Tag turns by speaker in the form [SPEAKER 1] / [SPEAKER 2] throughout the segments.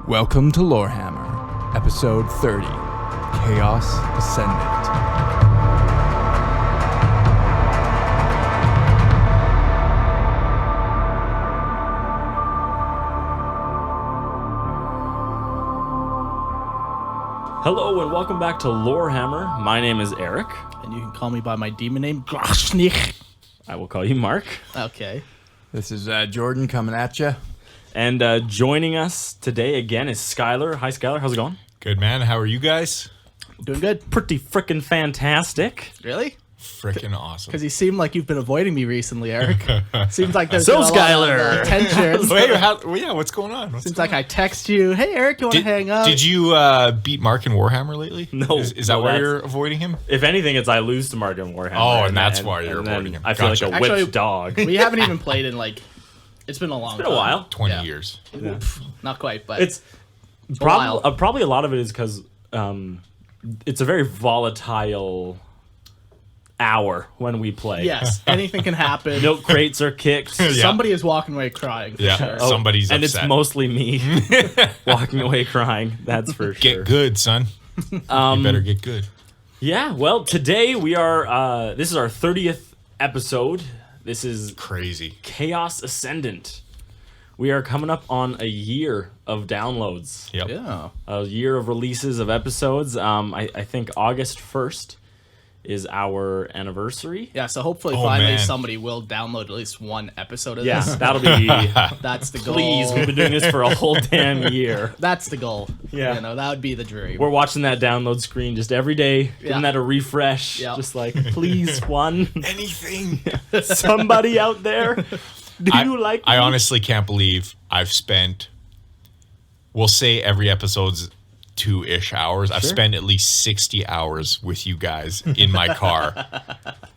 [SPEAKER 1] Welcome to Lorehammer, episode 30, Chaos Ascendant.
[SPEAKER 2] Hello and welcome back to Lorehammer. My name is Eric.
[SPEAKER 3] And you can call me by my demon name, Grasnich.
[SPEAKER 2] I will call you Mark.
[SPEAKER 3] Okay.
[SPEAKER 1] This is Jordan coming at you.
[SPEAKER 2] And joining us today again is Skyler. Hi, Skyler. How's it going?
[SPEAKER 4] Good, man. How are you guys?
[SPEAKER 3] Doing good.
[SPEAKER 2] Pretty frickin' fantastic.
[SPEAKER 3] Really?
[SPEAKER 4] Freaking awesome.
[SPEAKER 3] Because you seem like you've been avoiding me recently, Eric. Seems like there's
[SPEAKER 2] So,
[SPEAKER 3] been a
[SPEAKER 2] Skyler.
[SPEAKER 3] lot of tension.
[SPEAKER 4] Wait, what's going on?
[SPEAKER 3] Seems like I text you, hey, Eric, you want to hang out?
[SPEAKER 4] Did you beat Mark in Warhammer lately?
[SPEAKER 2] No.
[SPEAKER 4] Is that why you're avoiding him?
[SPEAKER 2] If anything, it's I lose to Mark in Warhammer.
[SPEAKER 4] Oh, and that's why you're
[SPEAKER 2] then
[SPEAKER 4] avoiding him.
[SPEAKER 2] I feel
[SPEAKER 4] Gotcha.
[SPEAKER 2] like a whipped
[SPEAKER 3] Actually,
[SPEAKER 2] dog.
[SPEAKER 3] We haven't even played in it's been a long time.
[SPEAKER 2] It's been a while.
[SPEAKER 4] 20
[SPEAKER 3] Yeah.
[SPEAKER 4] years.
[SPEAKER 3] Not quite, but
[SPEAKER 2] It's
[SPEAKER 3] while.
[SPEAKER 2] probably a lot of it is because it's a very volatile hour when we play.
[SPEAKER 3] yes, anything can happen.
[SPEAKER 2] Milk crates are kicked.
[SPEAKER 4] Yeah.
[SPEAKER 3] Somebody is walking away crying. For
[SPEAKER 4] Yeah.
[SPEAKER 3] Sure.
[SPEAKER 4] Oh, somebody's
[SPEAKER 2] and
[SPEAKER 4] upset.
[SPEAKER 2] it's mostly me walking away crying. That's for sure.
[SPEAKER 4] Get good, son. You better get good.
[SPEAKER 2] Yeah, well, today we are, this is our 30th episode. This is
[SPEAKER 4] Crazy.
[SPEAKER 2] Chaos Ascendant. We are coming up on a year of downloads,
[SPEAKER 4] Yep.
[SPEAKER 3] Yeah.
[SPEAKER 2] a year of releases of episodes. I think August 1st is our anniversary.
[SPEAKER 3] Yeah, so hopefully
[SPEAKER 4] Oh,
[SPEAKER 3] finally
[SPEAKER 4] man.
[SPEAKER 3] somebody will download at least one episode of
[SPEAKER 2] Yeah,
[SPEAKER 3] this.
[SPEAKER 2] that'll be,
[SPEAKER 3] That's the goal.
[SPEAKER 2] please, we've been doing this for a whole damn year.
[SPEAKER 3] That's the goal.
[SPEAKER 2] Yeah.
[SPEAKER 3] You know, that would be the dream.
[SPEAKER 2] We're watching that download screen just every day, giving
[SPEAKER 3] Yeah.
[SPEAKER 2] that a refresh.
[SPEAKER 3] Yeah.
[SPEAKER 2] Just like, please, one,
[SPEAKER 4] Anything.
[SPEAKER 2] somebody out there, do you like
[SPEAKER 4] I
[SPEAKER 2] me?
[SPEAKER 4] honestly can't believe I've spent, we'll say every episode's 2-ish hours. I've spent at least 60 hours with you guys in my car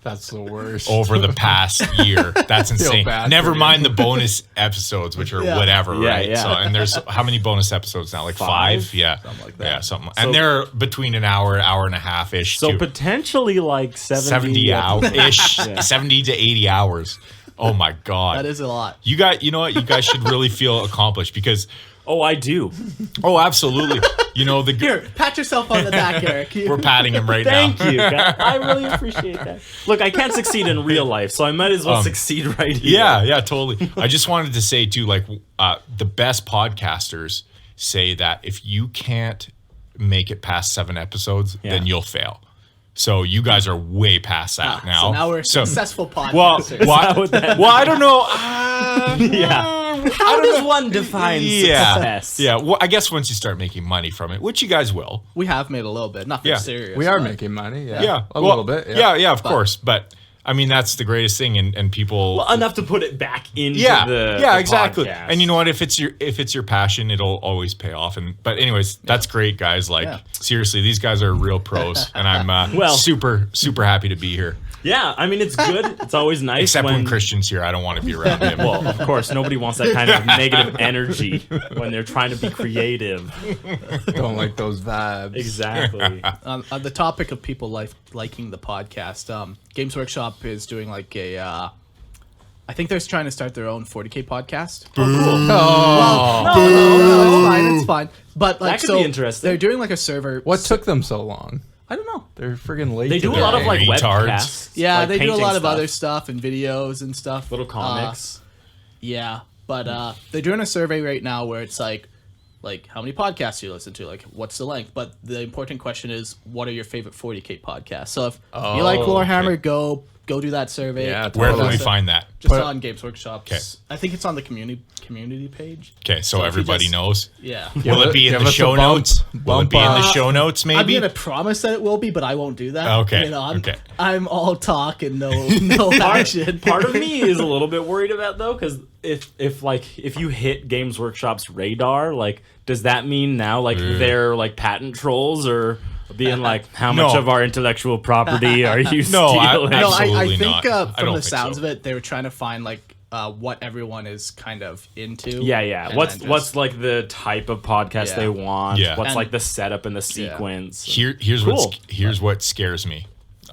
[SPEAKER 1] That's the worst.
[SPEAKER 4] over the past year. That's insane.
[SPEAKER 1] bad
[SPEAKER 4] Never
[SPEAKER 1] for you.
[SPEAKER 4] mind the bonus episodes, which are
[SPEAKER 3] Yeah.
[SPEAKER 4] whatever,
[SPEAKER 2] Yeah,
[SPEAKER 4] right?
[SPEAKER 2] yeah.
[SPEAKER 4] So, and there's how many bonus episodes now? Like five? Yeah.
[SPEAKER 3] Something like that.
[SPEAKER 4] Yeah, something.
[SPEAKER 2] So-
[SPEAKER 4] And they're between an hour and a half ish
[SPEAKER 2] So
[SPEAKER 4] to
[SPEAKER 2] potentially like
[SPEAKER 4] 70 hours ish,
[SPEAKER 2] Yeah.
[SPEAKER 4] 70 to 80 hours. Oh my God.
[SPEAKER 3] That is a lot.
[SPEAKER 4] You know what? You guys should really feel accomplished because,
[SPEAKER 2] Oh, I do.
[SPEAKER 4] oh, absolutely. You know,
[SPEAKER 3] Here, pat yourself on the back, Eric.
[SPEAKER 4] we're patting him right
[SPEAKER 2] Thank
[SPEAKER 4] now.
[SPEAKER 2] you. God. I really appreciate that. Look, I can't succeed in real life, so I might as well succeed right here.
[SPEAKER 4] Yeah, totally. I just wanted to say too, like the best podcasters say that if you can't make it past 7 episodes, then you'll fail. So you guys are way past that now.
[SPEAKER 3] So now we're
[SPEAKER 4] So-
[SPEAKER 3] successful
[SPEAKER 4] Well,
[SPEAKER 3] podcasters.
[SPEAKER 4] well, I don't know.
[SPEAKER 2] Yeah. How does one define
[SPEAKER 4] Yeah,
[SPEAKER 2] success?
[SPEAKER 4] yeah. Well, I guess once you start making money from it, which you guys will.
[SPEAKER 3] We have made a little bit. Nothing
[SPEAKER 4] Yeah.
[SPEAKER 3] serious.
[SPEAKER 1] We are
[SPEAKER 3] but-
[SPEAKER 1] making money, yeah.
[SPEAKER 4] Yeah,
[SPEAKER 1] A
[SPEAKER 4] well,
[SPEAKER 1] little bit,
[SPEAKER 4] Yeah, of course. But I mean, that's the greatest thing, and people.
[SPEAKER 2] Well, enough to put it back into
[SPEAKER 4] yeah,
[SPEAKER 2] the
[SPEAKER 4] exactly.
[SPEAKER 2] podcast.
[SPEAKER 4] And you know what? If it's your passion, it'll always pay off. But anyways, that's great, guys. Like
[SPEAKER 3] Yeah.
[SPEAKER 4] seriously, these guys are real pros, and I'm
[SPEAKER 2] Well-
[SPEAKER 4] super happy to be here.
[SPEAKER 2] Yeah, I mean, it's good. It's always nice
[SPEAKER 4] Except when Christian's here, I don't want to be around him.
[SPEAKER 2] Well, of course, nobody wants that kind of negative energy when they're trying to be creative.
[SPEAKER 1] Don't like those vibes.
[SPEAKER 2] Exactly.
[SPEAKER 3] On the topic of people liking the podcast, Games Workshop is doing like a. I think they're trying to start their own 40K podcast. No, it's fine. But like,
[SPEAKER 2] That could
[SPEAKER 3] so
[SPEAKER 2] be interesting.
[SPEAKER 3] they're doing like a server.
[SPEAKER 1] What took them so long?
[SPEAKER 3] I don't know.
[SPEAKER 1] They're friggin' late.
[SPEAKER 2] They do a
[SPEAKER 1] to
[SPEAKER 2] lot
[SPEAKER 1] the
[SPEAKER 2] of like
[SPEAKER 1] game.
[SPEAKER 4] Retards.
[SPEAKER 2] webcasts.
[SPEAKER 3] Yeah,
[SPEAKER 2] like
[SPEAKER 3] they do a
[SPEAKER 2] painting
[SPEAKER 3] lot of
[SPEAKER 2] stuff,
[SPEAKER 3] other stuff and videos and stuff.
[SPEAKER 2] little comics.
[SPEAKER 3] Yeah, but they're doing a survey right now where it's like how many podcasts do you listen to? Like, what's the length? But the important question is, what are your favorite 40K podcasts? So if you like Lorehammer,
[SPEAKER 4] okay.
[SPEAKER 3] go do that survey.
[SPEAKER 1] Yeah,
[SPEAKER 4] Where can
[SPEAKER 1] totally.
[SPEAKER 4] we find that?
[SPEAKER 3] Just
[SPEAKER 1] Put-
[SPEAKER 3] on Games Workshop's.
[SPEAKER 4] Okay.
[SPEAKER 3] I think it's on the community page.
[SPEAKER 4] Okay, so
[SPEAKER 3] if you
[SPEAKER 4] everybody
[SPEAKER 3] just-
[SPEAKER 4] knows.
[SPEAKER 3] Yeah.
[SPEAKER 4] Will it be in
[SPEAKER 1] Give
[SPEAKER 4] the
[SPEAKER 1] us a
[SPEAKER 4] show
[SPEAKER 1] bump-
[SPEAKER 4] notes? Will it be in the
[SPEAKER 1] bump,
[SPEAKER 4] show notes?
[SPEAKER 3] I'm
[SPEAKER 4] Maybe.
[SPEAKER 3] gonna promise that it will be, but I won't do that.
[SPEAKER 4] Okay,
[SPEAKER 3] You know,
[SPEAKER 4] okay.
[SPEAKER 3] I'm all talk and no action.
[SPEAKER 2] Part of me is a little bit worried about though, because if you hit Games Workshop's radar, like, does that mean now like they're like patent trolls or being like, how much
[SPEAKER 4] No.
[SPEAKER 2] of our intellectual property are you
[SPEAKER 4] No,
[SPEAKER 2] stealing?
[SPEAKER 3] No, I
[SPEAKER 4] Absolutely
[SPEAKER 3] think
[SPEAKER 4] not. I
[SPEAKER 3] from
[SPEAKER 4] don't
[SPEAKER 3] the
[SPEAKER 4] think
[SPEAKER 3] sounds
[SPEAKER 4] so.
[SPEAKER 3] of it, they were trying to find like what everyone is kind of into.
[SPEAKER 2] Yeah.
[SPEAKER 3] and
[SPEAKER 2] What's
[SPEAKER 3] then just-
[SPEAKER 2] what's like the type of podcast
[SPEAKER 3] Yeah.
[SPEAKER 2] they want?
[SPEAKER 4] Yeah.
[SPEAKER 2] What's
[SPEAKER 3] And-
[SPEAKER 2] like the setup and the sequence?
[SPEAKER 4] Here's
[SPEAKER 2] Cool.
[SPEAKER 4] what scares me.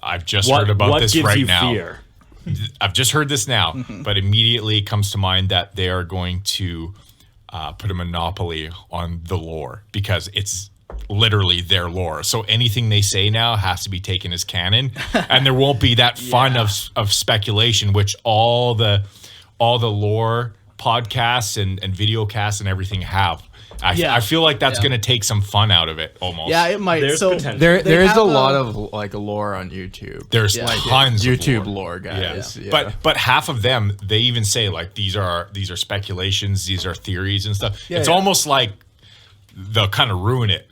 [SPEAKER 4] I've just
[SPEAKER 2] What
[SPEAKER 4] heard about
[SPEAKER 2] what
[SPEAKER 4] this
[SPEAKER 2] gives
[SPEAKER 4] right
[SPEAKER 2] you
[SPEAKER 4] now.
[SPEAKER 2] fear?
[SPEAKER 4] I've just heard this now, but immediately comes to mind that they are going to put a monopoly on the lore because it's literally their lore. So anything they say now has to be taken as canon, and there won't be that fun of speculation, which all the lore podcasts and video casts and everything have. I feel like that's going to take some fun out of it almost.
[SPEAKER 3] Yeah, it might.
[SPEAKER 2] There's
[SPEAKER 3] so
[SPEAKER 2] potential.
[SPEAKER 1] There is a lot of like lore on YouTube.
[SPEAKER 4] There's tons of
[SPEAKER 1] YouTube
[SPEAKER 4] lore.
[SPEAKER 1] lore guys. Yeah.
[SPEAKER 4] But half of them, they even say like these are speculations, these are theories and stuff. It's almost like they'll kind of ruin it.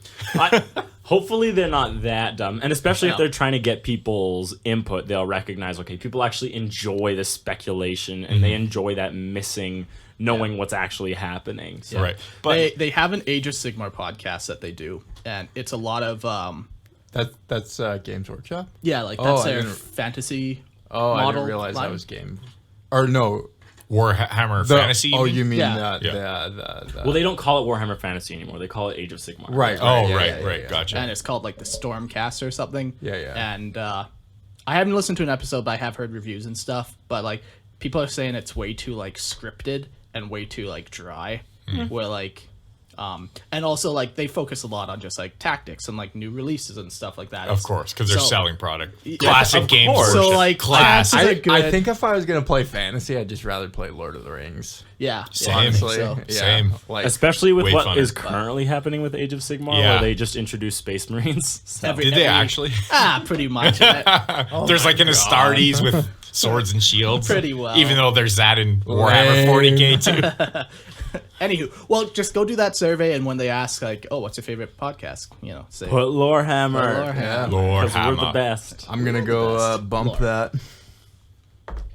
[SPEAKER 2] Hopefully they're not that dumb, and especially if they're trying to get people's input, they'll recognize, okay, people actually enjoy the speculation and they enjoy that missing knowing what's actually happening. So.
[SPEAKER 4] Right. But
[SPEAKER 3] they have an Age of Sigmar podcast that they do, and it's a lot of
[SPEAKER 1] that's Games Workshop.
[SPEAKER 3] yeah, like that's
[SPEAKER 1] I
[SPEAKER 3] their
[SPEAKER 1] didn't-
[SPEAKER 3] fantasy.
[SPEAKER 1] Oh, I
[SPEAKER 3] model
[SPEAKER 1] didn't realize
[SPEAKER 3] line.
[SPEAKER 1] that was game. Or no,
[SPEAKER 4] Warhammer Fantasy.
[SPEAKER 1] Oh, you mean
[SPEAKER 3] Yeah.
[SPEAKER 1] the
[SPEAKER 2] Well, they don't call it Warhammer Fantasy anymore. They call it Age of Sigmar.
[SPEAKER 1] right.
[SPEAKER 4] Oh,
[SPEAKER 1] yeah,
[SPEAKER 4] right.
[SPEAKER 1] yeah.
[SPEAKER 4] Gotcha.
[SPEAKER 3] And it's called like the Stormcast or something.
[SPEAKER 1] Yeah.
[SPEAKER 3] And I haven't listened to an episode, but I have heard reviews and stuff. But like people are saying it's way too like scripted and way too like dry. Where like and also like they focus a lot on just like tactics and like new releases and stuff like that.
[SPEAKER 4] Of course, because they're
[SPEAKER 3] So-
[SPEAKER 4] selling product. Classic
[SPEAKER 2] of
[SPEAKER 4] games.
[SPEAKER 2] course.
[SPEAKER 3] So like
[SPEAKER 4] Classic.
[SPEAKER 3] classes are good.
[SPEAKER 1] I think if I was gonna play fantasy, I'd just rather play Lord of the Rings.
[SPEAKER 3] yeah,
[SPEAKER 4] Same.
[SPEAKER 1] Honestly,
[SPEAKER 3] So-
[SPEAKER 1] yeah.
[SPEAKER 4] Same.
[SPEAKER 1] Like,
[SPEAKER 2] Especially with
[SPEAKER 4] Way
[SPEAKER 2] what
[SPEAKER 4] funner.
[SPEAKER 2] is currently happening with Age of Sigmar,
[SPEAKER 4] Yeah.
[SPEAKER 2] where they just introduced Space Marines. So.
[SPEAKER 3] Every-
[SPEAKER 4] Did they actually?
[SPEAKER 3] pretty much.
[SPEAKER 4] There's like an Astartes with swords and shields.
[SPEAKER 3] Pretty well.
[SPEAKER 4] Even though there's that in Warhammer 40K too.
[SPEAKER 3] Anywho, well, just go do that survey, and when they ask, like, "Oh, what's your favorite podcast?" Say,
[SPEAKER 2] Put Lorehammer.
[SPEAKER 3] Lorehammer.
[SPEAKER 1] Yeah.
[SPEAKER 4] Lord
[SPEAKER 2] Because we're the
[SPEAKER 4] Hammer.
[SPEAKER 2] best.
[SPEAKER 1] I'm gonna go bump
[SPEAKER 3] Lord.
[SPEAKER 1] that.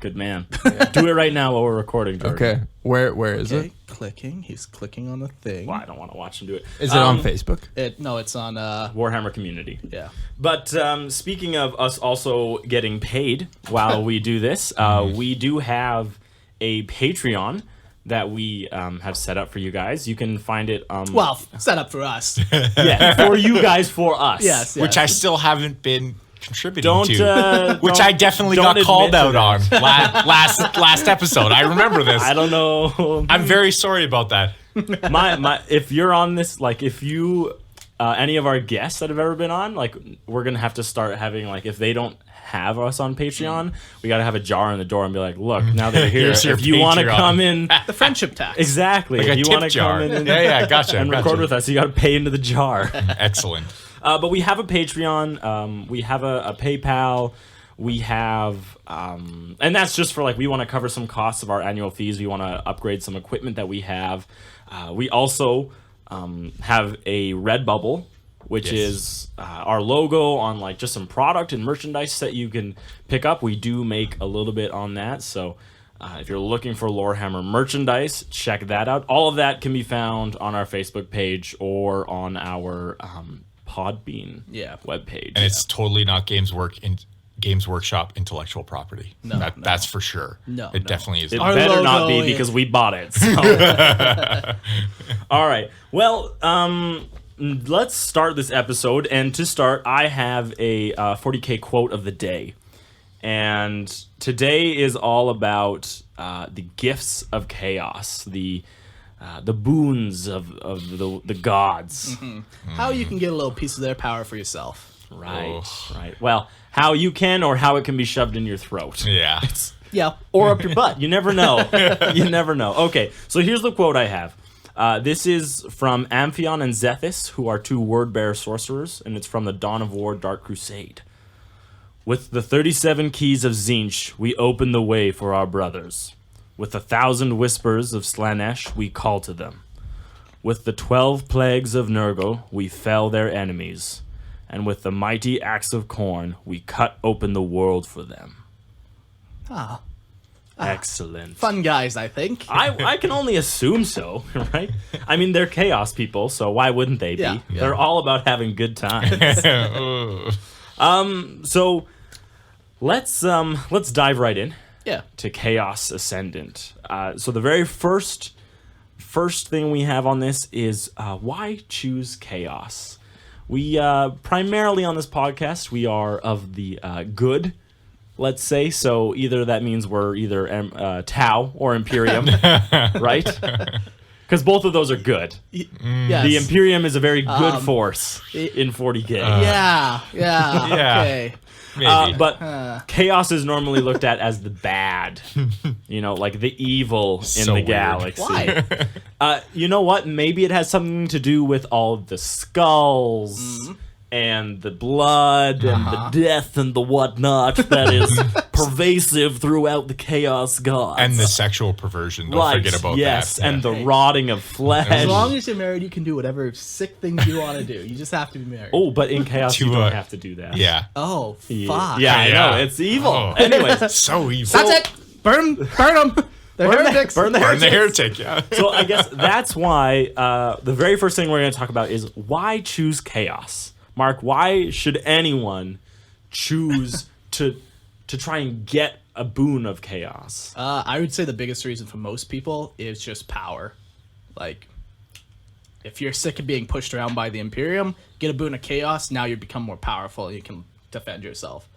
[SPEAKER 2] Good man. Do it right now while we're recording, Jordan.
[SPEAKER 1] Okay, where is
[SPEAKER 3] Okay,
[SPEAKER 1] it?
[SPEAKER 3] clicking. He's clicking on the thing.
[SPEAKER 2] Well, I don't want to watch him do it.
[SPEAKER 1] Is it on Facebook?
[SPEAKER 3] No, it's on.
[SPEAKER 2] Warhammer Community.
[SPEAKER 3] Yeah.
[SPEAKER 2] But speaking of us also getting paid while we do this, we do have a Patreon that we have set up for you guys. You can find it.
[SPEAKER 3] Well, set up for us.
[SPEAKER 2] yeah, for you guys, for us.
[SPEAKER 3] yes.
[SPEAKER 4] Which I still haven't been contributing
[SPEAKER 2] Don't.
[SPEAKER 4] to. Which I definitely
[SPEAKER 2] don't
[SPEAKER 4] got called
[SPEAKER 2] admit
[SPEAKER 4] out
[SPEAKER 2] to
[SPEAKER 4] on last episode. I remember this.
[SPEAKER 2] I don't know.
[SPEAKER 4] I'm very sorry about that.
[SPEAKER 2] my if you're on this, like if you any of our guests that have ever been on, like we're gonna have to start having, like, if they don't have us on Patreon, we gotta have a jar on the door and be like, look, now that you're here,
[SPEAKER 4] Here's your
[SPEAKER 2] if you want to
[SPEAKER 4] Patreon.
[SPEAKER 2] come in,
[SPEAKER 3] The friendship tax.
[SPEAKER 2] exactly,
[SPEAKER 4] Like
[SPEAKER 2] if
[SPEAKER 4] a
[SPEAKER 2] you
[SPEAKER 4] tip
[SPEAKER 2] want to
[SPEAKER 4] jar.
[SPEAKER 2] come in and,
[SPEAKER 4] Yeah, gotcha.
[SPEAKER 2] and
[SPEAKER 4] gotcha.
[SPEAKER 2] record with us, you gotta pay into the jar.
[SPEAKER 4] Excellent.
[SPEAKER 2] But we have a Patreon, we have a PayPal, we have, and that's just for, like, we want to cover some costs of our annual fees. We want to upgrade some equipment that we have. We also have a Redbubble, which is our logo on, like, just some product and merchandise that you can pick up. We do make a little bit on that, so if you're looking for Lorehammer merchandise, check that out. All of that can be found on our Facebook page or on our Podbean webpage.
[SPEAKER 4] And it's totally not Games Workshop intellectual property.
[SPEAKER 3] No.
[SPEAKER 4] That's for sure.
[SPEAKER 3] No,
[SPEAKER 4] It
[SPEAKER 3] no.
[SPEAKER 4] definitely is.
[SPEAKER 2] It
[SPEAKER 3] Our
[SPEAKER 2] better not
[SPEAKER 3] logo
[SPEAKER 2] be
[SPEAKER 3] is-
[SPEAKER 2] because we bought it. So. All right. Well, let's start this episode. And to start, I have a 40K quote of the day. And today is all about the gifts of chaos, the boons of the gods.
[SPEAKER 3] How you can get a little piece of their power for yourself.
[SPEAKER 2] Right. Right. Well, how you can or how it can be shoved in your throat.
[SPEAKER 4] Yeah.
[SPEAKER 3] Yeah.
[SPEAKER 2] Or up your butt. You never know. You never know. Okay, so here's the quote I have. This is from Amphion and Zethys, who are two word-bearer sorcerers, and it's from the Dawn of War Dark Crusade. With the 37 keys of Tzeentch, we open the way for our brothers. With 1,000 whispers of Slanesh, we call to them. With the 12 plagues of Nurgle, we fell their enemies. And with the mighty axe of Khorne, we cut open the world for them. Excellent.
[SPEAKER 3] Fun guys, I think.
[SPEAKER 2] I can only assume so, right? I mean, they're chaos people, so why wouldn't they be?
[SPEAKER 3] Yeah.
[SPEAKER 2] They're all about having good times. So let's dive right in
[SPEAKER 3] Yeah.
[SPEAKER 2] to Chaos Ascendant. So the very first thing we have on this is why choose Chaos? We primarily on this podcast we are of the good, let's say. So either that means we're either Tau or Imperium, right? Because both of those are good.
[SPEAKER 3] Yes.
[SPEAKER 2] The Imperium is a very good force in 40k.
[SPEAKER 3] Yeah.
[SPEAKER 4] Yeah.
[SPEAKER 3] Okay.
[SPEAKER 4] Maybe.
[SPEAKER 2] But chaos is normally looked at as the bad, like the evil in
[SPEAKER 4] So
[SPEAKER 2] the
[SPEAKER 4] weird.
[SPEAKER 2] galaxy.
[SPEAKER 3] Why?
[SPEAKER 2] You know what? Maybe it has something to do with all the skulls and the blood and the death and the whatnot that is pervasive throughout the chaos gods.
[SPEAKER 4] And the sexual perversion. Don't forget about that.
[SPEAKER 2] And the rotting of flesh.
[SPEAKER 3] As long as you're married, you can do whatever sick things you want to do. You just have to be married.
[SPEAKER 2] Oh, but in chaos you
[SPEAKER 4] To,
[SPEAKER 2] don't have to do that.
[SPEAKER 4] Yeah.
[SPEAKER 3] Oh, fuck.
[SPEAKER 2] Yeah, I
[SPEAKER 4] Yeah.
[SPEAKER 2] know. It's evil.
[SPEAKER 4] Oh.
[SPEAKER 2] Anyways,
[SPEAKER 4] So evil.
[SPEAKER 3] That's it. Burn them. They're heretics.
[SPEAKER 2] burn the
[SPEAKER 4] Burn the
[SPEAKER 2] heretics.
[SPEAKER 4] heretic, yeah.
[SPEAKER 2] So I guess that's why the very first thing we're going to talk about is why choose chaos. Mark, why should anyone choose to try and get a boon of chaos?
[SPEAKER 3] I would say the biggest reason for most people is just power. Like, if you're sick of being pushed around by the Imperium, get a boon of chaos. Now you become more powerful and you can defend yourself.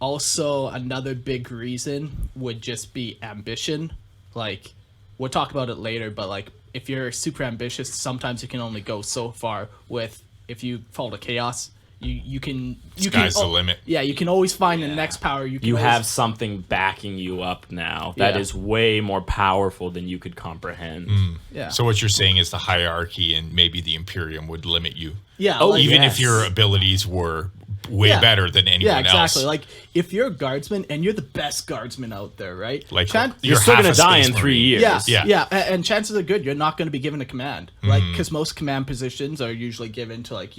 [SPEAKER 3] Also, another big reason would just be ambition. Like, we'll talk about it later, but like, if you're super ambitious, sometimes you can only go so far with. If you fall to chaos, you can
[SPEAKER 4] Sky's the limit.
[SPEAKER 3] Yeah, you can always find the next power. You
[SPEAKER 2] You have something backing you up now that
[SPEAKER 3] Yeah.
[SPEAKER 2] is way more powerful than you could comprehend.
[SPEAKER 3] Yeah.
[SPEAKER 4] So what you're saying is the hierarchy and maybe the Imperium would limit you.
[SPEAKER 3] Yeah.
[SPEAKER 2] Oh,
[SPEAKER 3] like-
[SPEAKER 4] Even
[SPEAKER 2] yes.
[SPEAKER 4] if your abilities were way
[SPEAKER 3] Yeah.
[SPEAKER 4] better than anyone
[SPEAKER 3] Yeah, exactly.
[SPEAKER 4] else.
[SPEAKER 3] Like, if you're a guardsman and you're the best guardsman out there, right?
[SPEAKER 4] Like,
[SPEAKER 3] Chan-
[SPEAKER 2] You're still
[SPEAKER 4] half
[SPEAKER 2] going
[SPEAKER 4] a
[SPEAKER 2] to die
[SPEAKER 4] Space
[SPEAKER 2] in 3
[SPEAKER 4] Marine.
[SPEAKER 2] years.
[SPEAKER 3] yeah,
[SPEAKER 4] Yeah.
[SPEAKER 3] and chances are good you're not going to be given a command, like, because most command positions are usually given to, like,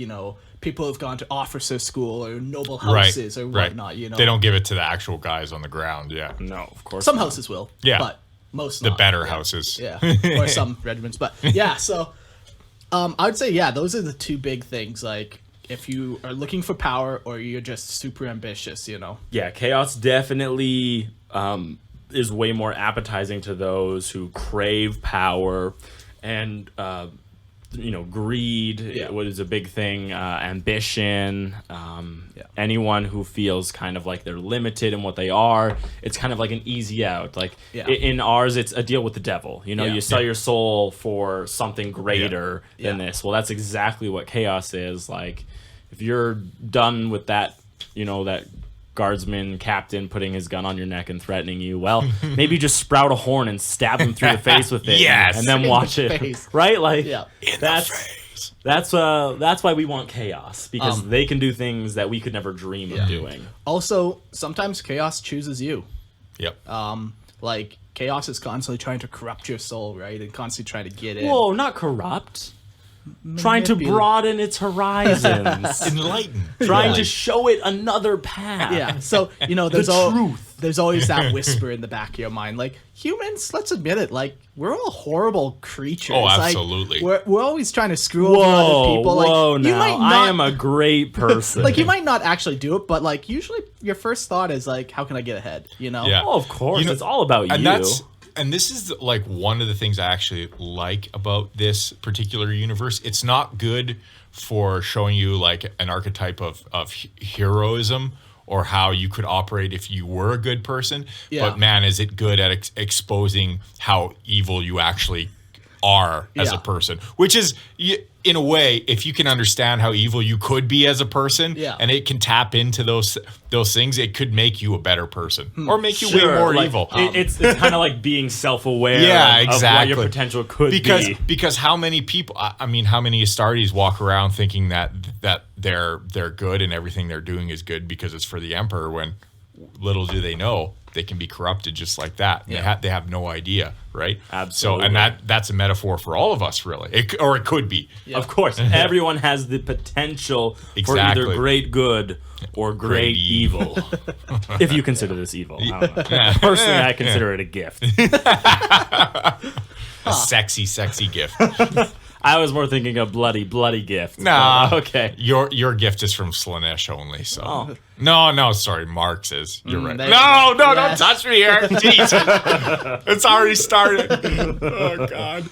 [SPEAKER 3] people who've gone to officer school or noble houses or whatnot.
[SPEAKER 4] They don't give it to the actual guys on the ground. Yeah.
[SPEAKER 2] No, of course
[SPEAKER 3] Some
[SPEAKER 2] not.
[SPEAKER 3] houses will,
[SPEAKER 4] Yeah.
[SPEAKER 3] but most
[SPEAKER 4] The
[SPEAKER 3] not.
[SPEAKER 4] better houses.
[SPEAKER 3] Yeah, or some regiments, but yeah. So, I would say those are the two big things. Like, if you are looking for power or you're just super ambitious,
[SPEAKER 2] Yeah, chaos definitely is way more appetizing to those who crave power and greed.
[SPEAKER 3] Yeah.
[SPEAKER 2] What is a big thing? Ambition. Anyone who feels kind of like they're limited in what they are. It's kind of like an easy out. Like
[SPEAKER 3] Yeah.
[SPEAKER 2] in ours, it's a deal with the devil. You sell your soul for something greater than
[SPEAKER 3] Yeah.
[SPEAKER 2] this. Well, that's exactly what chaos is. Like, if you're done with that, that guardsman captain putting his gun on your neck and threatening you, well, maybe just sprout a horn and stab him through the face with it.
[SPEAKER 4] Yes.
[SPEAKER 2] And then
[SPEAKER 3] In
[SPEAKER 2] watch
[SPEAKER 3] the
[SPEAKER 2] it.
[SPEAKER 3] face.
[SPEAKER 2] Right? Like,
[SPEAKER 3] Yeah.
[SPEAKER 2] that's why we want chaos, because they can do things that we could never dream of doing.
[SPEAKER 3] Also, sometimes chaos chooses you.
[SPEAKER 4] Yep.
[SPEAKER 3] Like, chaos is constantly trying to corrupt your soul, right? And constantly trying to get in.
[SPEAKER 2] Whoa, not corrupt. Trying to
[SPEAKER 3] Manipulate.
[SPEAKER 2] broaden its horizons.
[SPEAKER 4] Enlighten.
[SPEAKER 2] Trying to show it another path.
[SPEAKER 3] Yeah. So, there's always that whisper in the back of your mind. Like, humans, let's admit it, like, we're all horrible creatures.
[SPEAKER 4] Oh,
[SPEAKER 3] Like,
[SPEAKER 4] absolutely.
[SPEAKER 3] we're always trying to screw over other people. Like,
[SPEAKER 2] Whoa,
[SPEAKER 3] you
[SPEAKER 2] now.
[SPEAKER 3] might not,
[SPEAKER 2] I am a great person.
[SPEAKER 3] like, you might not actually do it, but, like, usually your first thought is, like, how can I get ahead?
[SPEAKER 4] Yeah.
[SPEAKER 2] Oh, of course. It's all about
[SPEAKER 4] and
[SPEAKER 2] you.
[SPEAKER 4] And this is like one of the things I actually like about this particular universe. It's not good for showing you like an archetype of heroism or how you could operate if you were a good person.
[SPEAKER 3] Yeah.
[SPEAKER 4] But man, is it good at exposing how evil you actually are as a
[SPEAKER 3] Yeah.
[SPEAKER 4] person, which is in a way, if you can understand how evil you could be as a person, and it can tap into those things, it could make you a better person or make you way more
[SPEAKER 2] like,
[SPEAKER 4] evil.
[SPEAKER 2] It's kind of like being self-aware
[SPEAKER 4] Yeah,
[SPEAKER 2] of what
[SPEAKER 4] exactly.
[SPEAKER 2] your potential could be.
[SPEAKER 4] Because how many people? I mean, how many Astartes walk around thinking that they're good and everything they're doing is good because it's for the Emperor, when little do they know they can be corrupted just like that.
[SPEAKER 3] Yeah.
[SPEAKER 4] They have no idea, right?
[SPEAKER 2] Absolutely.
[SPEAKER 4] So, and that's a metaphor for all of us, really. It could be.
[SPEAKER 3] Yeah.
[SPEAKER 2] Of course, everyone has the potential for
[SPEAKER 4] Exactly.
[SPEAKER 2] either great good or great evil. If you consider this evil. I don't know. Personally, I consider it a gift.
[SPEAKER 4] A sexy, sexy gift.
[SPEAKER 2] I was more thinking a bloody, bloody gift.
[SPEAKER 4] Nah.
[SPEAKER 2] Okay.
[SPEAKER 4] Your gift is from Slanesh only, so.
[SPEAKER 2] Oh.
[SPEAKER 4] No, sorry, Mark's is. You're right.
[SPEAKER 3] there
[SPEAKER 4] No,
[SPEAKER 3] you go.
[SPEAKER 4] don't
[SPEAKER 3] Yes.
[SPEAKER 4] touch me here. Jesus. It's already started. Oh, God.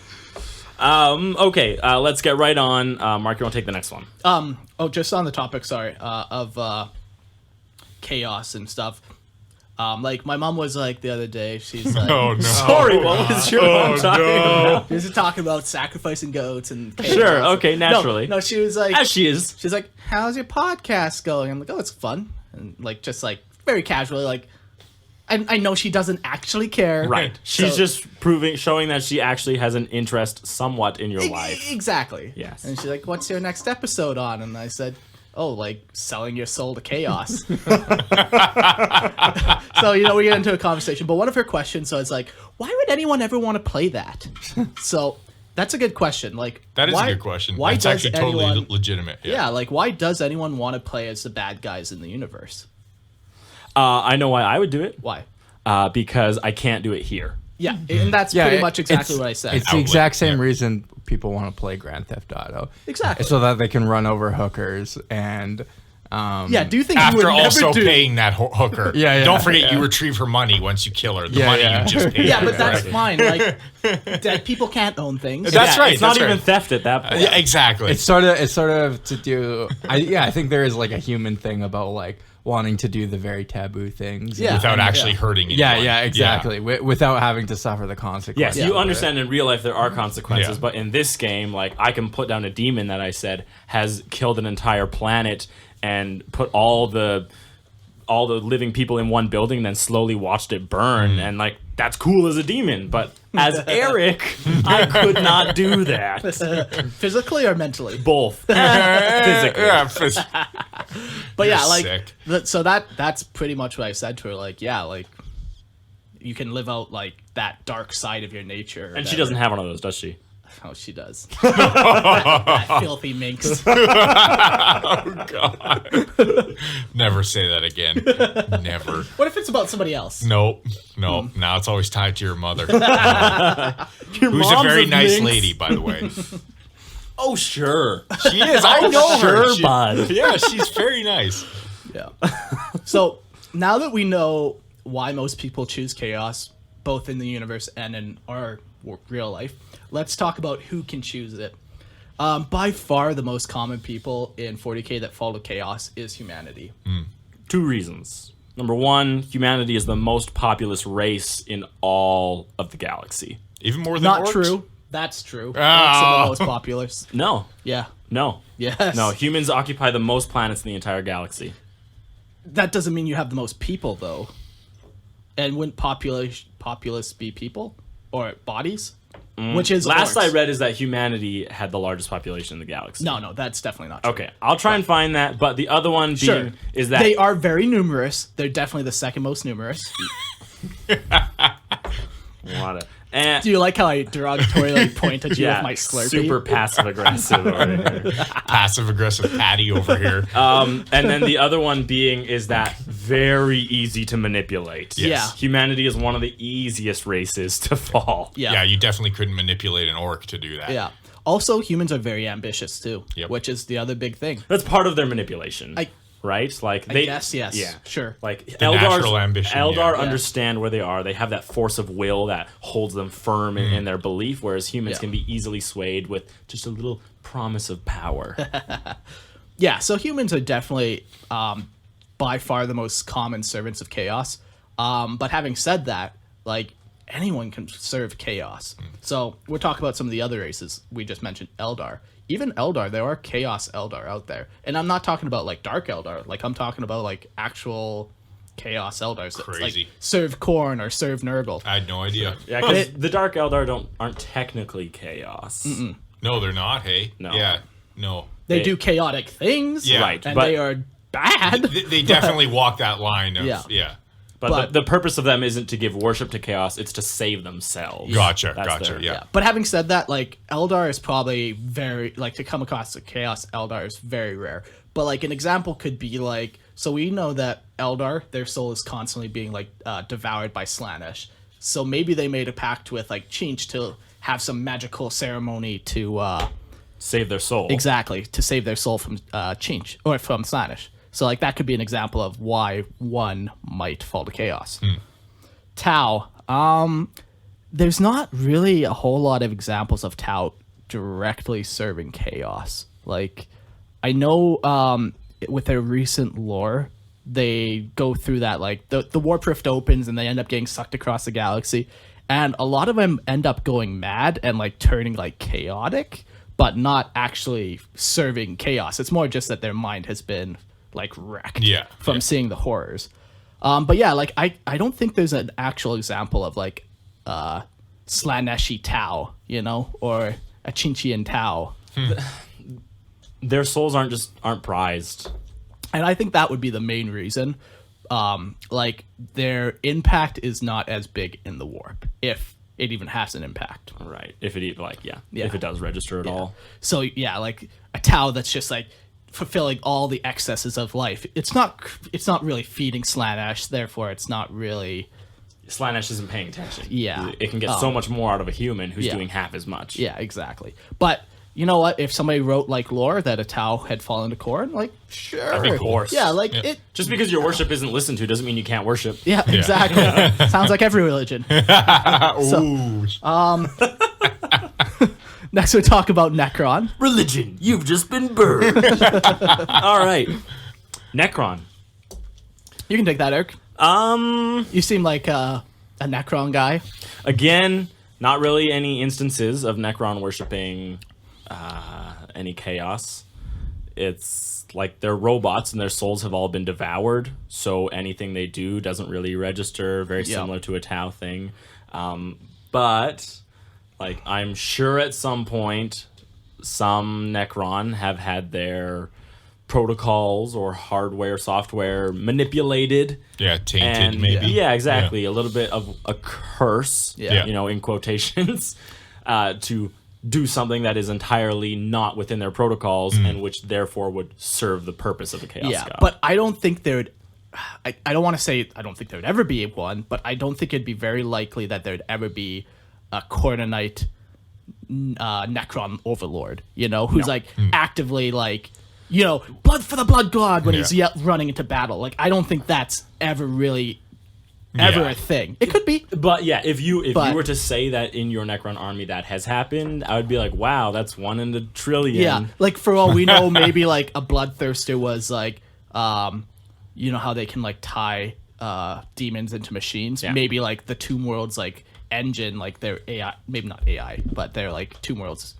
[SPEAKER 2] Okay, let's get right on. Mark, you want to take the next one?
[SPEAKER 3] Just on the topic, sorry, of chaos and stuff. Like my mom was like the other day, she's like,
[SPEAKER 4] Oh no.
[SPEAKER 2] Sorry, what was your mom talking about?
[SPEAKER 3] she was talking about sacrificing goats and chaos.
[SPEAKER 2] Sure, okay, naturally.
[SPEAKER 3] No, she was like,
[SPEAKER 2] As she is.
[SPEAKER 3] she's like, how's your podcast going? I'm like, oh, it's fun, and like just like very casually, like I know she doesn't actually care,
[SPEAKER 2] Right. She's
[SPEAKER 3] So-
[SPEAKER 2] just showing that she actually has an interest somewhat in your life.
[SPEAKER 3] Exactly.
[SPEAKER 2] Yes.
[SPEAKER 3] And she's like, what's your next episode on? And I said, oh, like selling your soul to chaos. So, we get into a conversation. But one of her questions was like, why would anyone ever want to play that? So that's a good question. Like,
[SPEAKER 4] That is
[SPEAKER 3] why-
[SPEAKER 4] a good question.
[SPEAKER 3] Why
[SPEAKER 4] That's
[SPEAKER 3] does
[SPEAKER 4] actually totally
[SPEAKER 3] anyone,
[SPEAKER 4] legitimate.
[SPEAKER 3] yeah, like why does anyone want to play as the bad guys in the universe?
[SPEAKER 2] I know why I would do it.
[SPEAKER 3] Why?
[SPEAKER 2] Because I can't do it here.
[SPEAKER 3] Yeah, and that's
[SPEAKER 1] Yeah,
[SPEAKER 3] pretty
[SPEAKER 1] it-
[SPEAKER 3] much exactly
[SPEAKER 1] it's-
[SPEAKER 3] what I said.
[SPEAKER 1] It's the
[SPEAKER 4] Outlet,
[SPEAKER 1] exact same
[SPEAKER 4] yeah.
[SPEAKER 1] reason people want to play Grand Theft Auto.
[SPEAKER 3] Exactly.
[SPEAKER 1] So that they can run over hookers and.
[SPEAKER 3] Yeah, do you think you
[SPEAKER 4] After
[SPEAKER 3] would
[SPEAKER 4] also
[SPEAKER 3] never do?
[SPEAKER 4] paying that hooker.
[SPEAKER 1] Yeah, yeah,
[SPEAKER 4] Don't forget
[SPEAKER 1] yeah.
[SPEAKER 4] you retrieve her money once you kill her. The
[SPEAKER 1] Yeah,
[SPEAKER 4] money
[SPEAKER 1] yeah.
[SPEAKER 4] you just paid.
[SPEAKER 3] Yeah,
[SPEAKER 4] her,
[SPEAKER 3] but that's
[SPEAKER 4] right?
[SPEAKER 3] fine. Like, dead people can't own things.
[SPEAKER 4] That's right.
[SPEAKER 2] It's not
[SPEAKER 4] that's
[SPEAKER 2] even
[SPEAKER 4] right.
[SPEAKER 2] theft at that point.
[SPEAKER 4] Yeah, exactly.
[SPEAKER 1] It's sort of to do. I think there is like a human thing about like wanting to do the very taboo things.
[SPEAKER 3] Yeah.
[SPEAKER 4] without actually
[SPEAKER 3] Yeah.
[SPEAKER 4] hurting anyone.
[SPEAKER 1] Yeah, exactly. Without having to suffer the
[SPEAKER 2] Yes,
[SPEAKER 1] consequences.
[SPEAKER 2] you
[SPEAKER 1] of it.
[SPEAKER 2] understand in real life there are consequences,
[SPEAKER 4] Yeah.
[SPEAKER 2] but in this game, like I can put down a demon that I said has killed an entire planet and put all the living people in one building, and then slowly watched it burn, and like that's cool as a demon. But as Eric, I could not do that.
[SPEAKER 3] Physically or mentally?
[SPEAKER 2] Both. Physically.
[SPEAKER 4] Yeah,
[SPEAKER 3] But yeah,
[SPEAKER 4] You're
[SPEAKER 3] like
[SPEAKER 4] sick.
[SPEAKER 3] so that's pretty much what I said to her. Like, yeah, like you can live out like that dark side of your nature. or
[SPEAKER 2] And she
[SPEAKER 3] whatever.
[SPEAKER 2] doesn't have one of those, does she?
[SPEAKER 3] Oh, she does. that filthy minx.
[SPEAKER 4] Never say that again. Never.
[SPEAKER 3] What if it's about somebody else?
[SPEAKER 4] Nope. Now it's always tied to your mother.
[SPEAKER 2] Your
[SPEAKER 4] Who's a
[SPEAKER 2] mom's
[SPEAKER 4] very nice
[SPEAKER 2] minx.
[SPEAKER 4] lady, by the way.
[SPEAKER 2] Oh, sure.
[SPEAKER 4] She is. I know her.
[SPEAKER 2] Sure, bud.
[SPEAKER 4] Yeah, she's very nice.
[SPEAKER 3] Yeah. So now that we know why most people choose chaos, both in the universe and in our real life, let's talk about who can choose it. By far, the most common people in 40K that follow chaos is humanity.
[SPEAKER 2] 2 reasons. Number 1, humanity is the most populous race in all of the galaxy.
[SPEAKER 4] Even more than
[SPEAKER 3] Not
[SPEAKER 4] orcs?
[SPEAKER 3] true. That's true.
[SPEAKER 4] Oh.
[SPEAKER 3] Orcs are the most populous.
[SPEAKER 2] No.
[SPEAKER 3] Yeah.
[SPEAKER 2] No.
[SPEAKER 3] Yes.
[SPEAKER 2] No, humans occupy the most planets in the entire galaxy.
[SPEAKER 3] That doesn't mean you have the most people, though. And wouldn't populace be people or bodies? Which is
[SPEAKER 2] Last
[SPEAKER 3] orcs.
[SPEAKER 2] I read is that humanity had the largest population in the galaxy.
[SPEAKER 3] No, that's definitely not true.
[SPEAKER 2] Okay, I'll try and find that, but the other one being
[SPEAKER 3] Sure.
[SPEAKER 2] is that
[SPEAKER 3] They are very numerous. They're definitely the second most numerous.
[SPEAKER 2] What a- eh,
[SPEAKER 3] Do you like how I derogatorily point at you
[SPEAKER 2] yeah,
[SPEAKER 3] with my Slurpee?
[SPEAKER 2] super passive aggressive over here.
[SPEAKER 4] Passive aggressive Patty over here.
[SPEAKER 2] And then the other one being is that very easy to manipulate.
[SPEAKER 4] Yes.
[SPEAKER 3] Yeah.
[SPEAKER 2] Humanity is one of the easiest races to fall.
[SPEAKER 3] Yeah.
[SPEAKER 4] Yeah, you definitely couldn't manipulate an orc to do that.
[SPEAKER 3] Yeah. Also, humans are very ambitious too,
[SPEAKER 4] Yep.
[SPEAKER 3] which is the other big thing.
[SPEAKER 2] That's part of their manipulation.
[SPEAKER 3] I-
[SPEAKER 2] right? Like
[SPEAKER 3] I
[SPEAKER 2] they
[SPEAKER 3] guess, yes.
[SPEAKER 2] Yeah.
[SPEAKER 3] Sure.
[SPEAKER 2] Like
[SPEAKER 4] natural ambition,
[SPEAKER 2] Eldar
[SPEAKER 4] yeah.
[SPEAKER 2] understand where they are. They have that force of will that holds them firm in their belief, whereas humans
[SPEAKER 3] Yeah.
[SPEAKER 2] can be easily swayed with just a little promise of power.
[SPEAKER 3] Yeah, so humans are definitely by far the most common servants of chaos. But having said that, like anyone can serve chaos. So we're talking about some of the other races we just mentioned. Eldar, even Eldar, there are chaos Eldar out there, and I'm not talking about like dark Eldar. Like I'm talking about like actual chaos Eldars that
[SPEAKER 4] Crazy.
[SPEAKER 3] like serve Khorne or serve Nurgle.
[SPEAKER 4] I had no idea.
[SPEAKER 2] Yeah, because the Dark Eldar aren't technically chaos.
[SPEAKER 4] No, they're not, hey?
[SPEAKER 2] No.
[SPEAKER 4] Yeah, no.
[SPEAKER 3] They do chaotic things,
[SPEAKER 4] Yeah.
[SPEAKER 2] Right,
[SPEAKER 3] and
[SPEAKER 2] but-
[SPEAKER 3] they are bad.
[SPEAKER 4] They definitely walk that line of,
[SPEAKER 3] Yeah.
[SPEAKER 4] yeah.
[SPEAKER 2] But,
[SPEAKER 3] But-
[SPEAKER 2] the purpose of them isn't to give worship to chaos; it's to save themselves.
[SPEAKER 4] Gotcha,
[SPEAKER 2] That's
[SPEAKER 4] gotcha,
[SPEAKER 2] their-
[SPEAKER 4] yeah.
[SPEAKER 3] But having said that, like Eldar is probably very like to come across a chaos Eldar is very rare. But like an example could be like, so we know that Eldar, their soul is constantly being like devoured by Slaanesh. So maybe they made a pact with like Chinch to have some magical ceremony to
[SPEAKER 2] Save their soul.
[SPEAKER 3] exactly to save their soul from Chinch or from Slaanesh. So like that could be an example of why one might fall to chaos. Tau. There's not really a whole lot of examples of Tau directly serving chaos. Like I know with their recent lore, they go through that, like the warp rift opens and they end up getting sucked across the galaxy, and a lot of them end up going mad and like turning like chaotic, but not actually serving chaos. It's more just that their mind has been like wrecked from seeing the horrors. But yeah, like I don't think there's an actual example of like Slaaneshi Tau, you know, or a Chinchian Tau.
[SPEAKER 2] Their souls aren't prized.
[SPEAKER 3] And I think that would be the main reason. Like their impact is not as big in the warp, if it even has an impact.
[SPEAKER 2] Right. If it if it does register at all.
[SPEAKER 3] So yeah, like a Tau that's just like fulfilling all the excesses of life. It's not really feeding Slaanesh, therefore it's not really.
[SPEAKER 2] Slaanesh isn't paying attention.
[SPEAKER 3] Yeah.
[SPEAKER 2] It can get so much more out of a human who's doing half as much.
[SPEAKER 3] Yeah, exactly. But you know what? If somebody wrote like lore that a Tau had fallen to Khorne, like sure,
[SPEAKER 2] of course.
[SPEAKER 3] Yeah, like it.
[SPEAKER 2] Just because your worship isn't listened to doesn't mean you can't worship.
[SPEAKER 3] Yeah, exactly. Sounds like every religion. Next, we talk about Necron.
[SPEAKER 2] Religion, you've just been burned. All right, Necron.
[SPEAKER 3] You can take that, Eric. You seem like a Necron guy.
[SPEAKER 2] Again, not really any instances of Necron worshipping any chaos. It's like they're robots and their souls have all been devoured, so anything they do doesn't really register, very similar to a Tau thing. But like I'm sure at some point some Necron have had their protocols or hardware, software manipulated.
[SPEAKER 4] Yeah, tainted
[SPEAKER 2] and,
[SPEAKER 4] maybe.
[SPEAKER 2] Yeah, exactly. A little bit of a curse, you know, in quotations, to do something that is entirely not within their protocols and which therefore would serve the purpose of a chaos god.
[SPEAKER 3] But I don't think there would. I don't want to say I don't think there would ever be one, but I don't think it'd be very likely that there'd ever be a Khornonite Necron overlord, you know, who's like actively like, you know, blood for the blood god when he's running into battle. Like, I don't think that's ever really a thing. It could be.
[SPEAKER 2] But yeah, if you were to say that in your Necron army that has happened, I would be like, wow, that's 1 in a trillion.
[SPEAKER 3] Yeah, like for all we know, maybe like a bloodthirster was like, you know how they can like tie demons into machines?
[SPEAKER 2] Yeah.
[SPEAKER 3] Maybe like the Tomb World's like engine, like their AI, maybe not AI, but they're like Tomb World's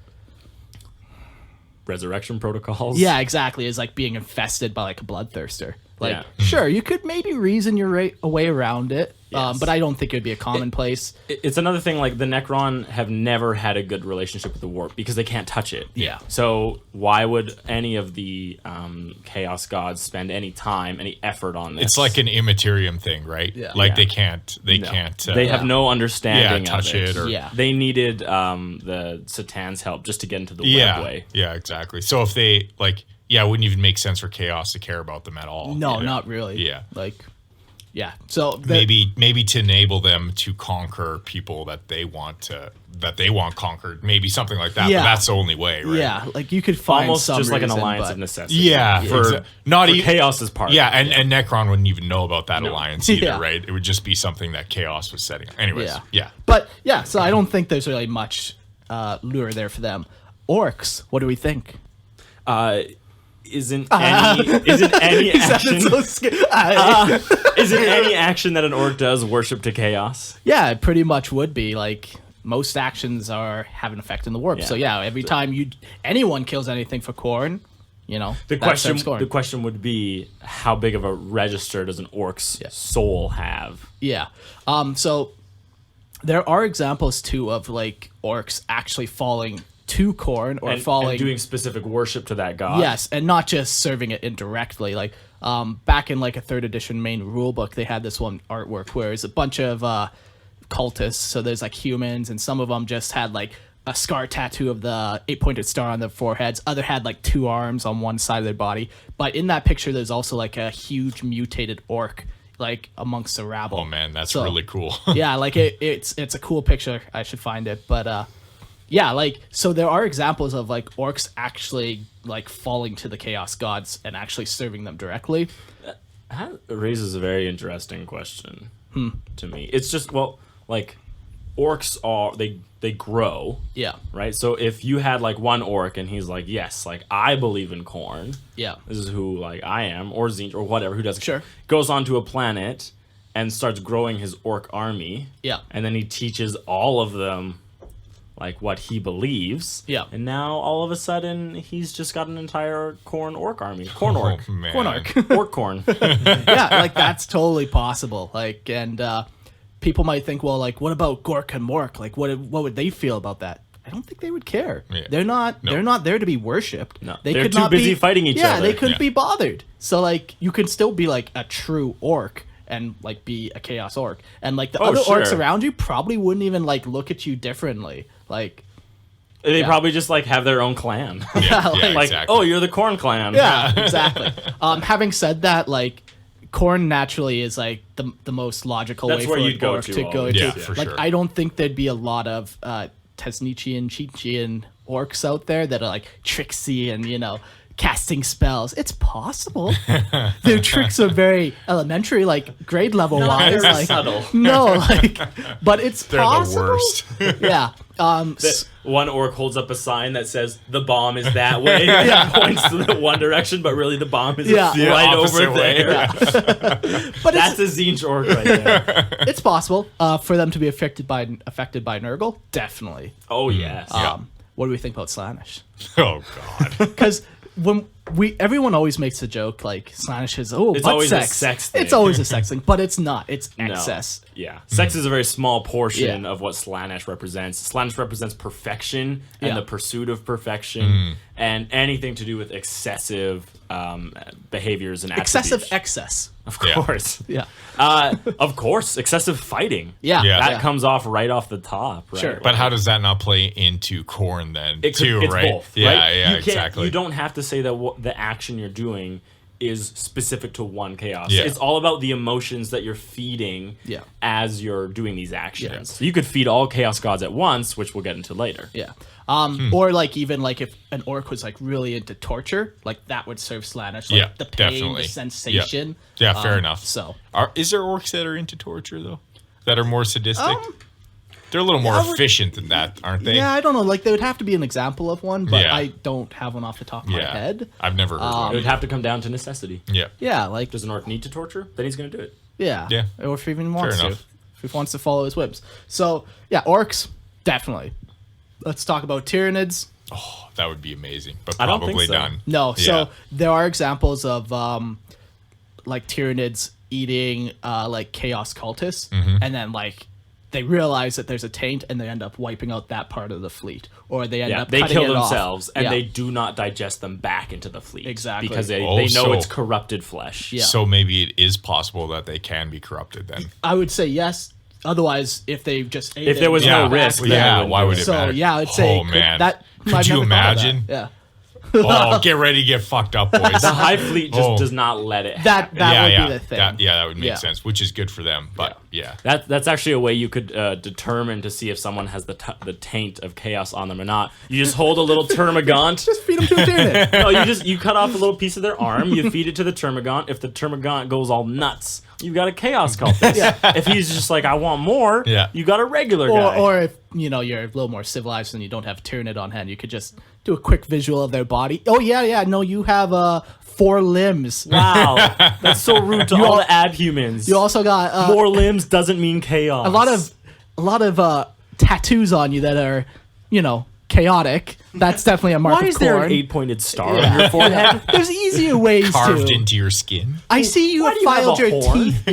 [SPEAKER 2] resurrection protocols.
[SPEAKER 3] Yeah, exactly. Is like being infested by like a bloodthirster. Like, sure, you could maybe reason your way around it, but I don't think it would be a commonplace.
[SPEAKER 2] It's another thing, like, the Necron have never had a good relationship with the Warp because they can't touch it.
[SPEAKER 3] Yeah.
[SPEAKER 2] So why would any of the Chaos Gods spend any time, any effort on this?
[SPEAKER 4] It's like an Immaterium thing, right?
[SPEAKER 3] Yeah.
[SPEAKER 4] Like they can't. They
[SPEAKER 2] have no understanding
[SPEAKER 4] touch
[SPEAKER 2] of it.
[SPEAKER 4] or
[SPEAKER 2] They needed the Satan's help just to get into the webway.
[SPEAKER 4] Yeah, exactly. So if they, like... Yeah, it wouldn't even make sense for Chaos to care about them at all.
[SPEAKER 3] No, not really.
[SPEAKER 4] Yeah.
[SPEAKER 3] Like, yeah. So
[SPEAKER 4] maybe to enable them to conquer people that they want conquered, maybe something like that.
[SPEAKER 3] Yeah.
[SPEAKER 4] But that's the only way, right?
[SPEAKER 3] Yeah, like you could find
[SPEAKER 2] almost
[SPEAKER 3] some
[SPEAKER 2] just like an
[SPEAKER 3] reason,
[SPEAKER 2] alliance
[SPEAKER 3] but-
[SPEAKER 2] of necessity.
[SPEAKER 4] Yeah,
[SPEAKER 2] for Chaos's part.
[SPEAKER 4] Yeah, and Necron wouldn't even know about that alliance either,
[SPEAKER 3] Yeah.
[SPEAKER 4] right? It would just be something that Chaos was setting up. Anyways, yeah.
[SPEAKER 3] But yeah, so I don't think there's really much lure there for them. Orcs, what do we think?
[SPEAKER 2] Isn't any action isn't any action that an orc does worship to chaos?
[SPEAKER 3] Yeah, it pretty much would be. Like, most actions have an effect in the warp.
[SPEAKER 2] Yeah.
[SPEAKER 3] So yeah, every time anyone kills anything for Khorne, you know,
[SPEAKER 2] The question would be, how big of a register does an orc's soul have?
[SPEAKER 3] Yeah. So there are examples too of like orcs actually falling to Khorne or
[SPEAKER 2] and doing specific worship to that god.
[SPEAKER 3] Yes, and not just serving it indirectly. Like back in like a 3rd edition main rulebook, they had this one artwork where it's a bunch of cultists. So there's like humans, and some of them just had like a scar tattoo of the 8-pointed star on their foreheads. Other had like 2 arms on one side of their body. But in that picture, there's also like a huge mutated orc like amongst the rabble.
[SPEAKER 4] Oh man, that's really cool.
[SPEAKER 3] Yeah, like it's a cool picture. I should find it, but yeah, like, so there are examples of like orcs actually like falling to the chaos gods and actually serving them directly.
[SPEAKER 2] That raises a very interesting question to me. It's just, well, like, orcs are they grow.
[SPEAKER 3] Yeah.
[SPEAKER 2] Right. So if you had like one orc and he's like, yes, like I believe in corn.
[SPEAKER 3] Yeah.
[SPEAKER 2] This is who like I am, or Zinch, or whatever, who doesn't.
[SPEAKER 3] Sure.
[SPEAKER 2] Goes onto a planet and starts growing his orc army.
[SPEAKER 3] Yeah.
[SPEAKER 2] And then he teaches all of them like what he believes.
[SPEAKER 3] Yeah.
[SPEAKER 2] And now all of a sudden he's just got an entire corn orc army. Corn orc.
[SPEAKER 4] Oh, man.
[SPEAKER 3] Corn arc.
[SPEAKER 2] Orc corn.
[SPEAKER 3] Yeah, like that's totally possible. Like, and people might think, well, like, what about Gork and Mork? Like, what would they feel about that? I don't think they would care.
[SPEAKER 4] Yeah.
[SPEAKER 3] They're not there to be worshipped.
[SPEAKER 2] No,
[SPEAKER 3] they
[SPEAKER 2] they're
[SPEAKER 3] could
[SPEAKER 2] too
[SPEAKER 3] not
[SPEAKER 2] busy fighting each
[SPEAKER 3] Yeah,
[SPEAKER 2] other.
[SPEAKER 3] they couldn't
[SPEAKER 4] Yeah.
[SPEAKER 3] be bothered. So like, you can still be like a true orc and like be a chaos orc, and like the other orcs
[SPEAKER 2] sure.
[SPEAKER 3] around you probably wouldn't even like look at you differently. Like,
[SPEAKER 2] They
[SPEAKER 3] Yeah.
[SPEAKER 2] probably just like have their own clan.
[SPEAKER 4] Yeah,
[SPEAKER 2] Like,
[SPEAKER 4] exactly.
[SPEAKER 2] oh, you're the corn clan.
[SPEAKER 3] yeah, exactly. Having said that, like, corn naturally is like the most logical
[SPEAKER 2] That's
[SPEAKER 3] way
[SPEAKER 2] where
[SPEAKER 3] for
[SPEAKER 2] you'd
[SPEAKER 3] an
[SPEAKER 2] go
[SPEAKER 3] orc
[SPEAKER 2] to
[SPEAKER 3] to go
[SPEAKER 2] always.
[SPEAKER 3] to.
[SPEAKER 4] Yeah, for
[SPEAKER 3] Like,
[SPEAKER 4] sure.
[SPEAKER 3] I don't think there'd be a lot of Tesnichian, Chichian orcs out there that are like tricksy and, you know, casting spells. It's possible. Their tricks are very elementary, like grade level wise.
[SPEAKER 2] very
[SPEAKER 3] Like,
[SPEAKER 2] subtle.
[SPEAKER 3] no, like, but it's
[SPEAKER 4] They're
[SPEAKER 3] possible.
[SPEAKER 4] the worst.
[SPEAKER 3] Yeah.
[SPEAKER 2] One orc holds up a sign that says the bomb is that way. And points to the one direction, but really the bomb is
[SPEAKER 3] Yeah.
[SPEAKER 2] right
[SPEAKER 4] The
[SPEAKER 2] over
[SPEAKER 4] opposite way.
[SPEAKER 2] there.
[SPEAKER 3] But
[SPEAKER 2] That's a Zinch orc right there.
[SPEAKER 3] it's possible for them to be affected by Nurgle. Definitely.
[SPEAKER 2] Oh yes.
[SPEAKER 3] What do we think about Slaanesh?
[SPEAKER 4] Oh God.
[SPEAKER 3] Because when everyone always makes a joke like Slaanesh is
[SPEAKER 2] It's
[SPEAKER 3] butt
[SPEAKER 2] always a
[SPEAKER 3] sex.
[SPEAKER 2] sex thing.
[SPEAKER 3] It's always a sex thing, but it's not. It's
[SPEAKER 2] No.
[SPEAKER 3] excess.
[SPEAKER 2] Yeah. Sex is a very small portion
[SPEAKER 3] Yeah.
[SPEAKER 2] of what Slaanesh represents. Slaanesh represents perfection and
[SPEAKER 3] Yeah.
[SPEAKER 2] the pursuit of perfection and anything to do with excessive behaviors and
[SPEAKER 3] Excessive
[SPEAKER 2] attributes.
[SPEAKER 3] excess.
[SPEAKER 2] Of
[SPEAKER 4] Yeah.
[SPEAKER 2] course.
[SPEAKER 3] Yeah.
[SPEAKER 2] Of course. Excessive fighting.
[SPEAKER 3] Yeah.
[SPEAKER 4] Yeah.
[SPEAKER 2] That comes off right off the top, right?
[SPEAKER 3] Sure.
[SPEAKER 4] But how does that not play into corn then?
[SPEAKER 2] It could-
[SPEAKER 4] too,
[SPEAKER 2] it's
[SPEAKER 4] right?
[SPEAKER 2] both,
[SPEAKER 4] Yeah,
[SPEAKER 2] right?
[SPEAKER 4] yeah,
[SPEAKER 2] You can't-
[SPEAKER 4] exactly.
[SPEAKER 2] You don't have to say that the action you're doing is specific to one chaos.
[SPEAKER 4] Yeah.
[SPEAKER 2] It's all about the emotions that you're feeding
[SPEAKER 3] Yeah.
[SPEAKER 2] as you're doing these actions. So you could feed all chaos gods at once, which we'll get into later.
[SPEAKER 3] Yeah. Or like even like if an orc was like really into torture, like that would serve Slaanesh. Like
[SPEAKER 4] Yeah,
[SPEAKER 3] the pain,
[SPEAKER 4] definitely.
[SPEAKER 3] the sensation.
[SPEAKER 4] Yeah, fair enough.
[SPEAKER 3] So
[SPEAKER 4] Is there orcs that are into torture though? That are more sadistic? They're a little more efficient than that, aren't they?
[SPEAKER 3] yeah, I don't know. Like there would have to be an example of one, but
[SPEAKER 4] Yeah.
[SPEAKER 3] I don't have one off the top of my
[SPEAKER 4] Yeah.
[SPEAKER 3] head.
[SPEAKER 4] I've never heard
[SPEAKER 2] It
[SPEAKER 4] one.
[SPEAKER 2] would have to come down to necessity.
[SPEAKER 4] Yeah.
[SPEAKER 3] Yeah, like
[SPEAKER 2] Does an orc need to torture? Then he's going to do it.
[SPEAKER 3] yeah,
[SPEAKER 4] Yeah.
[SPEAKER 3] Or if he even wants to,
[SPEAKER 4] enough.
[SPEAKER 3] if he wants to follow his whims. So yeah, orcs definitely. Let's talk about Tyranids.
[SPEAKER 4] Oh, that would be amazing, but
[SPEAKER 2] I don't think
[SPEAKER 4] probably
[SPEAKER 2] so.
[SPEAKER 4] none.
[SPEAKER 3] No,
[SPEAKER 4] Yeah.
[SPEAKER 3] so there are examples of like Tyranids eating like chaos cultists,
[SPEAKER 4] Mm-hmm.
[SPEAKER 3] and then like they realize that there's a taint, and they end up wiping out that part of the fleet, or they end
[SPEAKER 2] Yeah,
[SPEAKER 3] up
[SPEAKER 2] they
[SPEAKER 3] cutting
[SPEAKER 2] kill
[SPEAKER 3] it off.
[SPEAKER 2] themselves, and
[SPEAKER 3] Yeah.
[SPEAKER 2] they do not digest them back into the fleet.
[SPEAKER 3] Exactly.
[SPEAKER 2] Because they
[SPEAKER 4] Oh,
[SPEAKER 2] know
[SPEAKER 4] so-
[SPEAKER 2] it's corrupted flesh.
[SPEAKER 3] Yeah.
[SPEAKER 4] So maybe it is possible that they can be corrupted then.
[SPEAKER 3] I would say yes. Otherwise, if they just ate
[SPEAKER 2] If
[SPEAKER 3] it
[SPEAKER 2] there was
[SPEAKER 3] and
[SPEAKER 2] no
[SPEAKER 3] brought it
[SPEAKER 2] risk,
[SPEAKER 3] back,
[SPEAKER 2] then
[SPEAKER 4] yeah,
[SPEAKER 2] they wouldn't
[SPEAKER 4] why
[SPEAKER 2] do
[SPEAKER 4] would
[SPEAKER 2] it.
[SPEAKER 4] it
[SPEAKER 3] So
[SPEAKER 4] matter?
[SPEAKER 3] yeah, I'd say
[SPEAKER 4] Oh man,
[SPEAKER 3] that.
[SPEAKER 4] could
[SPEAKER 3] I've
[SPEAKER 4] you
[SPEAKER 3] never thought of that.
[SPEAKER 4] imagine?
[SPEAKER 3] Yeah.
[SPEAKER 4] Oh, get ready to get fucked up, boys.
[SPEAKER 2] The Hive Fleet just
[SPEAKER 4] Oh.
[SPEAKER 2] does not let it
[SPEAKER 3] That
[SPEAKER 2] happen.
[SPEAKER 3] would be the thing.
[SPEAKER 4] That would make
[SPEAKER 3] Yeah.
[SPEAKER 4] sense, which is good for them. But yeah.
[SPEAKER 2] That's actually a way you could determine to see if someone has the taint of chaos on them or not. You just hold a little termagant.
[SPEAKER 3] Just feed them to a Tyranid.
[SPEAKER 2] No, you cut off a little piece of their arm. You feed it to the termagant. If the termagant goes all nuts, you've got a chaos cultist. If he's just like, I want more,
[SPEAKER 4] Yeah.
[SPEAKER 2] you got a regular guy.
[SPEAKER 3] Or if you're a little more civilized and you don't have Tyranid on hand, you could just do a quick visual of their body. Oh yeah, no, you have 4 limbs.
[SPEAKER 2] Wow, that's so rude to all the abhumans.
[SPEAKER 3] You also got
[SPEAKER 2] More limbs doesn't mean chaos.
[SPEAKER 3] a lot of tattoos on you that are, chaotic. That's definitely a mark
[SPEAKER 2] Why
[SPEAKER 3] of
[SPEAKER 2] is there
[SPEAKER 3] corn.
[SPEAKER 2] an 8-pointed star on your forehead?
[SPEAKER 3] There's easier ways
[SPEAKER 4] Carved
[SPEAKER 3] to.
[SPEAKER 4] into your skin.
[SPEAKER 3] I see you
[SPEAKER 2] Why
[SPEAKER 3] have
[SPEAKER 2] do you have
[SPEAKER 3] filed
[SPEAKER 2] a
[SPEAKER 3] your
[SPEAKER 2] horn?
[SPEAKER 3] teeth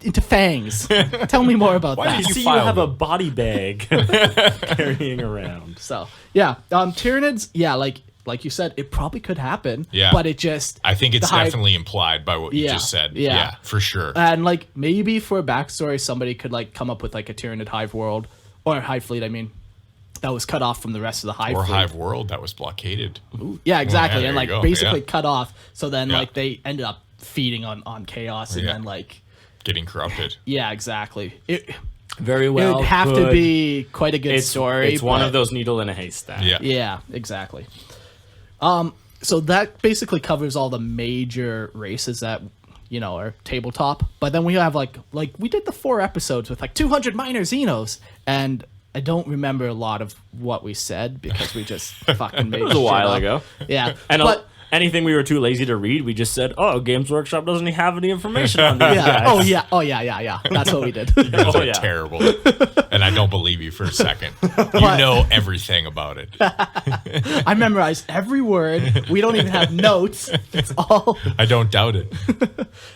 [SPEAKER 3] into fangs. Tell me more about
[SPEAKER 4] Why
[SPEAKER 3] that.
[SPEAKER 4] did
[SPEAKER 2] I
[SPEAKER 4] you
[SPEAKER 2] see you
[SPEAKER 4] file
[SPEAKER 2] have a
[SPEAKER 4] them?
[SPEAKER 2] body bag carrying around.
[SPEAKER 3] So yeah, Tyranids. Yeah, like you said, it probably could happen.
[SPEAKER 4] Yeah.
[SPEAKER 3] but it just.
[SPEAKER 4] I think it's
[SPEAKER 3] the Hive-
[SPEAKER 4] definitely implied by what you
[SPEAKER 3] Yeah,
[SPEAKER 4] just said.
[SPEAKER 3] yeah.
[SPEAKER 4] Yeah, for sure.
[SPEAKER 3] And like maybe for a backstory, somebody could like come up with like a Tyranid hive world or Hive fleet. I mean, that was cut off from the rest of the hive
[SPEAKER 4] or
[SPEAKER 3] fleet.
[SPEAKER 4] Hive World that was blockaded.
[SPEAKER 3] Yeah, exactly,
[SPEAKER 4] there
[SPEAKER 3] and
[SPEAKER 4] you
[SPEAKER 3] like
[SPEAKER 4] go,
[SPEAKER 3] basically
[SPEAKER 4] yeah.
[SPEAKER 3] cut off. So then
[SPEAKER 4] Yeah.
[SPEAKER 3] like they ended up feeding on chaos, and
[SPEAKER 4] Yeah.
[SPEAKER 3] then like
[SPEAKER 4] Getting corrupted.
[SPEAKER 3] yeah, exactly. It
[SPEAKER 2] Very
[SPEAKER 3] it
[SPEAKER 2] well.
[SPEAKER 3] would have to be quite a good
[SPEAKER 2] It's
[SPEAKER 3] story.
[SPEAKER 2] It's one
[SPEAKER 3] but-
[SPEAKER 2] of those needle in a haystack.
[SPEAKER 4] Yeah.
[SPEAKER 3] Yeah, exactly. So that basically covers all the major races that our tabletop. But then we have like we did the 4 episodes with like 200 minor Xenos, and I don't remember a lot of what we said because we just fucking made it
[SPEAKER 2] was a while ago.
[SPEAKER 3] Yeah.
[SPEAKER 2] And
[SPEAKER 3] but
[SPEAKER 2] anything we were too lazy to read, we just said, "Oh, Games Workshop doesn't have any information on these
[SPEAKER 3] yeah.
[SPEAKER 2] guys."
[SPEAKER 3] Yeah. That's what we did.
[SPEAKER 4] You guys are
[SPEAKER 2] yeah.
[SPEAKER 4] terrible. And I don't believe you for a second. You know everything about it.
[SPEAKER 3] I memorized every word. We don't even have notes. It's all.
[SPEAKER 4] I don't doubt it.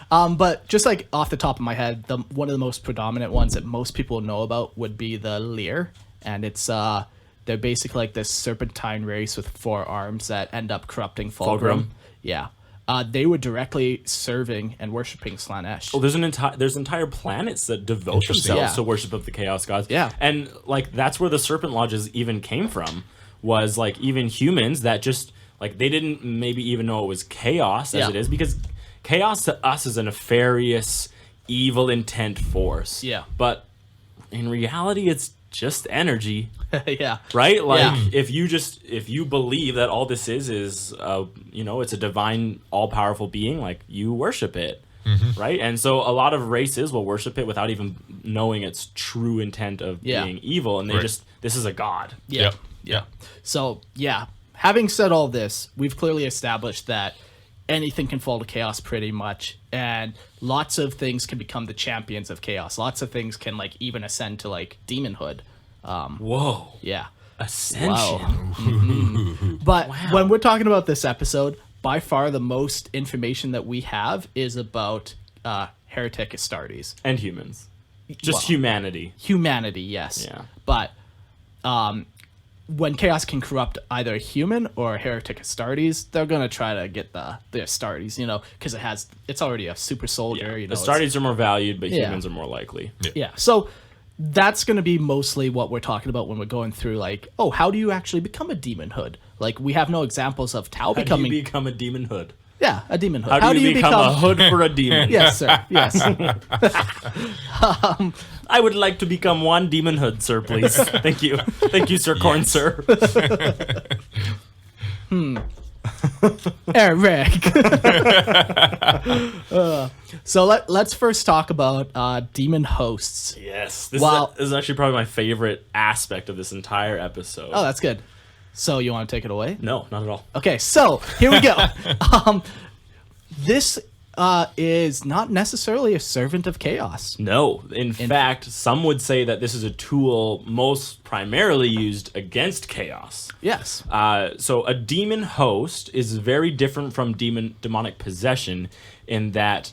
[SPEAKER 3] But just like off the top of my head, one of the most predominant ones that most people know about would be the Lear, and it's they're basically like this serpentine race with 4 arms that end up corrupting Fulgrim. Yeah. They were directly serving and worshiping Slaanesh.
[SPEAKER 2] Well, there's entire planets that devote themselves to worship of the Chaos Gods.
[SPEAKER 3] Yeah.
[SPEAKER 2] And like that's where the Serpent Lodges even came from, was like even humans that just like they didn't maybe even know it was chaos as it is, because chaos to us is a nefarious, evil intent force.
[SPEAKER 3] Yeah.
[SPEAKER 2] But in reality, it's just energy.
[SPEAKER 3] Yeah.
[SPEAKER 2] Right? Like if you believe that all this is it's a divine, all-powerful being, like you worship it. Right? And so a lot of races will worship it without even knowing its true intent of being evil, and they this is a god.
[SPEAKER 3] Yeah.
[SPEAKER 4] Yeah.
[SPEAKER 3] So, having said all this, we've clearly established that anything can fall to chaos pretty much, and lots of things can become the champions of chaos. Lots of things can like even ascend to like demonhood.
[SPEAKER 2] Whoa.
[SPEAKER 3] Yeah.
[SPEAKER 2] Ascension.
[SPEAKER 3] Wow. But when we're talking about this episode, by far the most information that we have is about Heretic Astartes.
[SPEAKER 2] And humans. Just humanity.
[SPEAKER 3] Humanity, yes.
[SPEAKER 2] Yeah.
[SPEAKER 3] But when chaos can corrupt either a human or a Heretic Astartes, they're gonna try to get the Astartes, because it's already a super soldier.
[SPEAKER 2] Astartes are more valued, but humans are more likely.
[SPEAKER 3] Yeah. So that's going to be mostly what we're talking about when we're going through, like, how do you actually become a demon hood? Like, we have no exampple of Tau becoming...
[SPEAKER 2] How do you become a demon hood?
[SPEAKER 3] Yeah, a demon hood.
[SPEAKER 2] How do you become a hood for a demon?
[SPEAKER 3] Yes, sir. Yes.
[SPEAKER 2] I would like to become one demon hood, sir, please. Thank you. Thank you, Sir Corn, sir.
[SPEAKER 3] Eric. So let's first talk about demon hosts.
[SPEAKER 2] Yes. This is actually probably my favorite aspect of this entire episode.
[SPEAKER 3] Oh, that's good. So you want to take it away?
[SPEAKER 2] No, not at all.
[SPEAKER 3] Okay, so here we go. This is not necessarily a servant of chaos.
[SPEAKER 2] No. In fact, some would say that this is a tool most primarily used against chaos.
[SPEAKER 3] Yes.
[SPEAKER 2] So a demon host is very different from demonic possession in that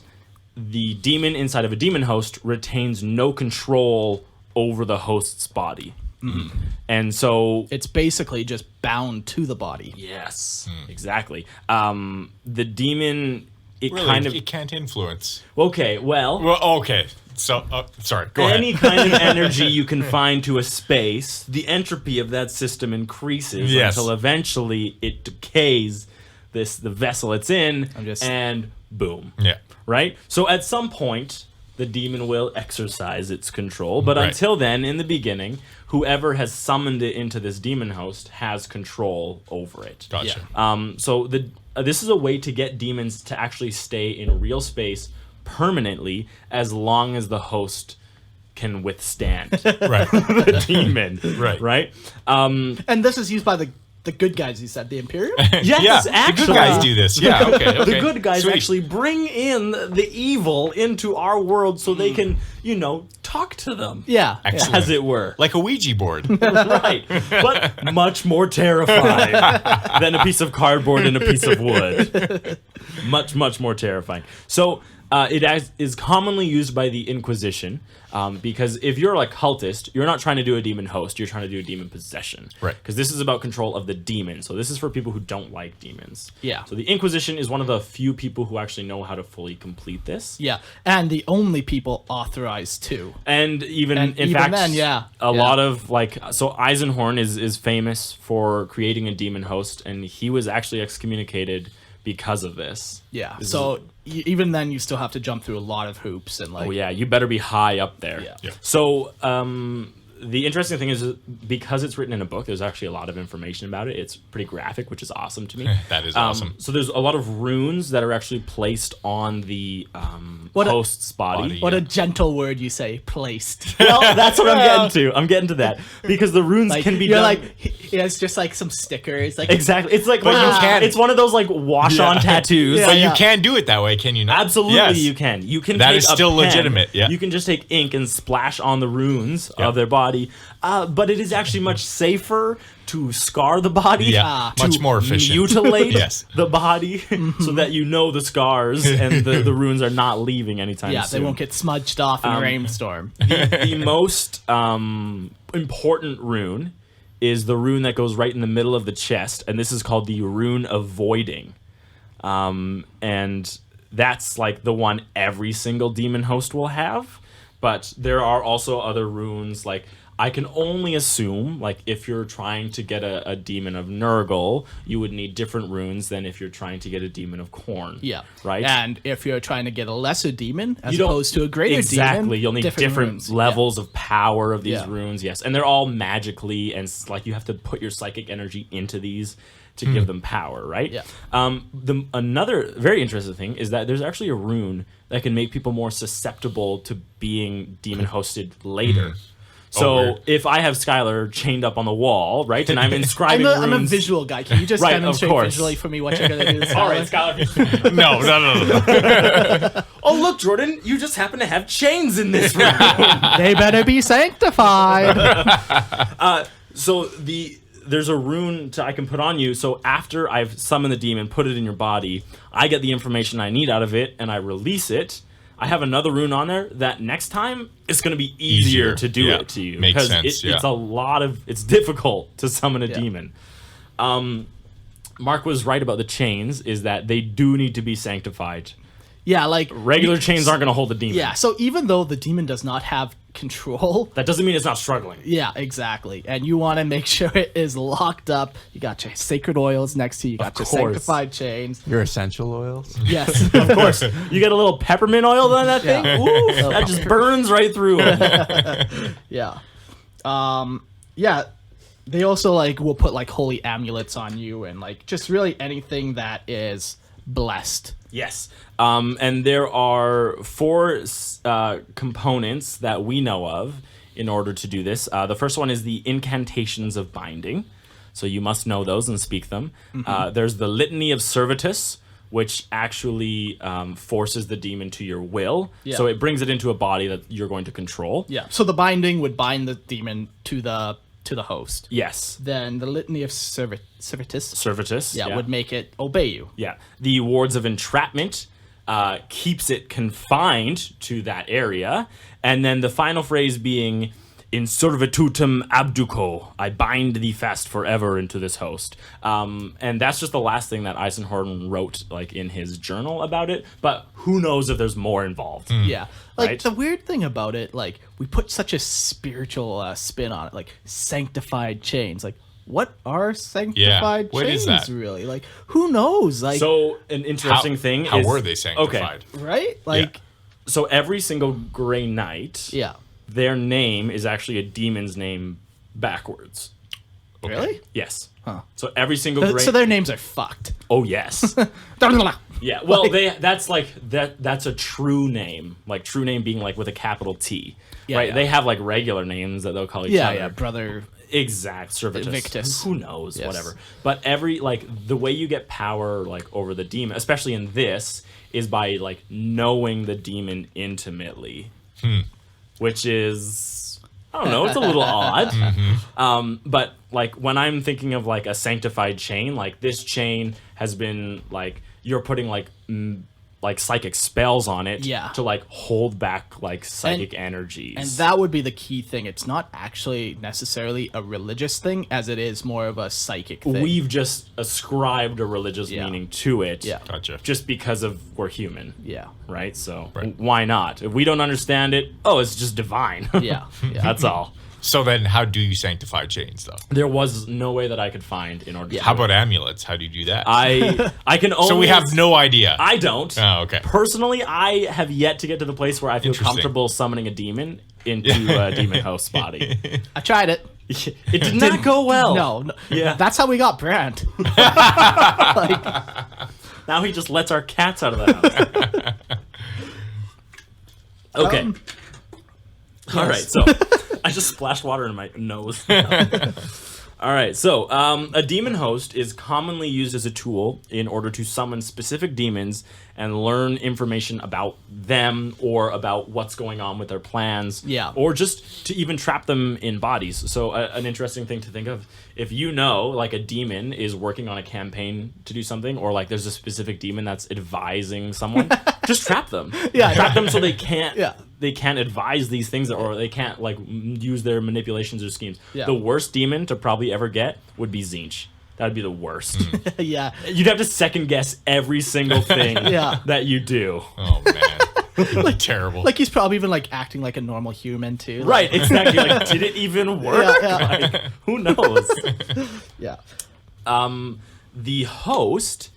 [SPEAKER 2] the demon inside of a demon host retains no control over the host's body. And so
[SPEAKER 3] it's basically just bound to the body.
[SPEAKER 2] Yes, exactly. The demon,
[SPEAKER 4] it can't influence.
[SPEAKER 2] Okay, well,
[SPEAKER 4] okay. So, sorry, go ahead.
[SPEAKER 2] Any kind of energy you can find to a space, the entropy of that system increases until eventually it decays the vessel it's in, and boom.
[SPEAKER 4] Yeah.
[SPEAKER 2] Right? So at some point, the demon will exercise its control, but until then, in the beginning, whoever has summoned it into this demon host has control over it.
[SPEAKER 4] Gotcha.
[SPEAKER 2] So this is a way to get demons to actually stay in real space permanently as long as the host can withstand the demon. Right?
[SPEAKER 3] And this is used by the good guys, you said, the Imperial?
[SPEAKER 2] Yes, actually.
[SPEAKER 4] The good guys do this. Yeah, okay.
[SPEAKER 2] The good guys actually bring in the evil into our world so they can, talk to them.
[SPEAKER 3] Yeah.
[SPEAKER 4] Excellent.
[SPEAKER 2] As it were.
[SPEAKER 4] Like a Ouija board.
[SPEAKER 2] Right. But much more terrifying than a piece of cardboard and a piece of wood. Much, much more terrifying. So it is commonly used by the Inquisition because if you're a cultist, you're not trying to do a demon host, you're trying to do a demon possession.
[SPEAKER 4] Right.
[SPEAKER 2] Because this is about control of the demon. So this is for people who don't like demons.
[SPEAKER 3] Yeah.
[SPEAKER 2] So the Inquisition is one of the few people who actually know how to fully complete this.
[SPEAKER 3] Yeah. And the only people authorized to.
[SPEAKER 2] And in fact,
[SPEAKER 3] then,
[SPEAKER 2] a lot of so Eisenhorn is famous for creating a demon host, and he was actually excommunicated because of this.
[SPEAKER 3] Yeah. So even then, you still have to jump through a lot of hoops and
[SPEAKER 2] you better be high up there.
[SPEAKER 3] Yeah.
[SPEAKER 2] So the interesting thing is because it's written in a book, there's actually a lot of information about it. It's pretty graphic, which is awesome to me.
[SPEAKER 4] That is awesome.
[SPEAKER 2] So there's a lot of runes that are actually placed on the host's body.
[SPEAKER 3] What a gentle word you say, placed.
[SPEAKER 2] Well, that's what I'm getting to. I'm getting to that because the runes can be
[SPEAKER 3] you're
[SPEAKER 2] done.
[SPEAKER 3] like, it's just like some stickers. Like
[SPEAKER 2] Exactly. It's like
[SPEAKER 4] you
[SPEAKER 2] it's one of those like wash-on tattoos.
[SPEAKER 3] Yeah,
[SPEAKER 4] But
[SPEAKER 3] yeah.
[SPEAKER 4] you can do it that way, can you not?
[SPEAKER 2] Absolutely,
[SPEAKER 4] Yes.
[SPEAKER 2] you can. You can.
[SPEAKER 4] That
[SPEAKER 2] take
[SPEAKER 4] is
[SPEAKER 2] a
[SPEAKER 4] still
[SPEAKER 2] pen,
[SPEAKER 4] legitimate, yeah.
[SPEAKER 2] You can just take ink and splash on the runes of their body, but it is actually much safer to scar the body.
[SPEAKER 4] Yeah,
[SPEAKER 2] to
[SPEAKER 4] much more efficient.
[SPEAKER 2] Mutilate
[SPEAKER 4] Yes.
[SPEAKER 2] the body so that you know the scars and the runes are not leaving anytime
[SPEAKER 3] yeah,
[SPEAKER 2] soon.
[SPEAKER 3] they won't get smudged off in a rainstorm.
[SPEAKER 2] The most important rune is the rune that goes right in the middle of the chest, and this is called the rune of voiding. And that's like the one every single demon host will have. But there are also other runes, like I can only assume, like if you're trying to get a demon of Nurgle, you would need different runes than if you're trying to get a demon of Khorne.
[SPEAKER 3] Yeah.
[SPEAKER 2] Right?
[SPEAKER 3] And if you're trying to get a lesser demon as
[SPEAKER 2] You don't-
[SPEAKER 3] opposed to a greater demon,
[SPEAKER 2] exactly. You'll need different
[SPEAKER 3] runes.
[SPEAKER 2] levels of power of these
[SPEAKER 3] Yeah.
[SPEAKER 2] runes, yes. And they're all magically, and like you have to put your psychic energy into these to give them power, right?
[SPEAKER 3] Yeah.
[SPEAKER 2] Another very interesting thing is that there's actually a rune that can make people more susceptible to being demon hosted later. So
[SPEAKER 4] weird.
[SPEAKER 2] if I have Skyler chained up on the wall, right, and I'm inscribing
[SPEAKER 3] I'm a
[SPEAKER 2] runes.
[SPEAKER 3] visual guy. Can you just
[SPEAKER 2] Right, of
[SPEAKER 3] demonstrate
[SPEAKER 2] course.
[SPEAKER 3] visually for me what you're going to do?
[SPEAKER 2] All right, Skyler.
[SPEAKER 4] No.
[SPEAKER 2] Oh, look, Jordan, you just happen to have chains in this room.
[SPEAKER 3] They better be sanctified.
[SPEAKER 2] So there's a rune I can put on you. So after I've summoned the demon, put it in your body, I get the information I need out of it, and I release it. I have another rune on there that next time it's going to be easier to do
[SPEAKER 4] Yeah.
[SPEAKER 2] it to you.
[SPEAKER 4] Makes
[SPEAKER 2] because
[SPEAKER 4] sense, yeah.
[SPEAKER 2] it's difficult to summon a demon. Mark was right about the chains, is that they do need to be sanctified.
[SPEAKER 3] Yeah, like
[SPEAKER 2] Regular chains aren't going to hold the demon.
[SPEAKER 3] Yeah, so even though the demon does not have control,
[SPEAKER 2] That doesn't mean it's not struggling.
[SPEAKER 3] yeah, exactly. And you want to make sure it is locked up. You got your sacred oils next to you. You got your
[SPEAKER 2] course.
[SPEAKER 3] sanctified chains.
[SPEAKER 1] Your essential oils.
[SPEAKER 3] Yes.
[SPEAKER 2] Of course. You get a little peppermint oil on that thing?
[SPEAKER 3] Yeah.
[SPEAKER 2] Ooh, that just burns right through it.
[SPEAKER 3] Yeah. Yeah. They also like will put like holy amulets on you and like just really anything that is blessed.
[SPEAKER 2] Yes. And there are 4 components that we know of in order to do this. The first one is the incantations of binding. So you must know those and speak them. There's the litany of servitus, which actually forces the demon to your will.
[SPEAKER 3] Yeah.
[SPEAKER 2] So it brings it into a body that you're going to control.
[SPEAKER 3] Yeah. So the binding would bind the demon to the host.
[SPEAKER 2] Yes.
[SPEAKER 3] Then the litany of servitus
[SPEAKER 2] Servitus.
[SPEAKER 3] would make it obey you.
[SPEAKER 2] Yeah. The wards of entrapment keeps it confined to that area. And then the final phrase being, in servitutum abduco, I bind thee fast forever into this host. And that's just the last thing that Eisenhorn wrote like in his journal about it. But who knows if there's more involved.
[SPEAKER 3] Yeah. Like
[SPEAKER 2] Right.
[SPEAKER 3] the weird thing about it, like we put such a spiritual spin on it, like sanctified chains. Like what are sanctified
[SPEAKER 4] what
[SPEAKER 3] chains
[SPEAKER 4] is that?
[SPEAKER 3] really? Like who knows? Like
[SPEAKER 2] So an interesting thing
[SPEAKER 4] How
[SPEAKER 2] is...
[SPEAKER 4] were they sanctified?
[SPEAKER 3] right? Like
[SPEAKER 2] So every single Grey Knight,
[SPEAKER 3] yeah.
[SPEAKER 2] their name is actually a demon's name backwards.
[SPEAKER 3] Really?
[SPEAKER 2] Yes.
[SPEAKER 3] Huh.
[SPEAKER 2] So every single Grey...
[SPEAKER 3] So their names are fucked.
[SPEAKER 2] Oh, yes. Yeah, well, that's like that's a true name. Like true name being like with a capital T.
[SPEAKER 3] Yeah,
[SPEAKER 2] right?
[SPEAKER 3] yeah.
[SPEAKER 2] They have like regular names that they'll call each
[SPEAKER 3] Yeah,
[SPEAKER 2] other.
[SPEAKER 3] yeah, brother.
[SPEAKER 2] Exact. Servitus.
[SPEAKER 3] Victus.
[SPEAKER 2] Who knows?
[SPEAKER 3] Yes.
[SPEAKER 2] Whatever. But every like the way you get power like over the demon, especially in this, is by like knowing the demon intimately. Which is I don't know, it's a little odd. But like when I'm thinking of like a sanctified chain, like this chain has been like you're putting like like psychic spells on it
[SPEAKER 3] Yeah.
[SPEAKER 2] to like hold back like psychic energies.
[SPEAKER 3] And that would be the key thing. It's not actually necessarily a religious thing as it is more of a psychic thing.
[SPEAKER 2] We've just ascribed a religious
[SPEAKER 3] Yeah.
[SPEAKER 2] meaning to it.
[SPEAKER 3] Yeah.
[SPEAKER 4] Gotcha.
[SPEAKER 2] Just because of we're human.
[SPEAKER 3] Yeah.
[SPEAKER 2] Right? So
[SPEAKER 4] Right.
[SPEAKER 2] why not? If we don't understand it, it's just divine.
[SPEAKER 3] Yeah. Yeah.
[SPEAKER 2] That's all.
[SPEAKER 4] So then how do you sanctify chains, though?
[SPEAKER 2] There was no way that I could find in order to
[SPEAKER 4] How
[SPEAKER 2] do it.
[SPEAKER 4] about amulets? How do you do that?
[SPEAKER 2] I can only...
[SPEAKER 4] So we have no idea.
[SPEAKER 2] I don't.
[SPEAKER 4] Oh, okay.
[SPEAKER 2] Personally, I have yet to get to the place where I feel
[SPEAKER 4] Interesting.
[SPEAKER 2] comfortable summoning a demon into a demon host's body.
[SPEAKER 3] I tried it.
[SPEAKER 2] It did not go well.
[SPEAKER 3] No.
[SPEAKER 2] Yeah.
[SPEAKER 3] That's how we got Brand.
[SPEAKER 2] Now he just lets our cats out of the house. Okay. All right, so I just splashed water in my nose. All right, so a demon host is commonly used as a tool in order to summon specific demons and learn information about them or about what's going on with their plans.
[SPEAKER 3] Yeah.
[SPEAKER 2] Or just to even trap them in bodies. So an interesting thing to think of, if you know, like a demon is working on a campaign to do something, or like there's a specific demon that's advising someone, just trap them.
[SPEAKER 3] Yeah.
[SPEAKER 2] Trap them so they can't.
[SPEAKER 3] Yeah.
[SPEAKER 2] They can't advise these things, or they can't like use their manipulations or schemes.
[SPEAKER 3] Yeah.
[SPEAKER 2] The worst demon to probably ever get would be Zinch. That'd be the worst.
[SPEAKER 3] Yeah.
[SPEAKER 2] You'd have to second guess every single thing
[SPEAKER 3] Yeah.
[SPEAKER 2] that you do.
[SPEAKER 4] Oh, man. Terrible.
[SPEAKER 3] Like he's probably even like acting like a normal human too. Like,
[SPEAKER 2] Right, exactly. Like, did it even work?
[SPEAKER 3] Yeah, yeah.
[SPEAKER 2] Like, who knows?
[SPEAKER 3] Yeah.
[SPEAKER 2] The host,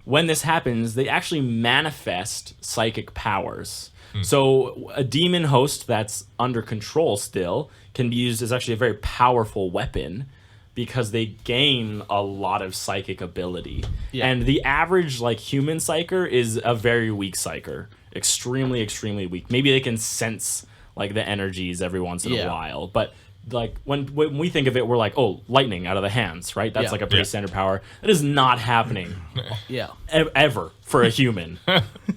[SPEAKER 2] when this happens, they actually manifest psychic powers. So a demon host that's under control still can be used as actually a very powerful weapon because they gain a lot of psychic ability.
[SPEAKER 3] Yeah.
[SPEAKER 2] And the average like human psyker is a very weak psyker. Extremely, extremely weak. Maybe they can sense like the energies every once in a while. But like when we think of it, we're like, oh, lightning out of the hands, right? That's
[SPEAKER 3] Yeah.
[SPEAKER 2] like a pretty standard power. That is not happening
[SPEAKER 3] Yeah.
[SPEAKER 2] ever for a human,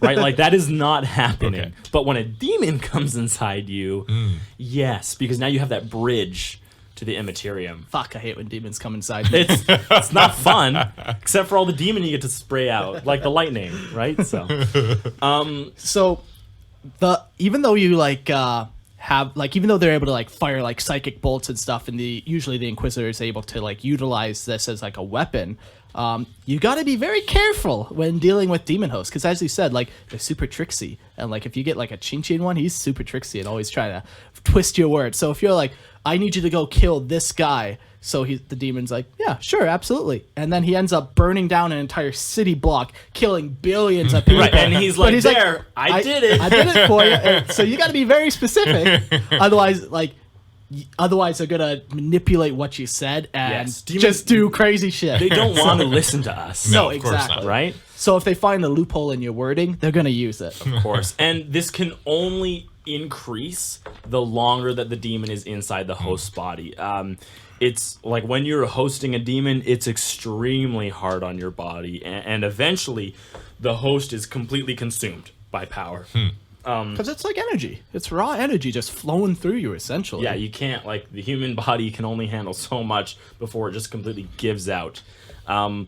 [SPEAKER 2] right? Like that is not happening.
[SPEAKER 4] Okay.
[SPEAKER 2] But when a demon comes inside you, yes, because now you have that bridge to the immaterium.
[SPEAKER 3] Fuck, I hate when demons come inside me.
[SPEAKER 2] It's not fun, except for all the demon you get to spray out, like the lightning, right? So
[SPEAKER 3] So even though you like have like even though they're able to like fire like psychic bolts and stuff, and usually the Inquisitor is able to like utilize this as like a weapon, you got to be very careful when dealing with demon hosts, because as you said, like they're super tricksy, and like if you get like a Chin one, he's super tricksy and always trying to twist your words. So if you're like, I need you to go kill this guy, so the demon's like, yeah, sure, absolutely, and then he ends up burning down an entire city block, killing billions of people.
[SPEAKER 2] right, and he's
[SPEAKER 3] But
[SPEAKER 2] like, there, I did it.
[SPEAKER 3] I did it for you. And so you got to be very specific, otherwise they're gonna manipulate what you said and
[SPEAKER 2] Yes. Demons-
[SPEAKER 3] just do crazy shit.
[SPEAKER 2] They don't want to listen to us.
[SPEAKER 3] No,
[SPEAKER 4] of course
[SPEAKER 3] exactly.
[SPEAKER 4] not.
[SPEAKER 2] Right?
[SPEAKER 3] So if they find the loophole in your wording, they're gonna use it.
[SPEAKER 2] Of course. And this can only increase the longer that the demon is inside the host's body. It's like when you're hosting a demon, it's extremely hard on your body, and eventually the host is completely consumed by power.
[SPEAKER 3] Because it's like energy. It's raw energy just flowing through you, essentially.
[SPEAKER 2] Yeah, you can't, like, the human body can only handle so much before it just completely gives out. Like,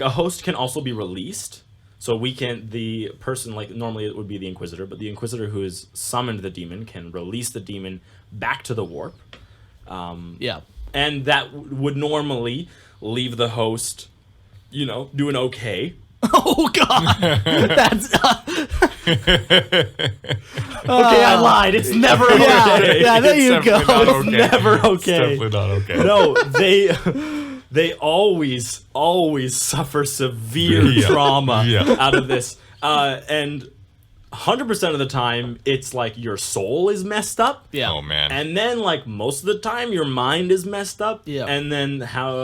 [SPEAKER 2] a host can also be released. So the person, like, normally it would be the Inquisitor, but the Inquisitor who has summoned the demon can release the demon back to the warp.
[SPEAKER 3] Yeah.
[SPEAKER 2] And that would normally leave the host, doing okay.
[SPEAKER 3] Oh God. That's.
[SPEAKER 2] Okay, I lied. It's never okay.
[SPEAKER 3] Yeah, there you go.
[SPEAKER 4] It's
[SPEAKER 2] Never okay.
[SPEAKER 4] It's definitely not okay.
[SPEAKER 2] No, they always suffer severe trauma out of this. And 100% of the time, it's like your soul is messed up.
[SPEAKER 3] Yeah.
[SPEAKER 4] Oh, man.
[SPEAKER 2] And then, like, most of the time, your mind is messed up.
[SPEAKER 3] Yeah.
[SPEAKER 2] And then,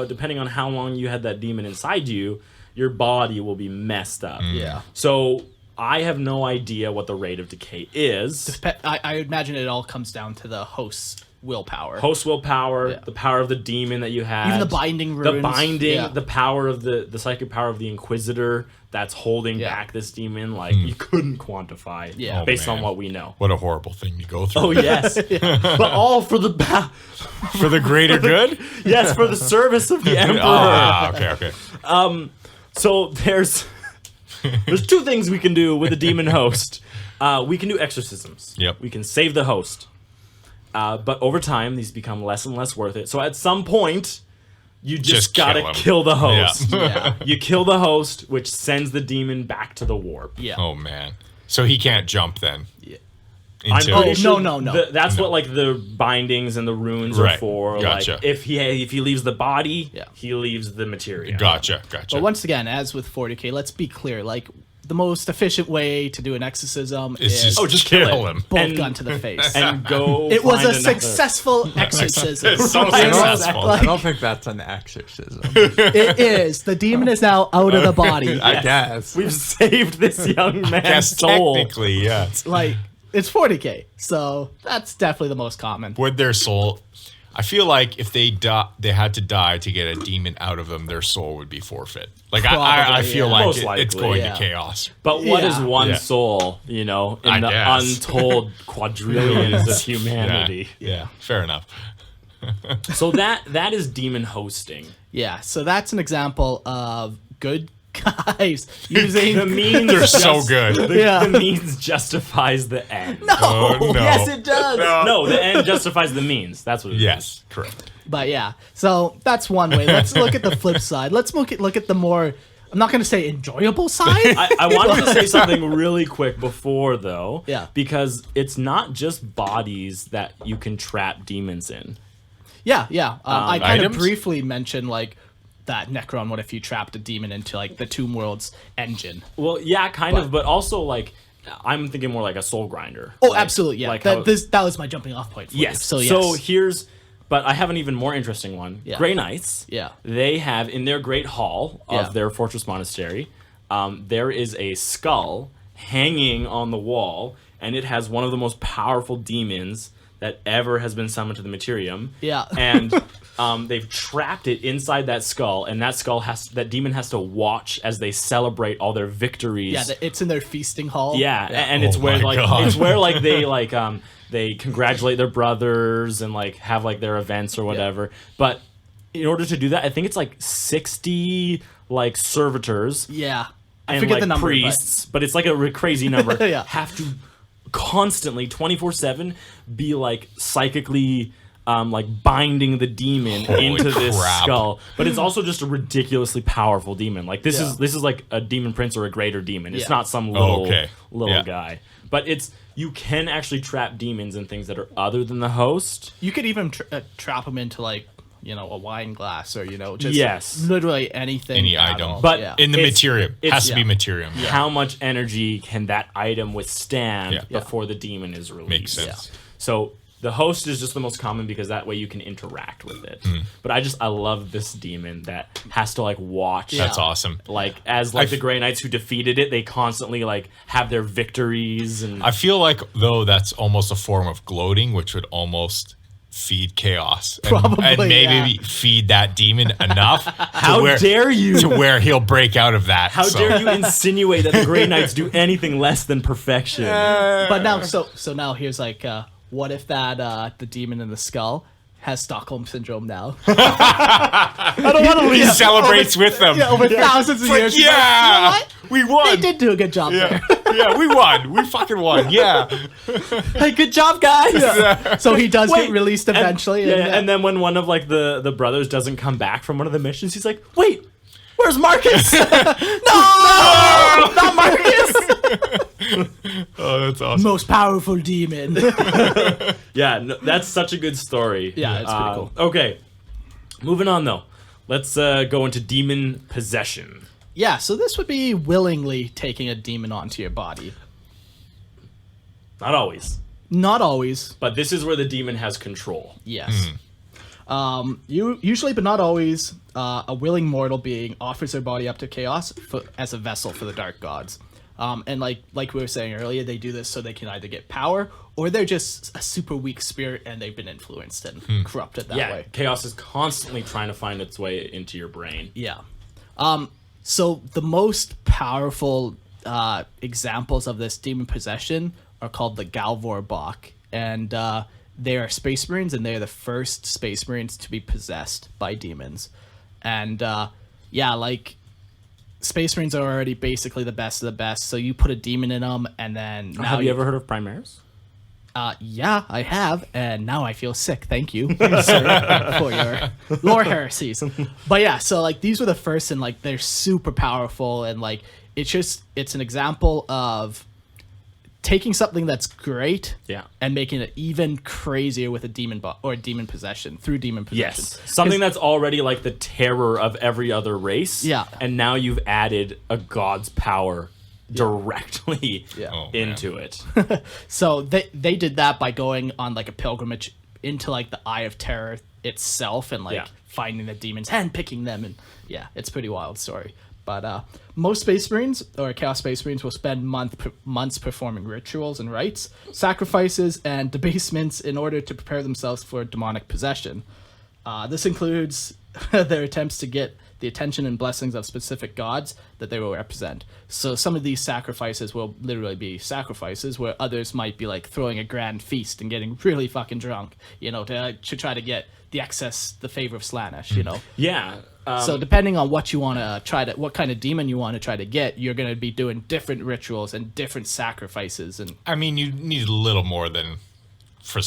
[SPEAKER 2] depending on how long you had that demon inside you, your body will be messed up.
[SPEAKER 3] Yeah.
[SPEAKER 2] So, I have no idea what the rate of decay is.
[SPEAKER 3] I imagine it all comes down to the host's willpower.
[SPEAKER 2] Host willpower,
[SPEAKER 3] Yeah.
[SPEAKER 2] the power of the demon that you had.
[SPEAKER 3] Even the binding runes.
[SPEAKER 2] The binding,
[SPEAKER 3] Yeah.
[SPEAKER 2] the power of the psychic power of the Inquisitor that's holding
[SPEAKER 3] Yeah.
[SPEAKER 2] back this demon. Like, you couldn't quantify
[SPEAKER 3] Yeah. Oh,
[SPEAKER 2] based on
[SPEAKER 4] man.
[SPEAKER 2] what we know.
[SPEAKER 4] What a horrible thing to go through.
[SPEAKER 2] Oh, yes. But all for the
[SPEAKER 4] For the greater good?
[SPEAKER 2] yes, for the service of the Emperor.
[SPEAKER 4] Okay.
[SPEAKER 2] So there's two things we can do with a demon host. We can do exorcisms.
[SPEAKER 4] Yep.
[SPEAKER 2] We can save the host. But over time, these become less and less worth it. So at some point, you just
[SPEAKER 4] kill
[SPEAKER 2] gotta
[SPEAKER 4] him.
[SPEAKER 2] kill the host.
[SPEAKER 3] Yeah.
[SPEAKER 2] You kill the host, which sends the demon back to the warp.
[SPEAKER 3] Yeah.
[SPEAKER 4] Oh, man. So he can't jump then?
[SPEAKER 3] Yeah.
[SPEAKER 2] I'm
[SPEAKER 4] into
[SPEAKER 2] pretty sure
[SPEAKER 3] no.
[SPEAKER 2] that's what like the bindings and the runes are
[SPEAKER 4] Right.
[SPEAKER 2] for.
[SPEAKER 4] Gotcha.
[SPEAKER 2] Like if he leaves the body,
[SPEAKER 3] Yeah.
[SPEAKER 2] he leaves the material.
[SPEAKER 4] Gotcha.
[SPEAKER 3] But once again, as with 40k, let's be clear. Like the most efficient way to do an exorcism
[SPEAKER 4] It's
[SPEAKER 3] is
[SPEAKER 2] just
[SPEAKER 4] kill
[SPEAKER 2] kill
[SPEAKER 4] him.
[SPEAKER 3] bolt
[SPEAKER 2] and-
[SPEAKER 3] gun to the face.
[SPEAKER 2] And go.
[SPEAKER 3] It was
[SPEAKER 2] find
[SPEAKER 3] a
[SPEAKER 2] another-
[SPEAKER 3] successful exorcism.
[SPEAKER 4] It's so
[SPEAKER 2] Right.
[SPEAKER 4] successful.
[SPEAKER 1] I don't think that's an exorcism.
[SPEAKER 3] It is. The demon is now out of the body.
[SPEAKER 1] I guess.
[SPEAKER 2] We've saved this young man's
[SPEAKER 4] Yes,
[SPEAKER 2] soul.
[SPEAKER 4] technically, yeah.
[SPEAKER 3] Like it's 40k, so that's definitely the most common.
[SPEAKER 4] Would their soul? I feel like if they had to die to get a demon out of them, their soul would be forfeit. Like I
[SPEAKER 3] Probably,
[SPEAKER 4] feel
[SPEAKER 3] yeah.
[SPEAKER 4] like
[SPEAKER 2] Most
[SPEAKER 4] it's
[SPEAKER 2] likely,
[SPEAKER 4] going
[SPEAKER 3] yeah.
[SPEAKER 4] to chaos.
[SPEAKER 2] But what is
[SPEAKER 3] Yeah.
[SPEAKER 2] one
[SPEAKER 4] Yeah.
[SPEAKER 2] soul, in
[SPEAKER 4] I
[SPEAKER 2] the
[SPEAKER 4] guess.
[SPEAKER 2] untold quadrillions of humanity?
[SPEAKER 4] Yeah, fair enough.
[SPEAKER 2] So that is demon hosting.
[SPEAKER 3] Yeah, so that's an example of good guys using
[SPEAKER 2] The means
[SPEAKER 4] They're so good.
[SPEAKER 3] Yeah.
[SPEAKER 2] The means justifies the end.
[SPEAKER 4] Oh, no.
[SPEAKER 3] Yes, it does.
[SPEAKER 2] No, the end justifies the means. That's what it is.
[SPEAKER 4] Yes, correct.
[SPEAKER 3] But yeah, so that's one way. Let's look at the flip side. Let's look at the more, I'm not going to say enjoyable side.
[SPEAKER 2] I wanted to say something really quick before, though.
[SPEAKER 3] Yeah.
[SPEAKER 2] Because it's not just bodies that you can trap demons in.
[SPEAKER 3] Yeah. I kind of
[SPEAKER 4] Items?
[SPEAKER 3] briefly mentioned like that Necron. What if you trapped a demon into like the Tomb World's engine?
[SPEAKER 2] Well, yeah, kind of, but also like I'm thinking more like a soul grinder.
[SPEAKER 3] Oh,
[SPEAKER 2] Like-
[SPEAKER 3] absolutely. Yeah,
[SPEAKER 2] Like how-
[SPEAKER 3] that was my jumping off point. For
[SPEAKER 2] yes.
[SPEAKER 3] You. So yes.
[SPEAKER 2] So here's, but I have an even more interesting one.
[SPEAKER 3] Yeah.
[SPEAKER 2] Grey Knights.
[SPEAKER 3] Yeah.
[SPEAKER 2] They have in their great hall of
[SPEAKER 3] Yeah.
[SPEAKER 2] their fortress monastery, there is a skull hanging on the wall, and it has one of the most powerful demons that ever has been summoned to the Materium.
[SPEAKER 3] Yeah.
[SPEAKER 2] And they've trapped it inside that skull, and that demon has to watch as they celebrate all their victories.
[SPEAKER 3] yeah, it's in their feasting hall.
[SPEAKER 2] Yeah, and it's
[SPEAKER 4] Oh
[SPEAKER 2] where
[SPEAKER 4] my
[SPEAKER 2] like
[SPEAKER 4] God.
[SPEAKER 2] it's where like they congratulate their brothers and like have like their events or whatever. But in order to do that, I think it's like 60 like servitors
[SPEAKER 3] Yeah. I
[SPEAKER 2] and
[SPEAKER 3] forget
[SPEAKER 2] like
[SPEAKER 3] the number.
[SPEAKER 2] priests, but it's like a crazy number.
[SPEAKER 3] Yeah.
[SPEAKER 2] Have to constantly 24/7 be like psychically like binding the demon
[SPEAKER 4] Holy
[SPEAKER 2] into this
[SPEAKER 4] crap.
[SPEAKER 2] skull. But it's also just a ridiculously powerful demon. Like this
[SPEAKER 3] Yeah.
[SPEAKER 2] is like a demon prince or a greater demon. It's
[SPEAKER 3] Yeah.
[SPEAKER 2] not some little
[SPEAKER 4] Okay. Yeah.
[SPEAKER 2] guy. But you can actually trap demons in things that are other than the host.
[SPEAKER 3] You could even trap them into like a wine glass or just
[SPEAKER 2] Yes.
[SPEAKER 3] literally anything.
[SPEAKER 4] Any
[SPEAKER 3] at
[SPEAKER 4] item.
[SPEAKER 3] all.
[SPEAKER 2] But
[SPEAKER 3] yeah.
[SPEAKER 4] In the
[SPEAKER 2] It's-
[SPEAKER 4] materium.
[SPEAKER 2] it's-
[SPEAKER 4] Has to be
[SPEAKER 3] yeah.
[SPEAKER 4] materium.
[SPEAKER 2] How much energy can that item withstand
[SPEAKER 4] Yeah.
[SPEAKER 2] before the demon is released?
[SPEAKER 4] Makes sense.
[SPEAKER 2] So the host is just the most common because that way you can interact with it.
[SPEAKER 4] Hmm.
[SPEAKER 2] But I love this demon that has to like watch.
[SPEAKER 4] That's awesome.
[SPEAKER 2] Like as the Grey Knights who defeated it, they constantly like have their victories and
[SPEAKER 4] I feel like though that's almost a form of gloating, which would almost feed chaos.
[SPEAKER 3] Probably,
[SPEAKER 4] and maybe
[SPEAKER 3] yeah.
[SPEAKER 4] feed that demon enough
[SPEAKER 2] How dare you?
[SPEAKER 4] to where he'll break out of that.
[SPEAKER 2] how dare you insinuate that the Grey Knights do anything less than perfection?
[SPEAKER 3] But now, so now here's like, what if that the demon in the skull has Stockholm syndrome now? I don't want to
[SPEAKER 4] He celebrates with them.
[SPEAKER 3] over thousands of years. He's like,
[SPEAKER 4] Yeah,
[SPEAKER 3] "You know
[SPEAKER 4] we
[SPEAKER 3] what?
[SPEAKER 4] won.
[SPEAKER 3] They did do a good job
[SPEAKER 4] Yeah.
[SPEAKER 3] there.
[SPEAKER 4] Yeah, we won. We fucking won. Yeah.
[SPEAKER 2] Hey, good job, guys.
[SPEAKER 3] So he does
[SPEAKER 2] Wait,
[SPEAKER 3] get released eventually.
[SPEAKER 2] And then when one of like the brothers doesn't come back from one of the missions, he's like, "Wait, where's Marcus? no, not Marcus."
[SPEAKER 4] Oh, that's awesome.
[SPEAKER 3] most powerful demon.
[SPEAKER 2] Yeah, no, that's such a good story.
[SPEAKER 3] Yeah, it's pretty cool.
[SPEAKER 2] Okay, moving on though. Let's go into demon possession.
[SPEAKER 3] Yeah, so this would be willingly taking a demon onto your body.
[SPEAKER 2] Not always,
[SPEAKER 3] Not always.
[SPEAKER 2] but this is where the demon has control.
[SPEAKER 3] Yes. Usually, but not always, a willing mortal being offers their body up to chaos as a vessel for the dark gods. And like we were saying earlier, they do this so they can either get power or they're just a super weak spirit and they've been influenced and corrupted that
[SPEAKER 2] Yeah,
[SPEAKER 3] way.
[SPEAKER 2] chaos is constantly trying to find its way into your brain.
[SPEAKER 3] Yeah. So the most powerful examples of this demon possession are called the Galvor Bach, and they are space marines, and they are the first space marines to be possessed by demons. And like space marines are already basically the best of the best. So you put a demon in them, and then now
[SPEAKER 2] Have you ever heard of Primaris?
[SPEAKER 3] Yeah, I have, and now I feel sick. Thank you, sir, for your lore heresies. But yeah, so like these were the first, and like they're super powerful, and like it's an example of taking something that's great
[SPEAKER 2] Yeah.
[SPEAKER 3] and making it even crazier with a demon or demon possession through demon possession.
[SPEAKER 2] Yes, something that's already like the terror of every other race.
[SPEAKER 3] Yeah.
[SPEAKER 2] And now you've added a god's power directly into it.
[SPEAKER 3] So they did that by going on like a pilgrimage into like the Eye of Terror itself and like finding the demons and picking them, and it's a pretty wild story. But most Space Marines or Chaos Space Marines will spend months performing rituals and rites, sacrifices, and debasements in order to prepare themselves for demonic possession. This includes their attempts to get the attention and blessings of specific gods that they will represent. So some of these sacrifices will literally be sacrifices, where others might be like throwing a grand feast and getting really fucking drunk, to try to get the favor of Slaanesh,
[SPEAKER 2] Yeah.
[SPEAKER 3] So depending on what you want to what kind of demon you want to try to get, you're going to be doing different rituals and different sacrifices. And
[SPEAKER 4] I mean, you need a little more than for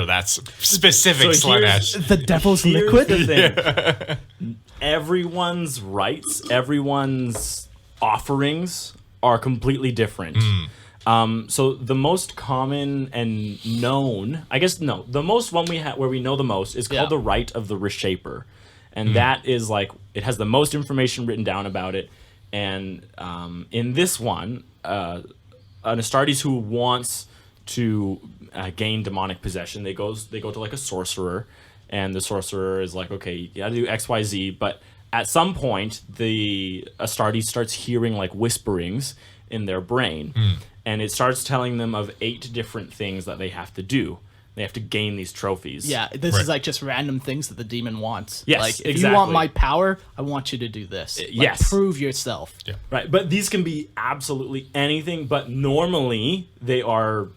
[SPEAKER 4] that specific
[SPEAKER 2] So here's-
[SPEAKER 4] Slaanesh.
[SPEAKER 3] the devil's
[SPEAKER 2] Here's
[SPEAKER 3] liquid.
[SPEAKER 2] the thing. Everyone's rites, everyone's offerings are completely different. So the most common and known, the most one where we know the most is called the Rite of the Reshaper. And that is like, it has the most information written down about it. And in this one, an Astartes who wants to gain demonic possession, they go to like a sorcerer, and the sorcerer is like, okay, you gotta do XYZ, but at some point the Astartes starts hearing like whisperings in their brain, and it starts telling them of 8 different things that they have to do. They have to gain these trophies.
[SPEAKER 3] Yeah, this is like just random things that the demon wants.
[SPEAKER 2] Yes,
[SPEAKER 3] like if
[SPEAKER 2] exactly.
[SPEAKER 3] you want my power, I want you to do this. Like,
[SPEAKER 2] yes.
[SPEAKER 3] prove yourself.
[SPEAKER 4] Yeah.
[SPEAKER 2] Right, but these can be absolutely anything, but normally they are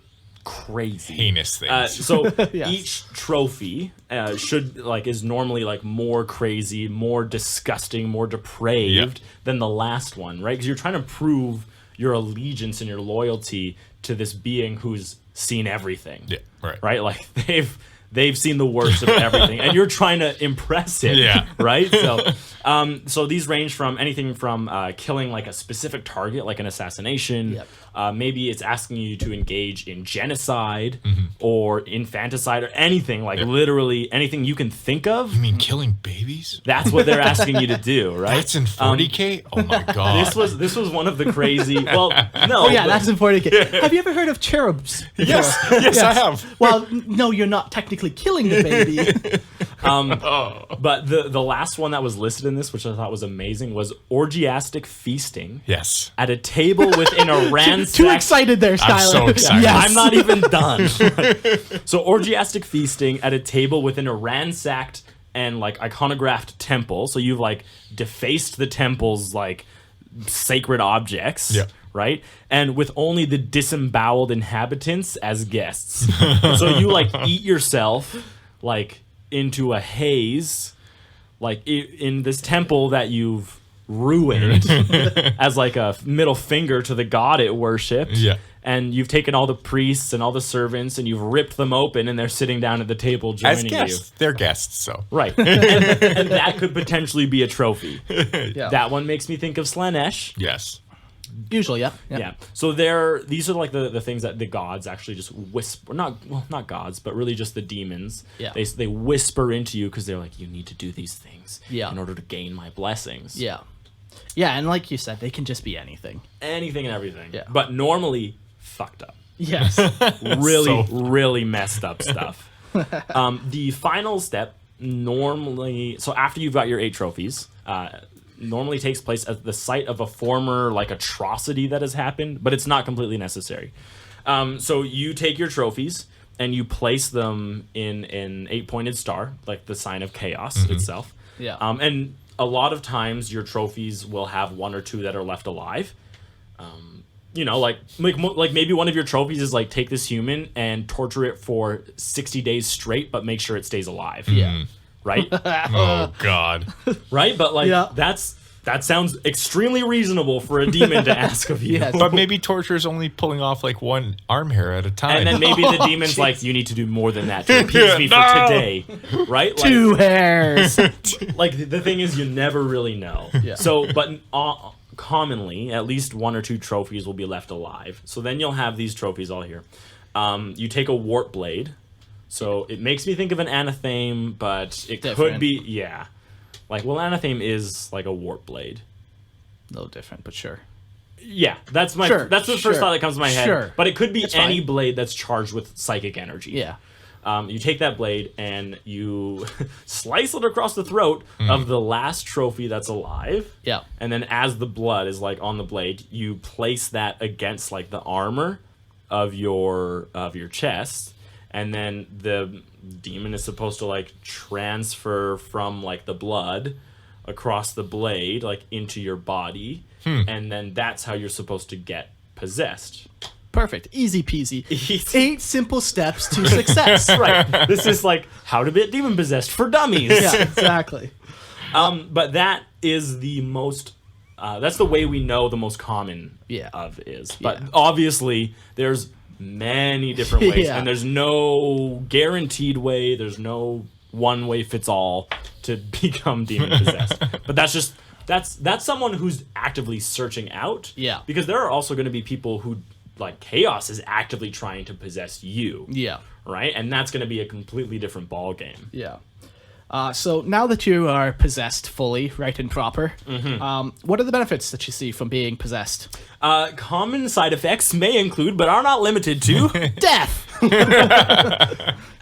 [SPEAKER 2] crazy.
[SPEAKER 4] Heinous things.
[SPEAKER 2] So
[SPEAKER 3] Yes.
[SPEAKER 2] each trophy is normally like more crazy, more disgusting, more depraved than the last one, right? Because you're trying to prove your allegiance and your loyalty to this being who's seen everything.
[SPEAKER 4] Yeah, right.
[SPEAKER 2] Right? Like they've seen the worst of everything, and you're trying to impress it.
[SPEAKER 4] Yeah.
[SPEAKER 2] Right? So these range from anything from killing like a specific target, like an assassination.
[SPEAKER 3] Yep.
[SPEAKER 2] Maybe it's asking you to engage in genocide or infanticide or anything, like literally anything you can think of.
[SPEAKER 4] You mean killing babies?
[SPEAKER 2] That's what they're asking you to do, right?
[SPEAKER 4] That's in 40K? Oh my god.
[SPEAKER 2] This was one of the crazy. Well, no.
[SPEAKER 3] Oh yeah, that's important. Have you ever heard of cherubs?
[SPEAKER 4] yes, I have.
[SPEAKER 3] Well, no, you're not technically killing the baby.
[SPEAKER 2] But the last one that was listed in this, which I thought was amazing, was orgiastic feasting
[SPEAKER 4] Yes.
[SPEAKER 2] at a table within a ransacked.
[SPEAKER 3] Too excited there, Skyler.
[SPEAKER 4] I'm so excited.
[SPEAKER 3] Yes.
[SPEAKER 2] I'm not even done. So orgiastic feasting at a table within a ransacked and like iconographed temple. So you've like defaced the temple's like sacred objects.
[SPEAKER 4] Yeah.
[SPEAKER 2] Right? And with only the disemboweled inhabitants as guests. So you like eat yourself like into a haze, like in this temple that you've ruined as like a middle finger to the god it worshipped.
[SPEAKER 4] Yeah.
[SPEAKER 2] And you've taken all the priests and all the servants and you've ripped them open and they're sitting down at the table joining
[SPEAKER 4] As guests. They're guests, so.
[SPEAKER 2] Right. And that could potentially be a trophy.
[SPEAKER 3] Yeah.
[SPEAKER 2] That one makes me think of Slaanesh.
[SPEAKER 4] Yes.
[SPEAKER 3] Usually, yeah.
[SPEAKER 2] Yeah. So these are like the things that the gods actually just whisper, not gods, but really just the demons.
[SPEAKER 3] Yeah.
[SPEAKER 2] They whisper into you because they're like, you need to do these things in order to gain my blessings.
[SPEAKER 3] Yeah. Yeah, and like you said, they can just be anything.
[SPEAKER 2] Anything and everything.
[SPEAKER 3] Yeah.
[SPEAKER 2] But normally fucked up.
[SPEAKER 3] Yes.
[SPEAKER 2] Really messed up stuff. The final step normally, so after you've got your 8 trophies, normally takes place at the site of a former like atrocity that has happened, but it's not completely necessary. So you take your trophies and you place them in an 8-pointed star, like the sign of chaos itself.
[SPEAKER 3] Yeah.
[SPEAKER 2] And a lot of times your trophies will have 1 or 2 that are left alive. Like maybe one of your trophies is like take this human and torture it for 60 days straight, but make sure it stays alive.
[SPEAKER 3] Yeah.
[SPEAKER 2] Right?
[SPEAKER 4] Oh god.
[SPEAKER 2] Right? But like
[SPEAKER 3] Yeah.
[SPEAKER 2] that's that sounds extremely reasonable for a demon to ask of you.
[SPEAKER 3] Yes.
[SPEAKER 4] But maybe torture is only pulling off like one arm hair at a time.
[SPEAKER 2] And then maybe the demon's like, you need to do more than that to appease me for today, right? Like,
[SPEAKER 3] 2 hairs.
[SPEAKER 2] like the thing is, you never really know.
[SPEAKER 3] Yeah.
[SPEAKER 2] So, but commonly, at least 1 or 2 trophies will be left alive. So then you'll have these trophies all here. You take a warp blade. So it makes me think of an anatheme, but it could
[SPEAKER 3] Different.
[SPEAKER 2] be, yeah. Like, well, anatheme is like a warp blade.
[SPEAKER 3] A little different, but sure.
[SPEAKER 2] Yeah, that's the
[SPEAKER 3] Sure,
[SPEAKER 2] first
[SPEAKER 3] sure,
[SPEAKER 2] thought that comes to my head.
[SPEAKER 3] sure.
[SPEAKER 2] But it could be
[SPEAKER 3] It's
[SPEAKER 2] any
[SPEAKER 3] fine.
[SPEAKER 2] blade that's charged with psychic energy.
[SPEAKER 3] Yeah.
[SPEAKER 2] You take that blade and you slice it across the throat of the last trophy that's alive.
[SPEAKER 3] Yeah.
[SPEAKER 2] And then as the blood is like on the blade, you place that against like the armor of your chest, and then the demon is supposed to like transfer from like the blood across the blade like into your body, and then that's how you're supposed to get possessed.
[SPEAKER 3] Perfect. Easy peasy.
[SPEAKER 2] Easy.
[SPEAKER 3] 8 simple steps to success.
[SPEAKER 2] Right. This is like how to get demon possessed for dummies.
[SPEAKER 3] Yeah, exactly.
[SPEAKER 2] But that is the most. That's the way we know the most common
[SPEAKER 3] Yeah.
[SPEAKER 2] of is. But
[SPEAKER 3] Yeah.
[SPEAKER 2] obviously, there's many different ways,
[SPEAKER 3] Yeah.
[SPEAKER 2] and there's no guaranteed way. There's no one way fits all to become demon possessed. But that's just that's someone who's actively searching out.
[SPEAKER 3] Yeah.
[SPEAKER 2] Because there are also going to be people who like chaos is actively trying to possess you.
[SPEAKER 3] Yeah.
[SPEAKER 2] Right, and that's going to be a completely different ball game.
[SPEAKER 3] Yeah. So now that you are possessed fully, right and proper, what are the benefits that you see from being possessed?
[SPEAKER 2] Common side effects may include, but are not limited to,
[SPEAKER 3] Death.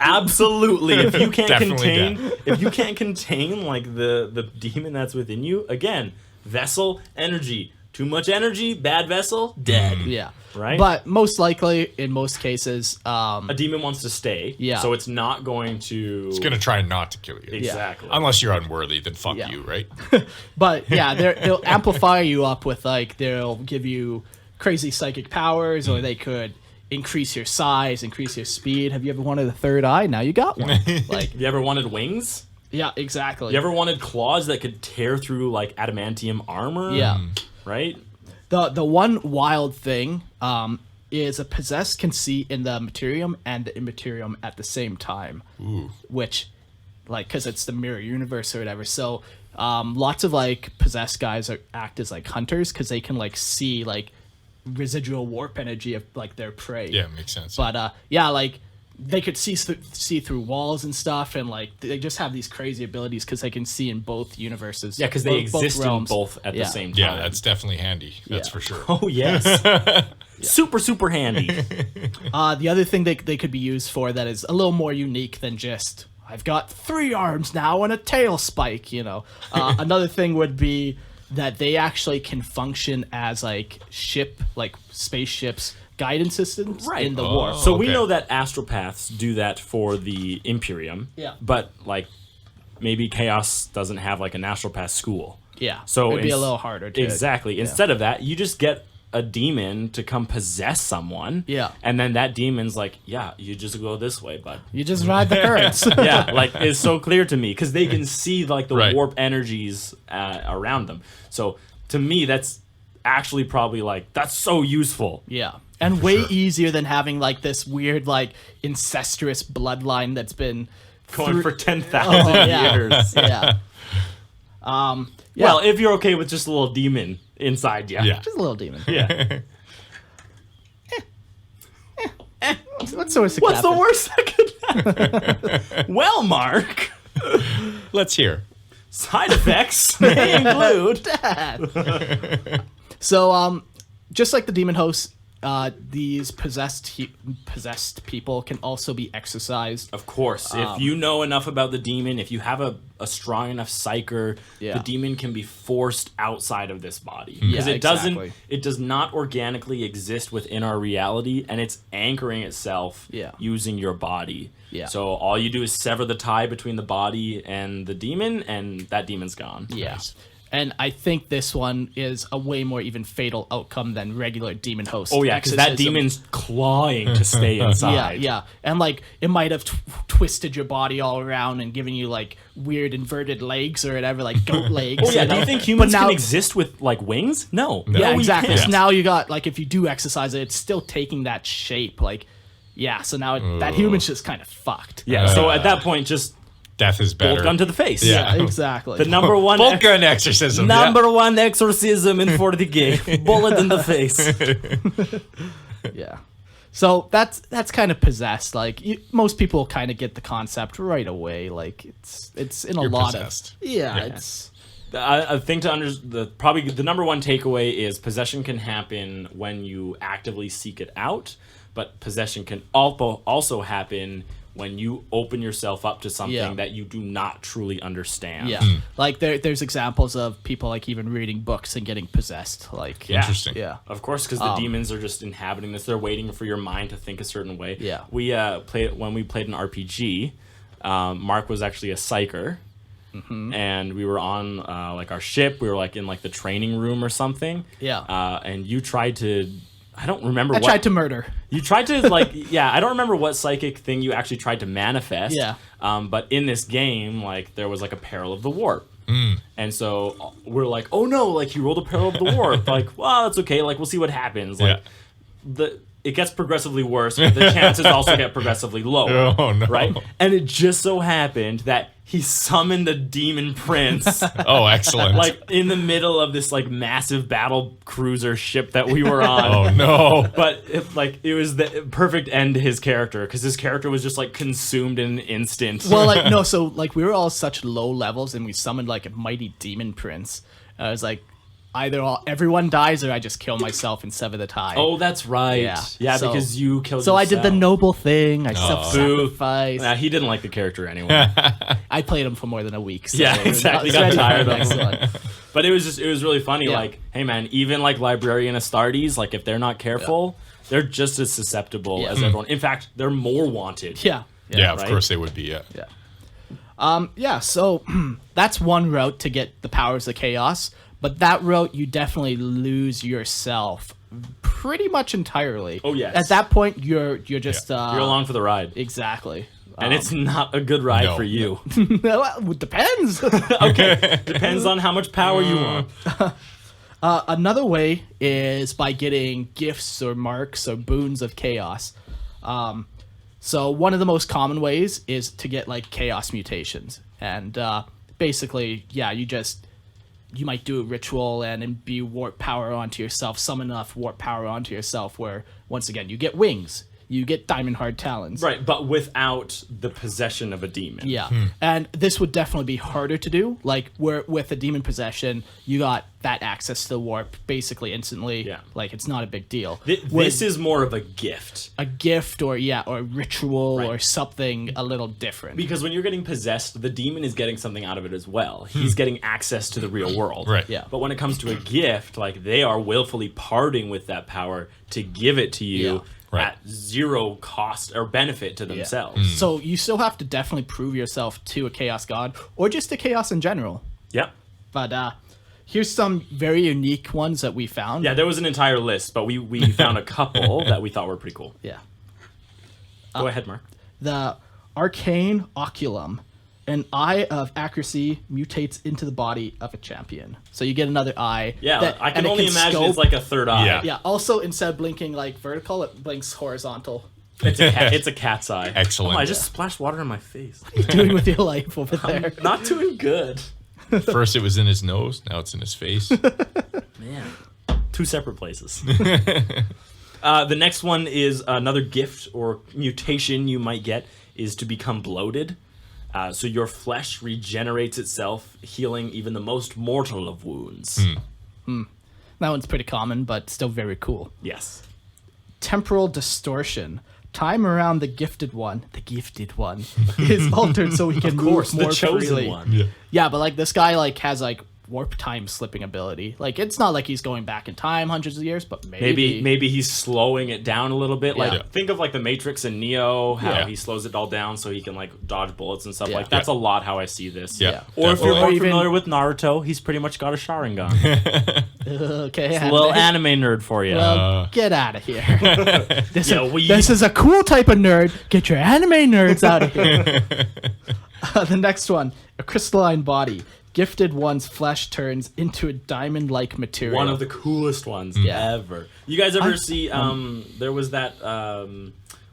[SPEAKER 2] absolutely. If you can't
[SPEAKER 4] Definitely
[SPEAKER 2] contain like the demon that's within you, again, vessel energy. Too much energy, bad vessel, dead.
[SPEAKER 3] Yeah.
[SPEAKER 2] Right?
[SPEAKER 3] But most likely, in most cases,
[SPEAKER 2] A demon wants to stay.
[SPEAKER 3] Yeah.
[SPEAKER 2] So it's not going to.
[SPEAKER 4] It's gonna try not to kill you.
[SPEAKER 2] Exactly.
[SPEAKER 4] Unless you're unworthy, then fuck
[SPEAKER 3] Yeah.
[SPEAKER 4] you, right?
[SPEAKER 3] but yeah, they'll amplify you up with like they'll give you crazy psychic powers, or they could increase your size, increase your speed. Have you ever wanted a third eye? Now you got one. Like,
[SPEAKER 2] You ever wanted wings?
[SPEAKER 3] yeah, exactly.
[SPEAKER 2] You ever wanted claws that could tear through like adamantium armor?
[SPEAKER 3] Yeah.
[SPEAKER 2] Right?
[SPEAKER 3] The one wild thing is a possessed can see in the materium and the immaterium at the same time.
[SPEAKER 4] Ooh.
[SPEAKER 3] Which, like, because it's the mirror universe or whatever. So lots of like possessed guys act as like hunters because they can like see like residual warp energy of like their prey.
[SPEAKER 4] Yeah, makes sense.
[SPEAKER 3] But yeah, like they could see through walls and stuff, and like they just have these crazy abilities because they can see in both universes.
[SPEAKER 2] Yeah, because they exist in both at the same time.
[SPEAKER 4] yeah, that's definitely handy. That's
[SPEAKER 3] Yeah.
[SPEAKER 4] for sure.
[SPEAKER 2] Oh, yes. Super, super handy.
[SPEAKER 3] The other thing they could be used for that is a little more unique than just I've got 3 arms now and a tail spike. You know, another thing would be that they actually can function as like spaceships. Guidance systems
[SPEAKER 2] Right.
[SPEAKER 3] in the warp.
[SPEAKER 2] So we
[SPEAKER 4] okay.
[SPEAKER 2] know that astropaths do that for the Imperium.
[SPEAKER 3] Yeah.
[SPEAKER 2] But, like, maybe Chaos doesn't have, like, an astropath school.
[SPEAKER 3] Yeah.
[SPEAKER 2] So
[SPEAKER 3] it'd be a
[SPEAKER 2] ins-
[SPEAKER 3] little harder to
[SPEAKER 2] Exactly. Instead of that, you just get a demon to come possess someone.
[SPEAKER 3] Yeah.
[SPEAKER 2] And then that demon's like, yeah, you just go this way, bud.
[SPEAKER 3] You just ride the currents.
[SPEAKER 2] Yeah, like, it's so clear to me because they can see, like, the
[SPEAKER 4] Right.
[SPEAKER 2] warp energies around them. So, to me, that's actually probably, like, that's so useful.
[SPEAKER 3] Yeah. And way
[SPEAKER 4] sure.
[SPEAKER 3] easier than having like this weird like incestuous bloodline that's been
[SPEAKER 2] Going for 10,000
[SPEAKER 3] Oh, yeah.
[SPEAKER 2] years.
[SPEAKER 3] yeah. Yeah.
[SPEAKER 2] Well, if you're okay with just a little demon inside you.
[SPEAKER 4] Yeah.
[SPEAKER 3] Just a little demon.
[SPEAKER 2] Yeah.
[SPEAKER 3] What sort of
[SPEAKER 2] What's the worst that could happen? Well, Mark,
[SPEAKER 4] Let's hear.
[SPEAKER 2] side effects may include.
[SPEAKER 3] So just like the demon hosts, these possessed people can also be exorcised.
[SPEAKER 2] Of course, if you know enough about the demon, if you have a strong enough psyker,
[SPEAKER 3] Yeah.
[SPEAKER 2] the demon can be forced outside of this body
[SPEAKER 3] Yeah,
[SPEAKER 2] because
[SPEAKER 3] exactly.
[SPEAKER 2] it does not organically exist within our reality, and it's anchoring itself
[SPEAKER 3] Yeah.
[SPEAKER 2] using your body.
[SPEAKER 3] Yeah.
[SPEAKER 2] So all you do is sever the tie between the body and the demon, and that demon's gone.
[SPEAKER 3] Yeah. And I think this one is a way more even fatal outcome than regular demon host.
[SPEAKER 2] Oh yeah, because that
[SPEAKER 3] exorcism.
[SPEAKER 2] demon's clawing to stay inside.
[SPEAKER 3] Yeah. And like it might have twisted your body all around and given you like weird inverted legs or whatever, like goat legs.
[SPEAKER 2] Oh yeah, do you think humans
[SPEAKER 3] now,
[SPEAKER 2] can exist with like wings? No.
[SPEAKER 3] Yeah,
[SPEAKER 2] No, we
[SPEAKER 3] exactly.
[SPEAKER 2] can't.
[SPEAKER 3] So now you got like if you do exercise it, it's still taking that shape. Like, yeah. So now that human's just kind of fucked.
[SPEAKER 2] Yeah. So at that point, just
[SPEAKER 4] Death is better.
[SPEAKER 2] bolt gun to the face.
[SPEAKER 4] Yeah.
[SPEAKER 3] Exactly.
[SPEAKER 2] The number one.
[SPEAKER 1] Bolt gun exorcism.
[SPEAKER 2] Number one exorcism in 40K. Bullet in the face.
[SPEAKER 3] Yeah. So that's kind of possessed. Like most people kind of get the concept right away. Like it's in a
[SPEAKER 4] You're
[SPEAKER 3] lot
[SPEAKER 4] possessed.
[SPEAKER 3] of it's
[SPEAKER 2] I think probably the number one takeaway is possession can happen when you actively seek it out, but possession can also happen when you open yourself up to something that you do not truly understand.
[SPEAKER 3] yeah. Like there's examples of people like even reading books and getting possessed. Like
[SPEAKER 4] Interesting.
[SPEAKER 3] Yeah.
[SPEAKER 2] Of course, because the demons are just inhabiting this. They're waiting for your mind to think a certain way.
[SPEAKER 3] Yeah.
[SPEAKER 2] We when we played an RPG, Mark was actually a psyker. And we were on like our ship. We were like in like the training room or something.
[SPEAKER 3] Yeah.
[SPEAKER 2] And you tried to. I don't remember.
[SPEAKER 3] I tried to murder.
[SPEAKER 2] You tried to like. Yeah. I don't remember what psychic thing you actually tried to manifest.
[SPEAKER 3] Yeah.
[SPEAKER 2] But in this game, like there was like a peril of the warp. And so we're like, oh no, like he rolled a peril of the warp. Like, well, that's okay. Like we'll see what happens. Like it gets progressively worse, but the chances also get progressively lower.
[SPEAKER 4] Oh no!
[SPEAKER 2] Right? And it just so happened that he summoned the demon prince
[SPEAKER 4] Oh, excellent!
[SPEAKER 2] like in the middle of this like massive battle cruiser ship that we were on.
[SPEAKER 4] oh no!
[SPEAKER 2] But it was the perfect end to his character because his character was just like consumed in an instant.
[SPEAKER 3] Well, like no, so like we were all such low levels, and we summoned like a mighty demon prince. I was like, either everyone dies or I just kill myself and sever the tie.
[SPEAKER 2] Oh, that's right. Yeah,
[SPEAKER 3] So-
[SPEAKER 2] because you killed
[SPEAKER 3] So I
[SPEAKER 2] yourself.
[SPEAKER 3] did the noble thing. I self-sacrificed.
[SPEAKER 2] Nah, he didn't like the character anyway.
[SPEAKER 3] I played him for more than a week. So
[SPEAKER 2] Yeah,
[SPEAKER 3] it was
[SPEAKER 2] exactly.
[SPEAKER 3] not-
[SPEAKER 2] Got
[SPEAKER 3] it's
[SPEAKER 2] tired
[SPEAKER 3] ready
[SPEAKER 2] of
[SPEAKER 3] for the
[SPEAKER 2] him.
[SPEAKER 3] next one.
[SPEAKER 2] But it was really funny.
[SPEAKER 3] Yeah.
[SPEAKER 2] Like, hey man, even like librarian Astartes, like if they're not careful, they're just as susceptible as everyone. In fact, they're more wanted.
[SPEAKER 3] Yeah.
[SPEAKER 4] Yeah, of
[SPEAKER 2] right?
[SPEAKER 4] course they would be. Yeah.
[SPEAKER 3] So that's one route to get the powers of chaos. But that route, you definitely lose yourself pretty much entirely.
[SPEAKER 2] Oh, yes.
[SPEAKER 3] At that point, you're just
[SPEAKER 2] You're along for the ride.
[SPEAKER 3] exactly.
[SPEAKER 2] And it's not a good ride
[SPEAKER 4] No.
[SPEAKER 2] for you.
[SPEAKER 3] Well, it depends.
[SPEAKER 2] Okay. Depends on how much power you want.
[SPEAKER 3] Another way is by getting gifts or marks or boons of chaos. So one of the most common ways is to get like chaos mutations, and basically, yeah, you might do a ritual and imbue warp power onto yourself, summon enough warp power onto yourself, where once again you get wings, you get diamond hard talons.
[SPEAKER 2] Right, but without the possession of a demon.
[SPEAKER 3] Yeah, and this would definitely be harder to do. Like where with a demon possession, you got that access to the warp basically instantly.
[SPEAKER 2] Yeah.
[SPEAKER 3] Like it's not a big deal.
[SPEAKER 2] This is more of a gift.
[SPEAKER 3] A gift or a ritual or something a little different.
[SPEAKER 2] Because when you're getting possessed, the demon is getting something out of it as well. He's getting access to the real world.
[SPEAKER 4] Right.
[SPEAKER 3] Yeah.
[SPEAKER 2] But when it comes to a gift, like they are willfully parting with that power to give it to you.
[SPEAKER 3] Yeah.
[SPEAKER 4] Right.
[SPEAKER 2] At zero cost or benefit to themselves.
[SPEAKER 3] So you still have to definitely prove yourself to a chaos god or just to chaos in general.
[SPEAKER 2] Yep.
[SPEAKER 3] But here's some very unique ones that we found.
[SPEAKER 2] Yeah, there was an entire list, but we found a couple that we thought were pretty cool.
[SPEAKER 3] Yeah.
[SPEAKER 2] Go ahead, Mark.
[SPEAKER 3] The arcane oculum. An eye of accuracy mutates into the body of a champion. So you get another eye.
[SPEAKER 2] Yeah, I can
[SPEAKER 3] and it
[SPEAKER 2] only imagine
[SPEAKER 3] scope.
[SPEAKER 2] it's like a third eye.
[SPEAKER 4] Yeah.
[SPEAKER 3] Yeah, also instead of blinking like vertical, it blinks horizontal.
[SPEAKER 2] It's a cat's eye.
[SPEAKER 4] Excellent.
[SPEAKER 2] Oh, I just splashed water on my face.
[SPEAKER 3] What are you doing with your life over there?
[SPEAKER 2] Not doing good.
[SPEAKER 4] First it was in his nose, now it's in his face.
[SPEAKER 2] Man, two separate places. The next one is another gift or mutation you might get is to become bloated. So your flesh regenerates itself, healing even the most mortal of wounds.
[SPEAKER 3] That one's pretty common, but still very cool.
[SPEAKER 2] Yes.
[SPEAKER 3] Temporal distortion. Time around the gifted one is altered so he can move more
[SPEAKER 2] the chosen
[SPEAKER 3] freely.
[SPEAKER 2] one.
[SPEAKER 3] Yeah, but like this guy like has like warp time slipping ability. Like, it's not like he's going back in time hundreds of years, but maybe
[SPEAKER 2] he's slowing it down a little bit. Like,
[SPEAKER 3] Yeah.
[SPEAKER 2] think of like the Matrix and Neo, how
[SPEAKER 4] Yeah.
[SPEAKER 2] he slows it all down so he can like dodge bullets and stuff.
[SPEAKER 3] Yeah.
[SPEAKER 2] Like, that's a lot how I see this.
[SPEAKER 4] Yeah.
[SPEAKER 2] Or if you're
[SPEAKER 3] Or
[SPEAKER 2] more
[SPEAKER 3] even-
[SPEAKER 2] familiar with Naruto, he's pretty much got a Sharingan.
[SPEAKER 3] okay,
[SPEAKER 2] A little anime nerd for you.
[SPEAKER 3] well, get out of here. This,
[SPEAKER 2] Yeah,
[SPEAKER 3] this is a cool type of nerd. Get your anime nerds out of here. The next one, a crystalline body. Gifted one's flesh turns into a diamond-like material.
[SPEAKER 2] One of the coolest ones ever. You guys ever see? There was that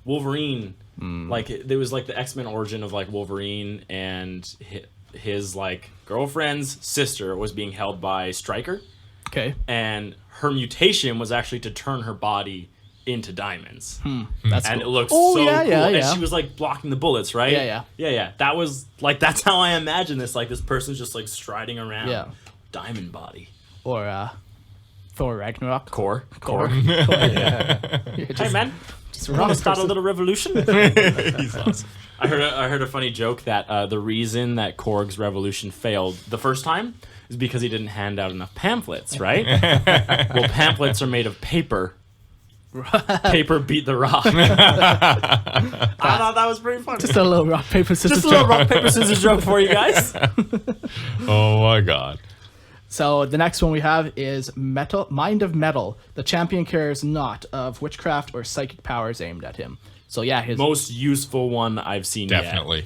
[SPEAKER 2] Wolverine. Like there was like the X-Men origin of like Wolverine, and his like girlfriend's sister was being held by Stryker,
[SPEAKER 3] Okay.
[SPEAKER 2] and her mutation was actually to turn her body into diamonds.
[SPEAKER 3] That's
[SPEAKER 2] And
[SPEAKER 3] cool.
[SPEAKER 2] it looks
[SPEAKER 3] Oh,
[SPEAKER 2] so
[SPEAKER 3] yeah,
[SPEAKER 2] cool.
[SPEAKER 3] yeah,
[SPEAKER 2] And
[SPEAKER 3] yeah.
[SPEAKER 2] she was like blocking the bullets, right?
[SPEAKER 3] Yeah.
[SPEAKER 2] That was like, that's how I imagine this. Like this person's just like striding around.
[SPEAKER 3] Yeah.
[SPEAKER 2] Diamond body.
[SPEAKER 3] Or Thor Ragnarok.
[SPEAKER 2] Core.
[SPEAKER 3] Hey,
[SPEAKER 2] Hey man,
[SPEAKER 3] just
[SPEAKER 2] you
[SPEAKER 3] wrong
[SPEAKER 2] want to start a
[SPEAKER 3] person.
[SPEAKER 2] little revolution? He's awesome. I heard a funny joke that the reason that Korg's revolution failed the first time is because he didn't hand out enough pamphlets, right? Well, pamphlets are made of paper. Paper beat the rock. I thought that was pretty funny.
[SPEAKER 3] Just a little rock, paper, scissors.
[SPEAKER 2] Just a little rock, paper, scissors joke for you guys.
[SPEAKER 4] Oh my god.
[SPEAKER 3] So the next one we have is Mind of Metal. The champion cares not of witchcraft or psychic powers aimed at him. So yeah, his
[SPEAKER 2] Most useful one I've seen yet.
[SPEAKER 4] Definitely.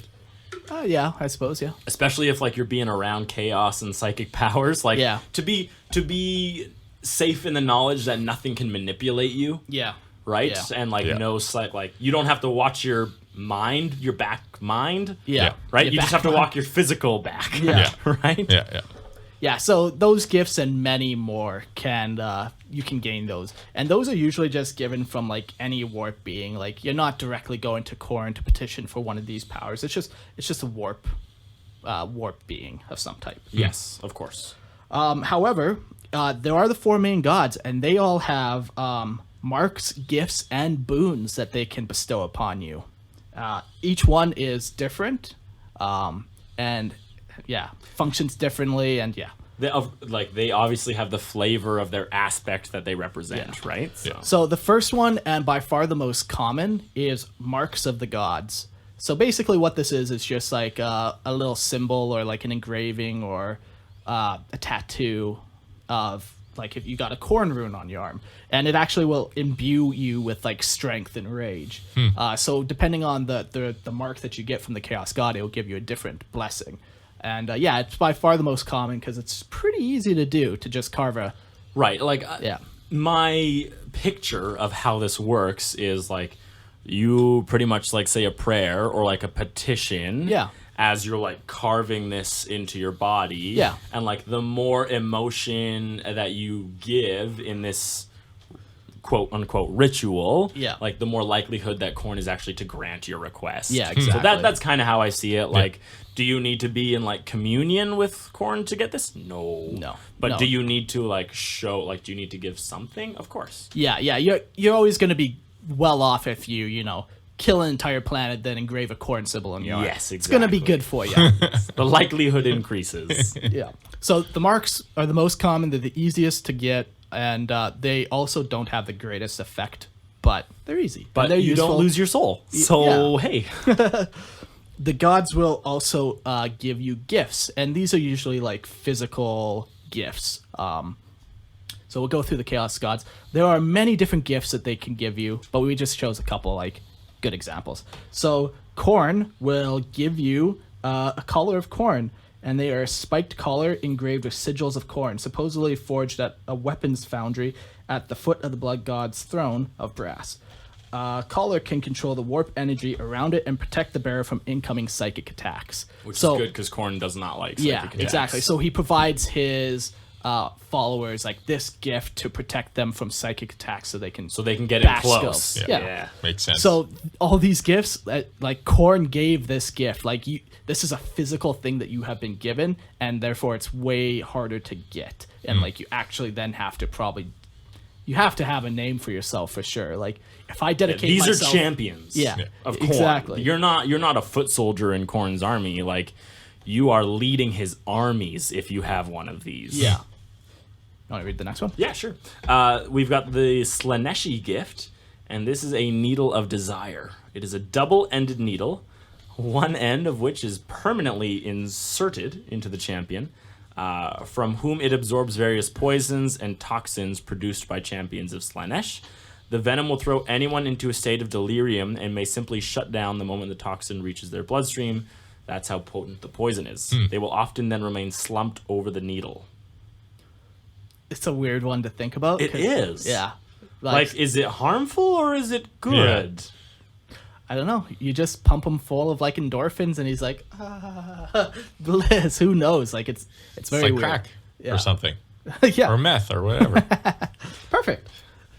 [SPEAKER 3] yeah, I suppose, yeah.
[SPEAKER 2] Especially if like you're being around chaos and psychic powers. Like
[SPEAKER 3] Yeah.
[SPEAKER 2] to be safe in the knowledge that nothing can manipulate you.
[SPEAKER 3] Yeah.
[SPEAKER 2] Right?
[SPEAKER 3] Yeah.
[SPEAKER 2] And like
[SPEAKER 4] Yeah.
[SPEAKER 2] no like you don't have to watch your mind, your back mind.
[SPEAKER 3] Yeah.
[SPEAKER 2] Right?
[SPEAKER 3] Your
[SPEAKER 2] You just
[SPEAKER 3] back
[SPEAKER 2] have to
[SPEAKER 3] mind.
[SPEAKER 2] walk your physical back.
[SPEAKER 3] Yeah.
[SPEAKER 2] Right?
[SPEAKER 4] Yeah.
[SPEAKER 3] Yeah, so those gifts and many more you can gain those. And those are usually just given from like any warp being. Like you're not directly going to Korn to petition for one of these powers. It's just a warp being of some type.
[SPEAKER 2] Yes, of course.
[SPEAKER 3] However, there are the four main gods, and they all have marks, gifts, and boons that they can bestow upon you. Each one is different, and functions differently, and
[SPEAKER 2] They obviously have the flavor of their aspect that they represent, right? So.
[SPEAKER 3] So the first one, and by far the most common, is marks of the gods. So basically what this is just like a little symbol or like an engraving or a tattoo of like if you got a corn rune on your arm. And it actually will imbue you with like strength and rage. So depending on the mark that you get from the Chaos God, it will give you a different blessing. And it's by far the most common because it's pretty easy to do, to just carve a...
[SPEAKER 2] Right, like
[SPEAKER 3] Yeah.
[SPEAKER 2] my picture of how this works is like you pretty much like say a prayer or like a petition.
[SPEAKER 3] Yeah.
[SPEAKER 2] As you're like carving this into your body.
[SPEAKER 3] Yeah.
[SPEAKER 2] And like the more emotion that you give in this quote unquote ritual,
[SPEAKER 3] Yeah.
[SPEAKER 2] like the more likelihood that Korn is actually to grant your request.
[SPEAKER 3] Yeah,
[SPEAKER 2] So
[SPEAKER 3] exactly.
[SPEAKER 2] that's kind of how I see it. Like, do you need to be in like communion with Korn to get this? No. But
[SPEAKER 3] No.
[SPEAKER 2] do you need to like show, like, do you need to give something? Of course.
[SPEAKER 3] Yeah. You're always going to be well off if you kill an entire planet, then engrave a corn symbol on your arm.
[SPEAKER 2] Yes,
[SPEAKER 3] It's going to be
[SPEAKER 2] exactly.
[SPEAKER 3] good for you.
[SPEAKER 2] The likelihood increases.
[SPEAKER 3] Yeah. So the marks are the most common. They're the easiest to get, and they also don't have the greatest effect, but they're easy.
[SPEAKER 2] But
[SPEAKER 3] and they're
[SPEAKER 2] you
[SPEAKER 3] useful.
[SPEAKER 2] don't lose your soul. So, hey.
[SPEAKER 3] The gods will also give you gifts, and these are usually like physical gifts. So we'll go through the Chaos Gods. There are many different gifts that they can give you, but we just chose a couple like good examples. So Korn will give you a collar of corn, and they are a spiked collar engraved with sigils of corn, supposedly forged at a weapons foundry at the foot of the blood god's throne of brass. Collar can control the warp energy around it and protect the bearer from incoming psychic attacks.
[SPEAKER 2] Which is good because Korn does not like psychic
[SPEAKER 3] Yeah,
[SPEAKER 2] attacks.
[SPEAKER 3] exactly. So he provides his followers like this gift to protect them from psychic attacks, so they can
[SPEAKER 2] get in
[SPEAKER 3] bash
[SPEAKER 2] close.
[SPEAKER 3] skills.
[SPEAKER 4] Yeah.
[SPEAKER 3] Yeah.
[SPEAKER 4] Makes sense.
[SPEAKER 3] So all these gifts, like Korn gave this gift, like this is a physical thing that you have been given, and therefore it's way harder to get. And like you actually then have to you have to have a name for yourself for sure. Like if I dedicate
[SPEAKER 2] These
[SPEAKER 3] myself,
[SPEAKER 2] are champions.
[SPEAKER 3] Yeah,
[SPEAKER 2] Of Korn.
[SPEAKER 3] exactly.
[SPEAKER 2] You're not a foot soldier in Korn's army. Like You are leading his armies if you have one of these.
[SPEAKER 3] Yeah. You want to read the next one?
[SPEAKER 2] Yeah, sure. We've got the Slaneshi gift, and this is a Needle of Desire. It is a double-ended needle, one end of which is permanently inserted into the champion, from whom it absorbs various poisons and toxins produced by champions of Slanesh. The venom will throw anyone into a state of delirium and may simply shut down the moment the toxin reaches their bloodstream. That's how potent the poison is. They will often then remain slumped over the needle.
[SPEAKER 3] It's a weird one to think about.
[SPEAKER 2] It is.
[SPEAKER 3] Yeah.
[SPEAKER 2] Like, is it harmful or is it good?
[SPEAKER 3] I don't know. You just pump him full of like endorphins, and he's like, bliss. Who knows? Like it's very
[SPEAKER 4] like
[SPEAKER 3] weird.
[SPEAKER 4] crack
[SPEAKER 3] Yeah.
[SPEAKER 4] or something.
[SPEAKER 3] Yeah.
[SPEAKER 4] Or meth or whatever.
[SPEAKER 3] Perfect.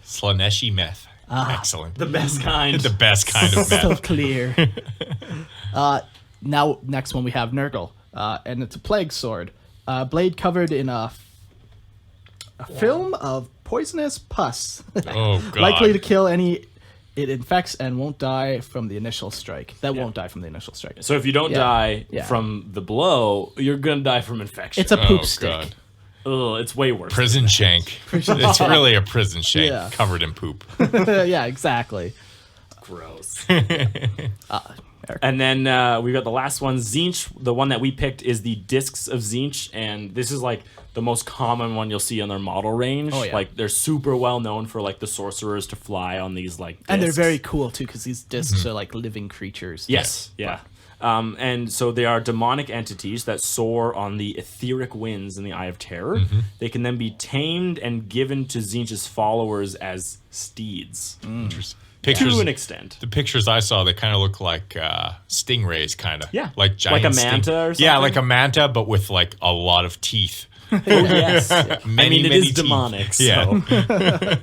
[SPEAKER 4] Slaneshi meth. Excellent.
[SPEAKER 2] The best kind.
[SPEAKER 4] The best kind of meth.
[SPEAKER 3] So clear. Now, next one we have Nurgle, and it's a plague sword. Blade covered in a film of poisonous pus.
[SPEAKER 4] Oh, God.
[SPEAKER 3] Likely to kill any it infects and won't die from the initial strike. That won't die from the initial strike.
[SPEAKER 2] So if you don't die
[SPEAKER 3] Yeah.
[SPEAKER 2] from the blow, you're going to die from infection.
[SPEAKER 3] It's a poop
[SPEAKER 4] Oh,
[SPEAKER 3] stick.
[SPEAKER 4] God.
[SPEAKER 2] Ugh, it's way worse.
[SPEAKER 4] Prison shank. It's really a prison shank
[SPEAKER 3] Yeah.
[SPEAKER 4] covered in poop.
[SPEAKER 3] Yeah, exactly.
[SPEAKER 2] Gross.
[SPEAKER 3] Eric.
[SPEAKER 2] And then we've got the last one, Zinch. The one that we picked is the Discs of Zinch, and this is like the most common one you'll see on their model range.
[SPEAKER 3] Oh, yeah.
[SPEAKER 2] Like they're super well known for like the sorcerers to fly on these like discs.
[SPEAKER 3] And they're very cool too, because these discs are like living creatures.
[SPEAKER 2] Yes, yeah. And so they are demonic entities that soar on the etheric winds in the Eye of Terror. They can then be tamed and given to Zinch's followers as steeds.
[SPEAKER 4] Interesting.
[SPEAKER 2] To
[SPEAKER 4] Pictures,
[SPEAKER 2] an extent.
[SPEAKER 4] the pictures I saw, they kind of look like stingrays, kind of.
[SPEAKER 2] Yeah.
[SPEAKER 4] Like giant
[SPEAKER 2] Like a manta or
[SPEAKER 4] Yeah,
[SPEAKER 2] something?
[SPEAKER 4] like a manta, but with like a lot of teeth.
[SPEAKER 2] Oh, yes.
[SPEAKER 4] Many,
[SPEAKER 2] I mean, it
[SPEAKER 4] many
[SPEAKER 2] is
[SPEAKER 4] teeth.
[SPEAKER 2] demonic, so.
[SPEAKER 4] Yeah.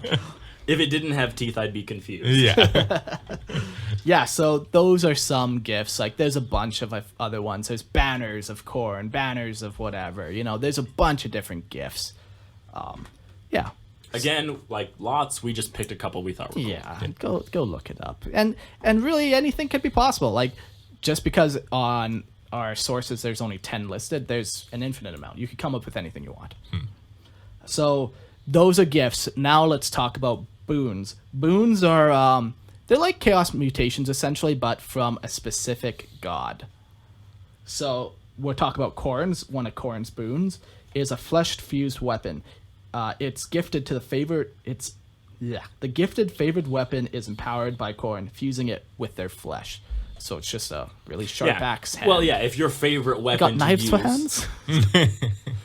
[SPEAKER 2] If it didn't have teeth, I'd be confused.
[SPEAKER 4] Yeah.
[SPEAKER 3] Yeah, so those are some gifts. Like, there's a bunch of other ones. There's banners of corn, banners of whatever. You know, there's a bunch of different gifts. Yeah.
[SPEAKER 2] Again, like lots, we just picked a couple we thought were cool.
[SPEAKER 3] Yeah, go look it up. And really, anything could be possible. Like, just because on our sources there's only 10 listed, there's an infinite amount. You could come up with anything you want. So those are gifts. Now let's talk about boons. Boons are they're like chaos mutations essentially, but from a specific god. So we'll talk about Corn's. One of Corn's boons is a fleshed fused weapon. It's gifted to the favorite. The gifted favored weapon is empowered by Corn, fusing it with their flesh. So it's just a really sharp axe hand.
[SPEAKER 2] Well, yeah, if your favorite weapon
[SPEAKER 3] Got knives
[SPEAKER 2] to
[SPEAKER 3] for
[SPEAKER 2] use,
[SPEAKER 3] hands?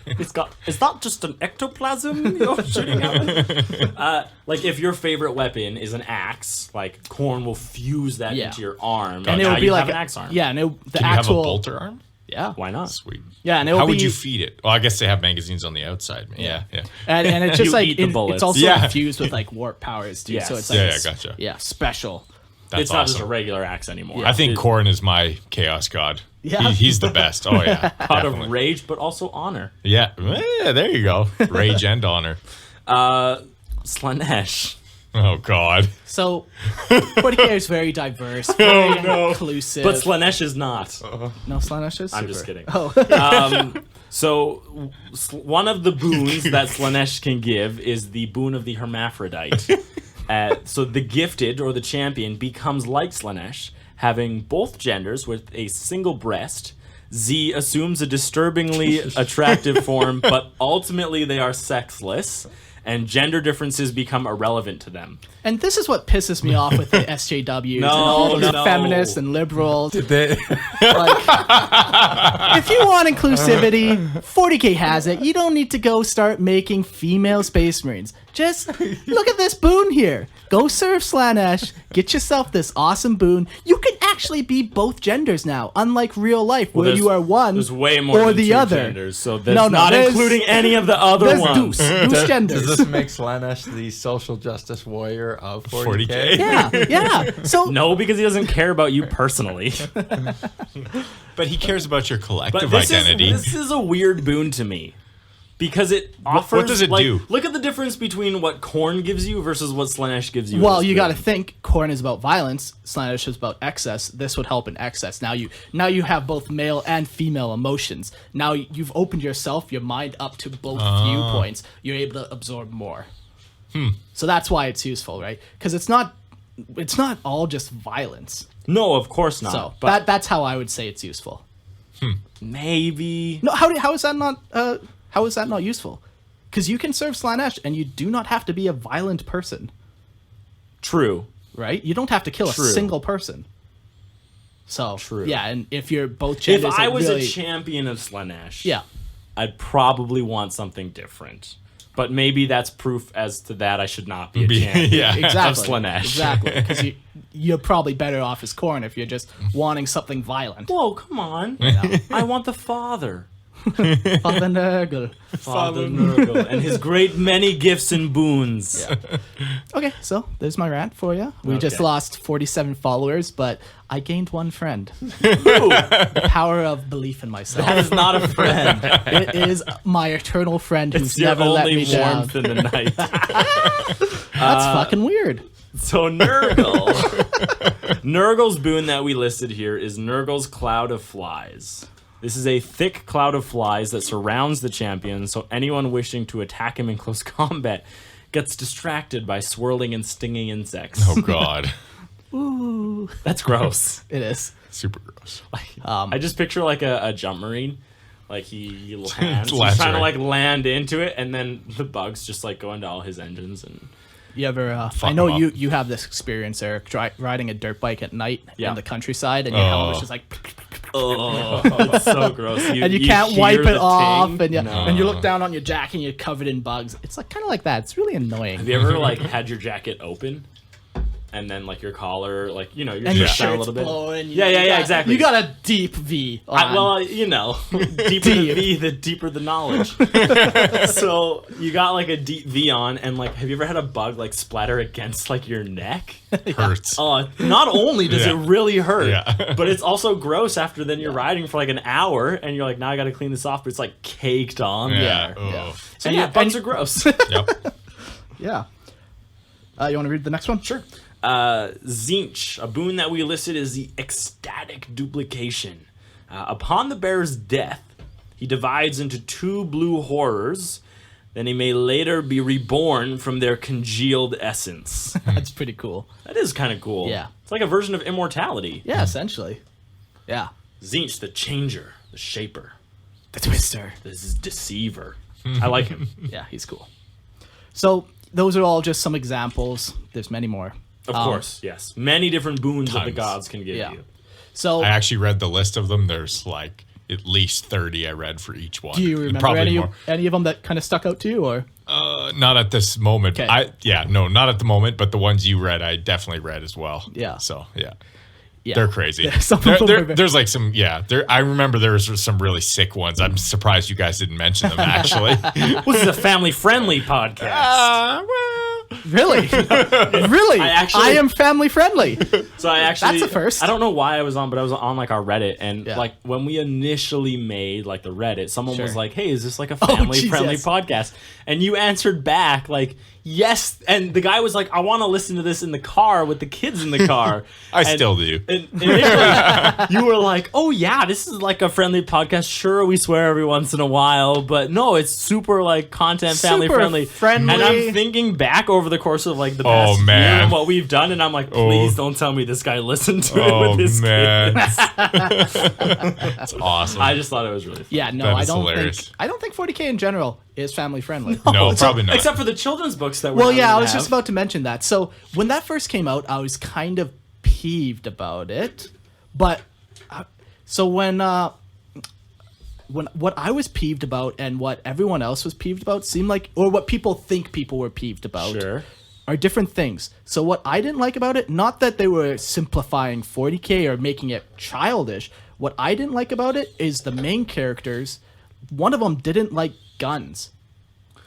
[SPEAKER 2] it's got. Is that just an ectoplasm you're shooting out? Like if your favorite weapon is an axe, like Corn will fuse that
[SPEAKER 3] Yeah.
[SPEAKER 2] into your arm,
[SPEAKER 3] And
[SPEAKER 2] now
[SPEAKER 3] it would be
[SPEAKER 2] you
[SPEAKER 3] like
[SPEAKER 2] have an axe arm.
[SPEAKER 3] Yeah, and the
[SPEAKER 4] Can you have a
[SPEAKER 3] actual
[SPEAKER 4] bolter arm?
[SPEAKER 3] Yeah,
[SPEAKER 2] Why not?
[SPEAKER 4] Sweet.
[SPEAKER 3] yeah, and it will
[SPEAKER 4] How
[SPEAKER 3] be,
[SPEAKER 4] would you feed it? Well, I guess they have magazines on the outside. Yeah.
[SPEAKER 3] and it's just
[SPEAKER 2] You
[SPEAKER 3] like
[SPEAKER 2] eat the bullets.
[SPEAKER 3] it's also
[SPEAKER 4] Yeah.
[SPEAKER 3] infused with like warp powers too.
[SPEAKER 2] Yes.
[SPEAKER 3] So it's like
[SPEAKER 4] Yeah, gotcha.
[SPEAKER 3] Yeah, special.
[SPEAKER 4] That's
[SPEAKER 2] It's not just a
[SPEAKER 4] awesome.
[SPEAKER 2] regular axe anymore.
[SPEAKER 4] I think
[SPEAKER 2] It's
[SPEAKER 4] Corn is my chaos god.
[SPEAKER 3] Yeah.
[SPEAKER 4] He's the best. Oh, yeah.
[SPEAKER 2] out of
[SPEAKER 4] definitely.
[SPEAKER 2] rage, but also honor.
[SPEAKER 4] Yeah. There you go. Rage and honor.
[SPEAKER 2] Slanesh.
[SPEAKER 4] Oh, God.
[SPEAKER 3] So 40K is very diverse, very inclusive.
[SPEAKER 2] But Slanesh is not.
[SPEAKER 3] no, Slanesh is
[SPEAKER 2] I'm just
[SPEAKER 3] super.
[SPEAKER 2] kidding.
[SPEAKER 3] Oh,
[SPEAKER 2] So one of the boons that Slanesh can give is the boon of the hermaphrodite. So the gifted or the champion becomes like Slanesh, having both genders with a single breast. Z assumes a disturbingly attractive form, but ultimately they are sexless, and gender differences become irrelevant to them.
[SPEAKER 3] and this is what pisses me off with the SJWs and all those
[SPEAKER 2] no.
[SPEAKER 3] feminists and liberals.
[SPEAKER 1] They-
[SPEAKER 3] Like, if you want inclusivity, 40K has it. You don't need to go start making female Space Marines. Just look at this boon here. Go serve Slanesh. Get yourself this awesome boon. You can actually be both genders now, unlike real life where
[SPEAKER 2] There's-
[SPEAKER 3] you are one
[SPEAKER 2] There's way more
[SPEAKER 3] or
[SPEAKER 2] than
[SPEAKER 3] the
[SPEAKER 2] two
[SPEAKER 3] other.
[SPEAKER 2] genders, so that's
[SPEAKER 3] No,
[SPEAKER 2] not
[SPEAKER 3] there's-
[SPEAKER 2] including any of the other
[SPEAKER 3] There's
[SPEAKER 2] ones.
[SPEAKER 3] deuce genders.
[SPEAKER 1] Does this make Slanesh the social justice warrior of 40K?
[SPEAKER 4] 40K?
[SPEAKER 3] Yeah. So
[SPEAKER 2] No, because he doesn't care about you personally.
[SPEAKER 4] But he cares about your
[SPEAKER 2] But
[SPEAKER 4] collective
[SPEAKER 2] this
[SPEAKER 4] identity.
[SPEAKER 2] is a weird boon to me. Because it offers.
[SPEAKER 4] What does it do?
[SPEAKER 2] Look at the difference between what Korn gives you versus what Slaanesh gives you.
[SPEAKER 3] Well, you got to think Korn is about violence, Slaanesh is about excess. This would help in excess. Now you have both male and female emotions. Now you've opened your mind up to both viewpoints. You're able to absorb more. So that's why it's useful, right? Because it's not all just violence.
[SPEAKER 2] No, of course not.
[SPEAKER 3] So
[SPEAKER 2] but
[SPEAKER 3] that's how I would say it's useful.
[SPEAKER 2] maybe.
[SPEAKER 3] No, how is that not? How is that not useful? Because you can serve Slaanesh and you do not have to be a violent person.
[SPEAKER 2] True.
[SPEAKER 3] Right? You don't have to kill
[SPEAKER 2] True.
[SPEAKER 3] a single person. So,
[SPEAKER 2] True.
[SPEAKER 3] yeah, and if you're both genders...
[SPEAKER 2] If I was
[SPEAKER 3] really,
[SPEAKER 2] a champion of Slaanesh,
[SPEAKER 3] yeah,
[SPEAKER 2] I'd probably want something different. But maybe that's proof as to that I should not be a champion
[SPEAKER 4] Yeah.
[SPEAKER 3] exactly.
[SPEAKER 2] of Slaanesh.
[SPEAKER 3] Exactly, because you're probably better off as Korn if you're just wanting something violent.
[SPEAKER 2] Whoa, come on. I want the father.
[SPEAKER 3] Father Nurgle.
[SPEAKER 2] Father Nurgle and his great many gifts and boons.
[SPEAKER 3] Yeah. Okay, so there's my rant for you. We just
[SPEAKER 2] Okay.
[SPEAKER 3] lost 47 followers, but I gained one friend. The power of belief in myself.
[SPEAKER 2] That is not a friend.
[SPEAKER 3] It is my eternal friend who's
[SPEAKER 2] It's your
[SPEAKER 3] never let
[SPEAKER 2] only
[SPEAKER 3] me down.
[SPEAKER 2] warmth in the night.
[SPEAKER 3] That's fucking weird.
[SPEAKER 2] So Nurgle. Nurgle's boon that we listed here is Nurgle's Cloud of Flies. This is a thick cloud of flies that surrounds the champion, so anyone wishing to attack him in close combat gets distracted by swirling and stinging insects.
[SPEAKER 4] Oh God,
[SPEAKER 3] Ooh.
[SPEAKER 2] That's gross.
[SPEAKER 3] It is.
[SPEAKER 4] super gross.
[SPEAKER 2] I just picture like a jump marine. Like he lands, he's
[SPEAKER 4] Lands
[SPEAKER 2] trying to
[SPEAKER 4] right.
[SPEAKER 2] like land into it, and then the bugs just like go into all his engines. And
[SPEAKER 3] You ever?
[SPEAKER 4] Fuck
[SPEAKER 3] I know
[SPEAKER 4] 'em up.
[SPEAKER 3] you have this experience, Eric, riding a dirt bike at night
[SPEAKER 2] Yeah.
[SPEAKER 3] in the countryside, and your helmet's just like,
[SPEAKER 2] oh, it's so gross.
[SPEAKER 3] and you can't
[SPEAKER 2] hear
[SPEAKER 3] wipe it
[SPEAKER 2] the
[SPEAKER 3] off,
[SPEAKER 2] ting.
[SPEAKER 3] and you look down on your jacket and you're covered in bugs. It's like kind of like that. It's really annoying.
[SPEAKER 2] Have you ever like had your jacket open, and then like your collar, like your
[SPEAKER 3] And your
[SPEAKER 2] shirt down a
[SPEAKER 3] shirt's
[SPEAKER 2] little bit?
[SPEAKER 3] blowing.
[SPEAKER 2] Yeah, exactly.
[SPEAKER 3] You got a deep V. On.
[SPEAKER 2] Well, deeper the V, the deeper the knowledge. So you got like a deep V on, and like, have you ever had a bug like splatter against like your neck?
[SPEAKER 4] Hurts.
[SPEAKER 2] Not only does
[SPEAKER 4] Yeah.
[SPEAKER 2] it really hurt,
[SPEAKER 4] Yeah.
[SPEAKER 2] but it's also gross after then you're riding for like an hour, and you're like, now I got to clean this off, but it's like caked on
[SPEAKER 4] Yeah.
[SPEAKER 2] there.
[SPEAKER 4] Oh.
[SPEAKER 2] So
[SPEAKER 3] And
[SPEAKER 2] yeah,
[SPEAKER 3] you-
[SPEAKER 2] bugs
[SPEAKER 3] and-
[SPEAKER 2] are gross.
[SPEAKER 4] Yep.
[SPEAKER 3] Yeah. You want to read the next one?
[SPEAKER 2] Sure. Zinch, a boon that we listed is the ecstatic duplication. Upon the bear's death, he divides into 2 blue horrors. Then he may later be reborn from their congealed essence.
[SPEAKER 3] That's pretty cool.
[SPEAKER 2] That is kind of cool.
[SPEAKER 3] Yeah.
[SPEAKER 2] It's like a version of immortality.
[SPEAKER 3] Yeah, essentially. Yeah.
[SPEAKER 2] Zinch, the changer, the shaper,
[SPEAKER 3] The Twister.
[SPEAKER 2] this is deceiver. I like him.
[SPEAKER 3] Yeah, he's cool. So those are all just some examples. There's many more.
[SPEAKER 2] Of course, yes. Many different boons that the
[SPEAKER 4] Tons.
[SPEAKER 2] gods can give
[SPEAKER 3] Yeah.
[SPEAKER 2] you.
[SPEAKER 3] So
[SPEAKER 4] I actually read the list of them. There's like at least 30 I read for each one.
[SPEAKER 3] do you
[SPEAKER 4] And
[SPEAKER 3] remember
[SPEAKER 4] probably more.
[SPEAKER 3] any of them that kind of stuck out to you, or?
[SPEAKER 4] Not at this moment.
[SPEAKER 3] Okay.
[SPEAKER 4] Not at the moment. But the ones you read, I definitely read as well.
[SPEAKER 3] Yeah.
[SPEAKER 4] So yeah.
[SPEAKER 3] Yeah.
[SPEAKER 4] They're crazy.
[SPEAKER 3] Some of them are-
[SPEAKER 4] There's like some, I remember there was some really sick ones. I'm surprised you guys didn't mention them, actually.
[SPEAKER 2] This is a family-friendly podcast.
[SPEAKER 3] Really? Really? I am family friendly.
[SPEAKER 2] So I actually,
[SPEAKER 3] That's a first.
[SPEAKER 2] I don't know why I was on, but I was on like our Reddit, and
[SPEAKER 3] Yeah.
[SPEAKER 2] like when we initially made like the Reddit, someone was
[SPEAKER 3] Sure.
[SPEAKER 2] like, "Hey, is this like a
[SPEAKER 3] Oh,
[SPEAKER 2] family-friendly
[SPEAKER 3] Jesus.
[SPEAKER 2] podcast?" And you answered back like, "Yes." And the guy was like, "I want to listen to this in the car with the kids in the car."
[SPEAKER 4] I
[SPEAKER 2] And-
[SPEAKER 4] still do.
[SPEAKER 2] And initially, you were like, "Oh yeah, this is like a friendly podcast. Sure, we swear every once in a while, but no, it's super like content family
[SPEAKER 3] Super
[SPEAKER 2] friendly."
[SPEAKER 3] friendly.
[SPEAKER 2] And I'm thinking back over the course of like the past year
[SPEAKER 4] man.
[SPEAKER 2] and what we've done, and I'm like, please don't tell me this guy listened to it
[SPEAKER 4] Oh,
[SPEAKER 2] with his
[SPEAKER 4] man.
[SPEAKER 2] kids.
[SPEAKER 4] That's awesome.
[SPEAKER 2] I just thought it was really fun.
[SPEAKER 3] Yeah, no,
[SPEAKER 4] That
[SPEAKER 3] I
[SPEAKER 4] is
[SPEAKER 3] don't
[SPEAKER 4] hilarious.
[SPEAKER 3] think. I don't think 40K in general is family friendly.
[SPEAKER 4] no, probably not.
[SPEAKER 2] Except for the children's books that we're
[SPEAKER 3] Well,
[SPEAKER 2] not
[SPEAKER 3] yeah,
[SPEAKER 2] gonna
[SPEAKER 3] I was
[SPEAKER 2] have.
[SPEAKER 3] just about to mention that. So when that first came out, I was kind of peeved about it, but so when what I was peeved about and what everyone else was peeved about seemed like, or what people think people were peeved about,
[SPEAKER 2] Sure.
[SPEAKER 3] are different things. So what I didn't like about it, not that they were simplifying 40K or making it childish. What I didn't like about it is the main characters. One of them didn't like guns.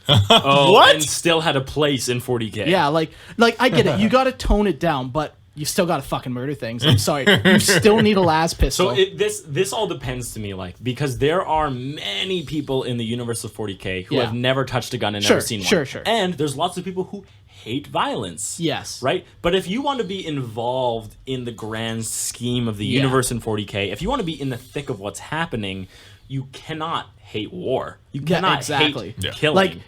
[SPEAKER 2] Oh,
[SPEAKER 4] What?
[SPEAKER 2] and still had a place in 40K.
[SPEAKER 3] Yeah, like I get it. You got to tone it down, but you still gotta fucking murder things. I'm sorry, you still need a las pistol.
[SPEAKER 2] So this all depends to me, like, because there are many people in the universe of 40K who have never touched a gun and never seen one.
[SPEAKER 3] Sure.
[SPEAKER 2] And there's lots of people who hate violence.
[SPEAKER 3] Yes.
[SPEAKER 2] Right? But if you want to be involved in the grand scheme of the universe in 40K, if you want to be in the thick of what's happening, you cannot hate war. You cannot hate killing.
[SPEAKER 3] Like,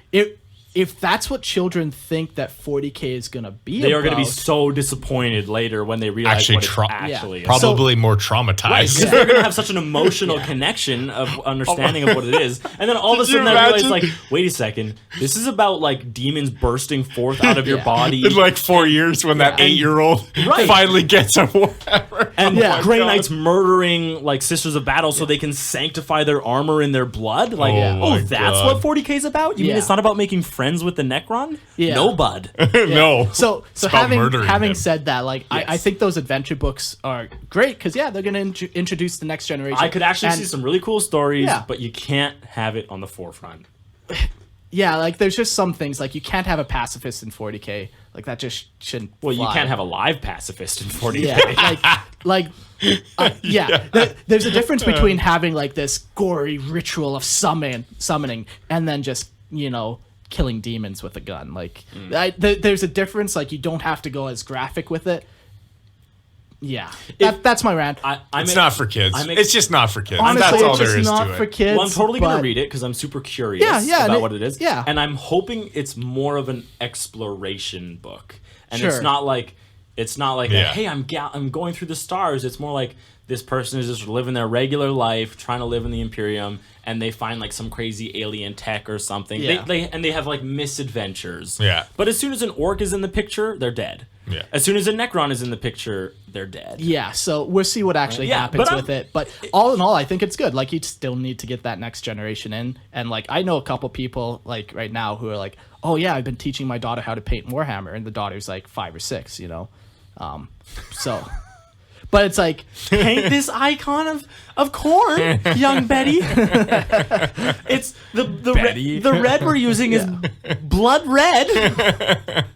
[SPEAKER 3] if that's what children think that 40K is going to be
[SPEAKER 2] they are going to be so disappointed later when they realize what it actually is.
[SPEAKER 4] Probably more traumatized.
[SPEAKER 2] Because they're going to have such an emotional connection of understanding of what it is. And then all of a sudden they realize, like, wait a second, this is about, like, demons bursting forth out of your body.
[SPEAKER 4] In, like, 4 years when that 8-year-old finally gets a warhammer.
[SPEAKER 2] And Grey Knights murdering, like, Sisters of Battle so they can sanctify their armor in their blood. Like, that's what 40K is about? You mean it's not about making friends with the Necron? No, bud.
[SPEAKER 4] No.
[SPEAKER 3] So having said that, like, I think those adventure books are great because they're going to introduce the next generation.
[SPEAKER 2] I could actually see some really cool stories, but you can't have it on the forefront.
[SPEAKER 3] Yeah, like there's just some things like you can't have a pacifist in 40K. Like that just shouldn't.
[SPEAKER 2] Well,
[SPEAKER 3] fly.
[SPEAKER 2] you can't have a live pacifist in 40K.
[SPEAKER 3] There's a difference between having like this gory ritual of summoning and then just killing demons with a gun. Like there's a difference. Like you don't have to go as graphic with it. Yeah, that's my rant.
[SPEAKER 4] It's not for kids. It's just not for kids.
[SPEAKER 3] Honestly,
[SPEAKER 4] that's all
[SPEAKER 3] it's
[SPEAKER 4] there
[SPEAKER 3] just
[SPEAKER 4] is
[SPEAKER 3] not
[SPEAKER 4] to
[SPEAKER 3] for
[SPEAKER 4] it.
[SPEAKER 3] kids.
[SPEAKER 2] Well, I'm totally going to read it because I'm super curious about what it is.
[SPEAKER 3] Yeah.
[SPEAKER 2] And I'm hoping it's more of an exploration book. And
[SPEAKER 3] Sure.
[SPEAKER 2] it's not like hey, I'm going through the stars. It's more like this person is just living their regular life, trying to live in the Imperium, and they find like some crazy alien tech or something.
[SPEAKER 3] Yeah.
[SPEAKER 2] They have like misadventures.
[SPEAKER 4] Yeah.
[SPEAKER 2] But as soon as an orc is in the picture, they're dead.
[SPEAKER 4] Yeah.
[SPEAKER 2] As soon as a Necron is in the picture, they're dead.
[SPEAKER 3] Yeah, so we'll see what actually happens with it. But all in all, I think it's good. Like, you still need to get that next generation in. And, like, I know a couple people, like, right now who are like, oh, yeah, I've been teaching my daughter how to paint Warhammer. And the daughter's, like, 5 or 6, So... But it's like, paint this icon of corn, young Betty. It's the red we're using is blood red.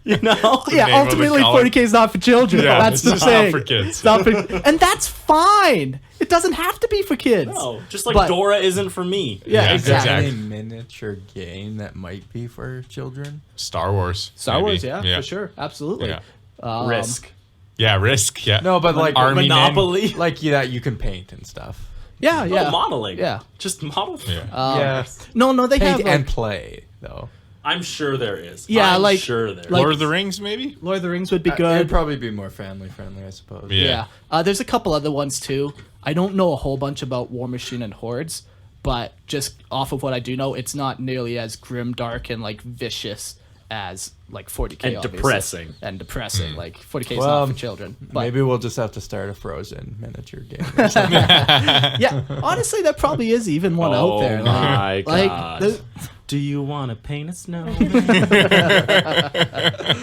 [SPEAKER 3] Yeah, ultimately 40K is not for children.
[SPEAKER 4] Yeah,
[SPEAKER 3] that's the
[SPEAKER 4] it's
[SPEAKER 3] thing.
[SPEAKER 4] not for kids.
[SPEAKER 3] It's not for, and that's fine. It doesn't have to be for kids.
[SPEAKER 2] No, just like Dora isn't for me.
[SPEAKER 3] Yeah, exactly.
[SPEAKER 1] Any miniature game that might be for children?
[SPEAKER 4] Star Wars.
[SPEAKER 3] Star Wars, yeah, for sure. Absolutely.
[SPEAKER 4] Yeah.
[SPEAKER 2] Risk.
[SPEAKER 4] Yeah, Risk. Yeah.
[SPEAKER 1] No, but like
[SPEAKER 4] Army
[SPEAKER 2] Monopoly.
[SPEAKER 1] like that you can paint and stuff.
[SPEAKER 3] Yeah.
[SPEAKER 2] Modeling.
[SPEAKER 3] Yeah.
[SPEAKER 2] Just model.
[SPEAKER 1] Yeah.
[SPEAKER 3] No, they have
[SPEAKER 1] Paint and play though.
[SPEAKER 2] I'm sure there is.
[SPEAKER 3] Yeah,
[SPEAKER 2] I'm sure there is.
[SPEAKER 3] like-
[SPEAKER 4] Lord of the Rings, maybe?
[SPEAKER 3] Lord of the Rings would be
[SPEAKER 1] It'd
[SPEAKER 3] good.
[SPEAKER 1] probably be more family friendly, I suppose.
[SPEAKER 4] Yeah.
[SPEAKER 3] There's a couple other ones too. I don't know a whole bunch about War Machine and Hordes, but just off of what I do know, it's not nearly as grim, dark, and like vicious as like 40K.
[SPEAKER 2] And
[SPEAKER 3] obviously.
[SPEAKER 2] depressing.
[SPEAKER 3] Like 40K is not for children. But
[SPEAKER 1] Maybe we'll just have to start a Frozen miniature game.
[SPEAKER 3] yeah, honestly, there probably is even one out there.
[SPEAKER 2] My
[SPEAKER 3] Like,
[SPEAKER 2] God. Do you want to paint a snow?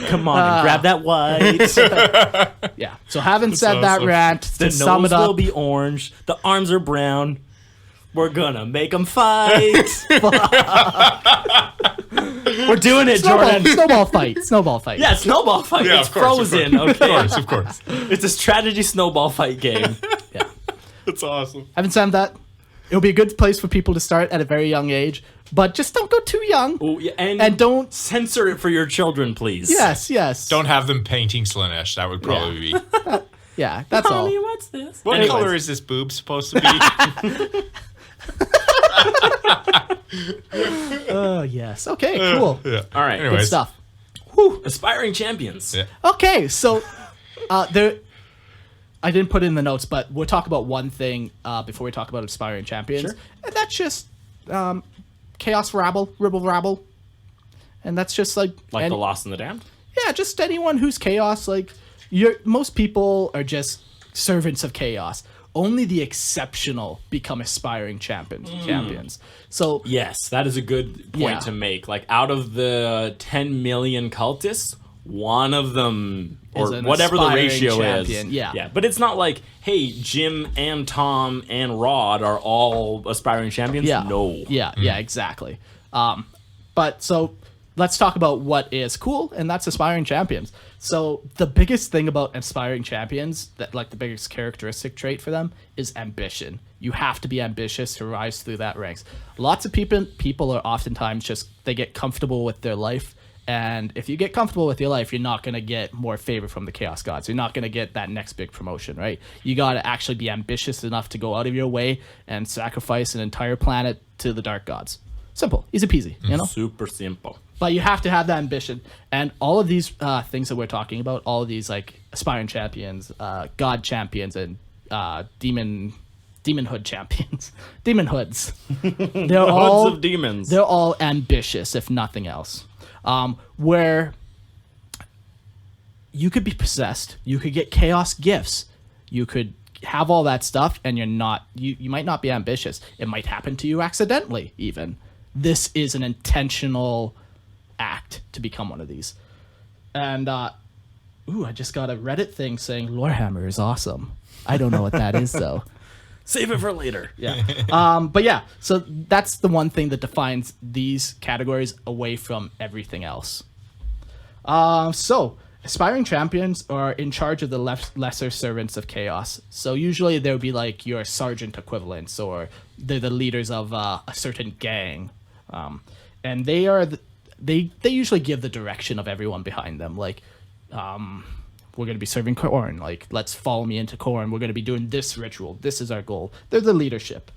[SPEAKER 2] Come on and grab that white.
[SPEAKER 3] yeah. So having said that
[SPEAKER 4] awesome.
[SPEAKER 3] rant,
[SPEAKER 2] The
[SPEAKER 3] to sum
[SPEAKER 2] nose
[SPEAKER 3] it
[SPEAKER 2] will
[SPEAKER 3] up,
[SPEAKER 2] be orange. The arms are brown. We're gonna make them fight. We're doing it, Jordan.
[SPEAKER 3] snowball fight.
[SPEAKER 2] Yeah, snowball fight.
[SPEAKER 4] Yeah,
[SPEAKER 2] it's
[SPEAKER 4] of course,
[SPEAKER 2] Frozen. Okay.
[SPEAKER 4] Of course.
[SPEAKER 2] It's a strategy snowball fight game.
[SPEAKER 3] Yeah.
[SPEAKER 4] That's awesome.
[SPEAKER 3] Having said that, it'll be a good place for people to start at a very young age, but just don't go too young.
[SPEAKER 2] Ooh, yeah,
[SPEAKER 3] And don't.
[SPEAKER 2] censor it for your children, please.
[SPEAKER 3] Yes.
[SPEAKER 4] Don't have them painting Slanesh. That would probably be.
[SPEAKER 3] Yeah, that's all.
[SPEAKER 2] Honey, what's this?
[SPEAKER 4] What
[SPEAKER 2] Anyways.
[SPEAKER 4] color is this boob supposed to be?
[SPEAKER 3] Oh, yes. Okay, cool.
[SPEAKER 4] Yeah.
[SPEAKER 2] All right.
[SPEAKER 3] Good
[SPEAKER 4] Anyways.
[SPEAKER 3] stuff.
[SPEAKER 2] Aspiring champions.
[SPEAKER 4] Yeah.
[SPEAKER 3] Okay, so there. I didn't put it in the notes, but we'll talk about one thing before we talk about aspiring champions,
[SPEAKER 2] Sure.
[SPEAKER 3] and that's just chaos rabble, and that's just like
[SPEAKER 2] Like the Lost and the Damned?
[SPEAKER 3] yeah, just anyone who's chaos. Like most people are just servants of chaos. Only the exceptional become aspiring champions. So
[SPEAKER 2] Yes, that is a good point
[SPEAKER 3] Yeah.
[SPEAKER 2] to make. Like, out of the 10 million cultists, one of them,
[SPEAKER 3] Is
[SPEAKER 2] or
[SPEAKER 3] an
[SPEAKER 2] whatever the
[SPEAKER 3] aspiring
[SPEAKER 2] ratio
[SPEAKER 3] champion,
[SPEAKER 2] is.
[SPEAKER 3] yeah.
[SPEAKER 2] But it's not like, hey, Jim and Tom and Rod are all aspiring champions.
[SPEAKER 3] yeah,
[SPEAKER 2] No.
[SPEAKER 3] yeah, exactly. But so let's talk about what is cool, and that's aspiring champions. So the biggest thing about aspiring champions, that like the biggest characteristic trait for them, is ambition. You have to be ambitious to rise through that ranks. Lots of people are oftentimes just, they get comfortable with their life, and if you get comfortable with your life, you're not going to get more favor from the Chaos Gods. You're not going to get that next big promotion, right? You got to actually be ambitious enough to go out of your way and sacrifice an entire planet to the Dark Gods. Simple, easy peasy, you know?
[SPEAKER 2] Super simple.
[SPEAKER 3] But you have to have that ambition. And all of these things that we're talking about, all of these like aspiring champions, god champions, and demonhood champions, demon hoods. They're all
[SPEAKER 2] Hoods of demons.
[SPEAKER 3] They're all ambitious, if nothing else. Where you could be possessed, you could get chaos gifts, you could have all that stuff, and you might not be ambitious. It might happen to you accidentally, even. This is an intentional act to become one of these. And I just got a Reddit thing saying Lorehammer is awesome. I don't know what that is though.
[SPEAKER 2] Save it for later.
[SPEAKER 3] Yeah. But yeah, so that's the one thing that defines these categories away from everything else. So aspiring champions are in charge of the lesser servants of chaos. So usually there would be like your sergeant equivalents, or they're the leaders of a certain gang. And they are they usually give the direction of everyone behind them. Like, we're going to be serving Khorne. Like, let's follow me into Khorne. We're going to be doing this ritual. This is our goal. They're the leadership.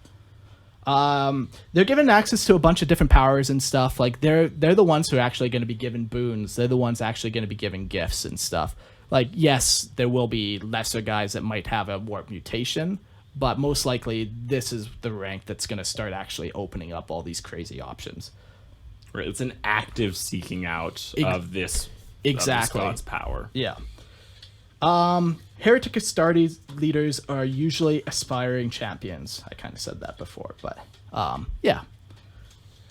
[SPEAKER 3] They're given access to a bunch of different powers and stuff. Like, they're the ones who are actually going to be given boons. They're the ones actually going to be given gifts and stuff. Like, yes, there will be lesser guys that might have a warp mutation, but most likely this is the rank that's going to start actually opening up all these crazy options.
[SPEAKER 2] Right, it's an active seeking out of this
[SPEAKER 3] exactly
[SPEAKER 2] of this god's power.
[SPEAKER 3] Yeah. Heretic Astartes leaders are usually aspiring champions. I kind of said that before, but yeah.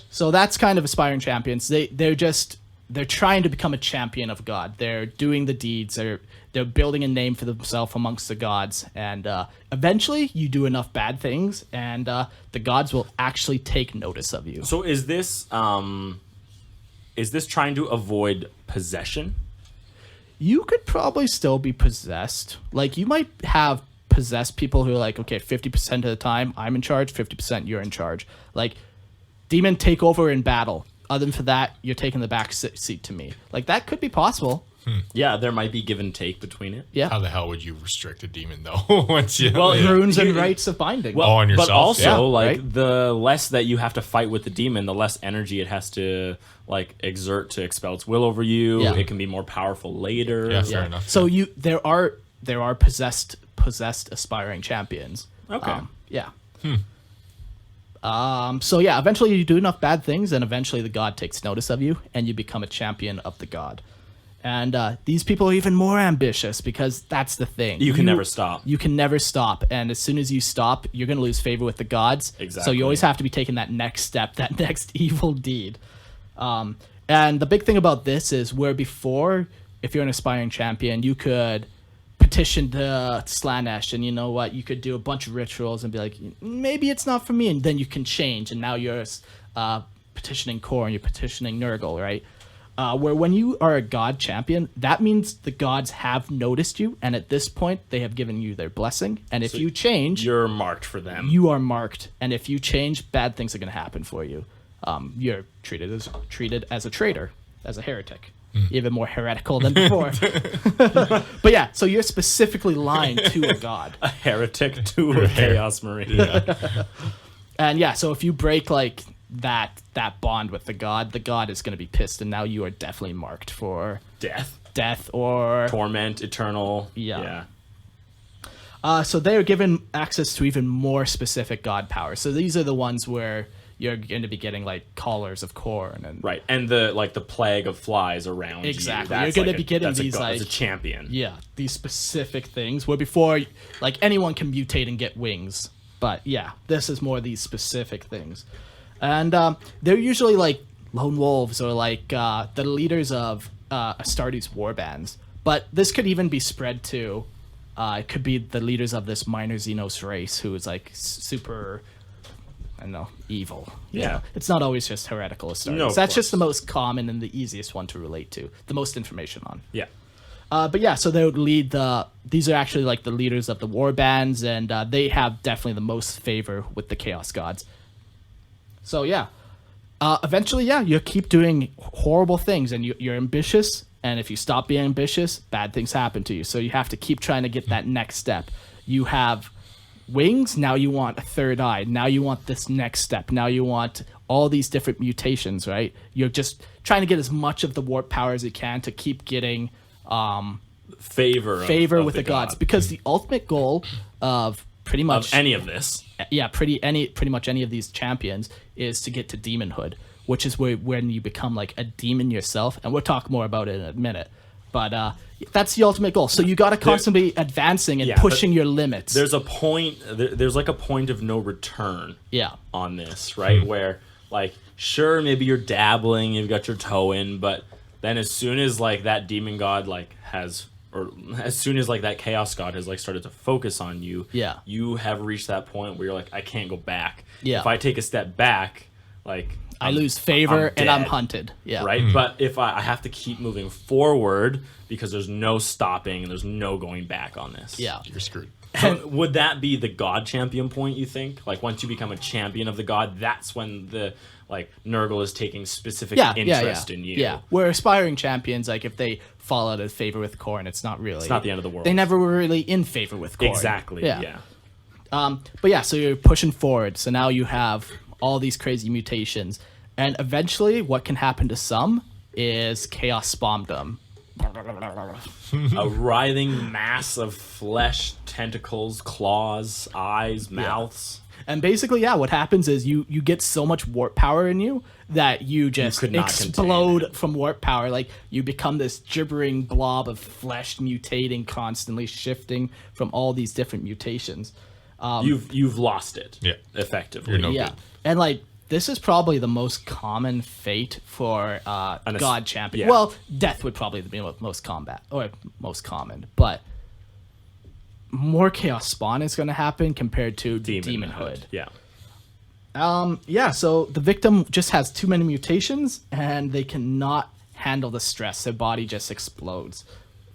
[SPEAKER 3] So that's kind of aspiring champions. They're trying to become a champion of God. They're doing the deeds. They're building a name for themselves amongst the gods, and eventually you do enough bad things, and the gods will actually take notice of you.
[SPEAKER 2] So is this trying to avoid possession?
[SPEAKER 3] You could probably still be possessed. Like, you might have possessed people who are like, okay, 50% of the time I'm in charge, 50% you're in charge. Like, demon take over in battle. Other than that, you're taking the back seat to me. Like, that could be possible.
[SPEAKER 2] Yeah, there might be give and take between it.
[SPEAKER 3] Yeah.
[SPEAKER 4] How the hell would you restrict a demon though? Once you
[SPEAKER 3] Runes and rites of binding.
[SPEAKER 2] Well,
[SPEAKER 4] on yourself,
[SPEAKER 2] but also,
[SPEAKER 3] yeah,
[SPEAKER 2] like,
[SPEAKER 3] right?
[SPEAKER 2] the less that you have to fight with the demon, the less energy it has to like exert to expel its will over you.
[SPEAKER 3] Yeah.
[SPEAKER 2] It can be more powerful later.
[SPEAKER 4] Yeah, fair enough.
[SPEAKER 3] So there are possessed aspiring champions.
[SPEAKER 2] Okay.
[SPEAKER 3] Yeah. So yeah, eventually you do enough bad things, and eventually the god takes notice of you, and you become a champion of the god. And these people are even more ambitious, because that's the thing.
[SPEAKER 2] You can never stop.
[SPEAKER 3] You can never stop, and as soon as you stop, you're going to lose favor with the gods. So
[SPEAKER 2] Exactly.
[SPEAKER 3] you always have to be taking that next step, that next evil deed. And the big thing about this is, where before, if you're an aspiring champion, you could petition to Slanesh, and you know what, you could do a bunch of rituals and be like, maybe it's not for me, and then you can change, and now you're petitioning Khorne, you're petitioning Nurgle, right? Where when you are a god champion, that means the gods have noticed you, and at this point, they have given you their blessing, and if you change,
[SPEAKER 2] You're marked for them.
[SPEAKER 3] you are marked, and if you change, bad things are going to happen for you. You're treated as a traitor, as a heretic. Even more heretical than before. But yeah, so you're specifically lying to a god.
[SPEAKER 2] a heretic to a chaos marine.
[SPEAKER 3] And yeah, so if you break like that bond with the god is going to be pissed, and now you are definitely marked for
[SPEAKER 2] Death,
[SPEAKER 3] or
[SPEAKER 2] torment, eternal.
[SPEAKER 3] Yeah. So they are given access to even more specific god powers. So these are the ones where you're going to be getting like collars of Khorne and
[SPEAKER 2] Right, and the plague of flies around
[SPEAKER 3] Exactly.
[SPEAKER 2] you.
[SPEAKER 3] You're gonna be getting these,
[SPEAKER 2] as a
[SPEAKER 3] like-
[SPEAKER 2] champion.
[SPEAKER 3] yeah, these specific things where before, like, anyone can mutate and get wings, but yeah, this is more these specific things. And they're usually like lone wolves, or like the leaders of Astartes war bands, but this could even be spread to it could be the leaders of this minor Xenos race, who is like super I know, evil.
[SPEAKER 2] Yeah.
[SPEAKER 3] It's not always just heretical Astartes.
[SPEAKER 2] No, of
[SPEAKER 3] That's just
[SPEAKER 2] course.
[SPEAKER 3] the most common and the easiest one to relate to, the most information on.
[SPEAKER 2] Yeah.
[SPEAKER 3] But yeah, so they would lead these are actually like the leaders of the war bands, and they have definitely the most favor with the Chaos Gods. So yeah, eventually, yeah, you keep doing horrible things, and you're ambitious, and if you stop being ambitious, bad things happen to you. So you have to keep trying to get that next step. You have wings, now you want a third eye, now you want this next step, now you want all these different mutations, right? You're just trying to get as much of the warp power as you can to keep getting
[SPEAKER 2] Favor of
[SPEAKER 3] with the gods, because the ultimate goal of pretty much
[SPEAKER 2] of any of this.
[SPEAKER 3] pretty much any of these champions is to get to demonhood, which is when you become like a demon yourself, and we'll talk more about it in a minute. But that's the ultimate goal. So you got to constantly advancing and pushing your limits.
[SPEAKER 2] There's a point. There's like a point of no return.
[SPEAKER 3] Yeah.
[SPEAKER 2] On this, right? Where like, sure, maybe you're dabbling, you've got your toe in, but then as soon as like that demon god like has, or as soon as like that chaos god has like started to focus on you,
[SPEAKER 3] Yeah.
[SPEAKER 2] you have reached that point where you're like, I can't go back.
[SPEAKER 3] Yeah.
[SPEAKER 2] If I take a step back, like
[SPEAKER 3] I lose favor and I'm
[SPEAKER 2] dead.
[SPEAKER 3] hunted. Yeah.
[SPEAKER 2] Right? But if I have to keep moving forward because there's no stopping and there's no going back on this.
[SPEAKER 3] Yeah.
[SPEAKER 4] You're screwed.
[SPEAKER 2] So would that be the god champion point, you think? Like once you become a champion of the god, that's when the like Nurgle is taking specific interest in you.
[SPEAKER 3] Yeah. We're aspiring champions, like if they fall out of favor with Khorne, it's not really,
[SPEAKER 2] It's not the end of the world.
[SPEAKER 3] they never were really in favor with Khorne.
[SPEAKER 2] Exactly. Yeah.
[SPEAKER 3] But yeah, so you're pushing forward. So now you have all these crazy mutations. And eventually, what can happen to some is chaos bombdom.
[SPEAKER 2] A writhing mass of flesh, tentacles, claws, eyes, mouths.
[SPEAKER 3] And basically, yeah, what happens is you get so much warp power in you that you just
[SPEAKER 2] could not
[SPEAKER 3] explode from warp power. Like, you become this gibbering blob of flesh mutating, constantly shifting from all these different mutations.
[SPEAKER 2] You've lost it.
[SPEAKER 4] Yeah.
[SPEAKER 2] Effectively.
[SPEAKER 4] You're no
[SPEAKER 3] Yeah.
[SPEAKER 4] good.
[SPEAKER 3] And, like, this is probably the most common fate for God champion.
[SPEAKER 2] yeah.
[SPEAKER 3] Well, death would probably be the most most common, but more chaos spawn is going to happen compared to demonhood.
[SPEAKER 2] Yeah.
[SPEAKER 3] Yeah, so the victim just has too many mutations and they cannot handle the stress. Their body just explodes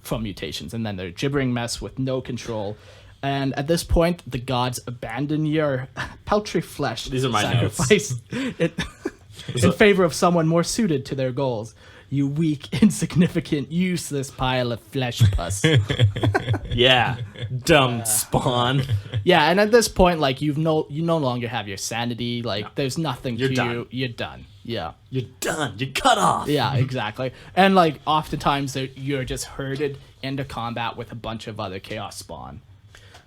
[SPEAKER 3] from mutations, and then they're a gibbering mess with no control. And at this point, the gods abandon your paltry flesh.
[SPEAKER 2] These are my
[SPEAKER 3] sacrifice in favor of someone more suited to their goals. You weak, insignificant, useless pile of flesh pus.
[SPEAKER 2] Yeah. Dumb spawn.
[SPEAKER 3] Yeah, and at this point, like you no longer have your sanity. Like there's nothing
[SPEAKER 2] You're
[SPEAKER 3] to
[SPEAKER 2] done.
[SPEAKER 3] you. You're done. Yeah.
[SPEAKER 2] You're done. You're cut off.
[SPEAKER 3] Yeah, exactly. And like oftentimes you're just herded into combat with a bunch of other chaos spawn.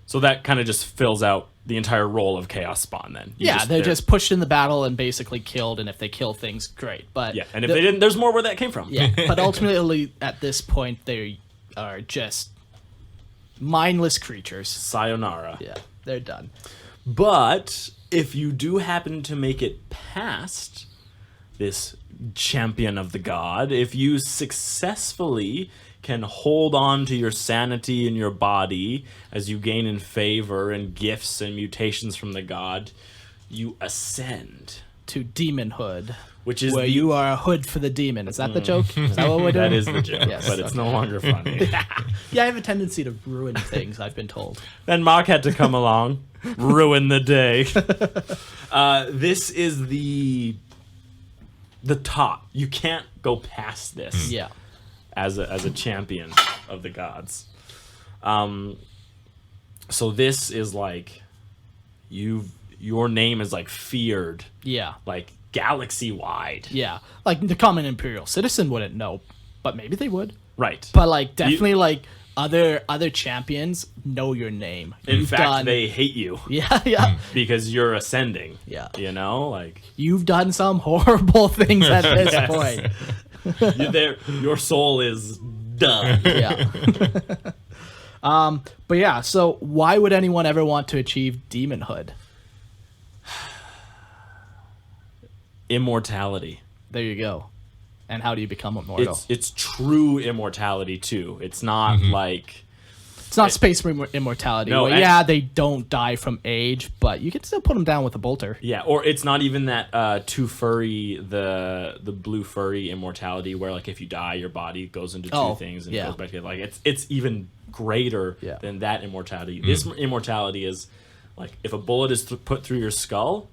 [SPEAKER 2] So that kind of just fills out the entire role of Chaos Spawn then.
[SPEAKER 3] They're just pushed in the battle and basically killed, and if they kill things, great. But
[SPEAKER 2] Yeah, and if they didn't, there's more where that came from.
[SPEAKER 3] yeah, but ultimately at this point they are just mindless creatures.
[SPEAKER 2] Sayonara.
[SPEAKER 3] Yeah, they're done.
[SPEAKER 2] But if you do happen to make it past this champion of the god, if you successfully can hold on to your sanity in your body as you gain in favor and gifts and mutations from the god, you ascend.
[SPEAKER 3] To demonhood,
[SPEAKER 2] Which is
[SPEAKER 3] where
[SPEAKER 2] the-
[SPEAKER 3] you are a hood for the demon. Is that the joke? Is that what we're doing?
[SPEAKER 2] That is the joke,
[SPEAKER 3] Yes,
[SPEAKER 2] but it's no longer funny.
[SPEAKER 3] Yeah, I have a tendency to ruin things, I've been told.
[SPEAKER 2] Then Mark had to come along, ruin the day. This is the top. You can't go past this.
[SPEAKER 3] Yeah.
[SPEAKER 2] As a champion of the gods. So this is like your name is like feared,
[SPEAKER 3] Yeah.
[SPEAKER 2] like galaxy wide.
[SPEAKER 3] Yeah. Like the common imperial citizen wouldn't know, but maybe they would.
[SPEAKER 2] Right.
[SPEAKER 3] But like definitely like other champions know your name.
[SPEAKER 2] In fact, they hate you
[SPEAKER 3] Yeah.
[SPEAKER 2] because you're ascending.
[SPEAKER 3] Yeah.
[SPEAKER 2] You know, like
[SPEAKER 3] You've done some horrible things at this
[SPEAKER 2] Yes.
[SPEAKER 3] point.
[SPEAKER 2] your soul is done.
[SPEAKER 3] Yeah. But yeah, so why would anyone ever want to achieve demonhood?
[SPEAKER 2] Immortality.
[SPEAKER 3] There you go. And how do you become immortal?
[SPEAKER 2] It's true immortality too. It's not like
[SPEAKER 3] It's not space immortality.
[SPEAKER 2] No,
[SPEAKER 3] Well, yeah, they don't die from age, but you can still put them down with a bolter.
[SPEAKER 2] Yeah, or it's not even that two furry, the blue furry immortality, where like if you die, your body goes into two things and goes back together. Like it's even greater than that immortality. This immortality is like if a bullet is put through your skull,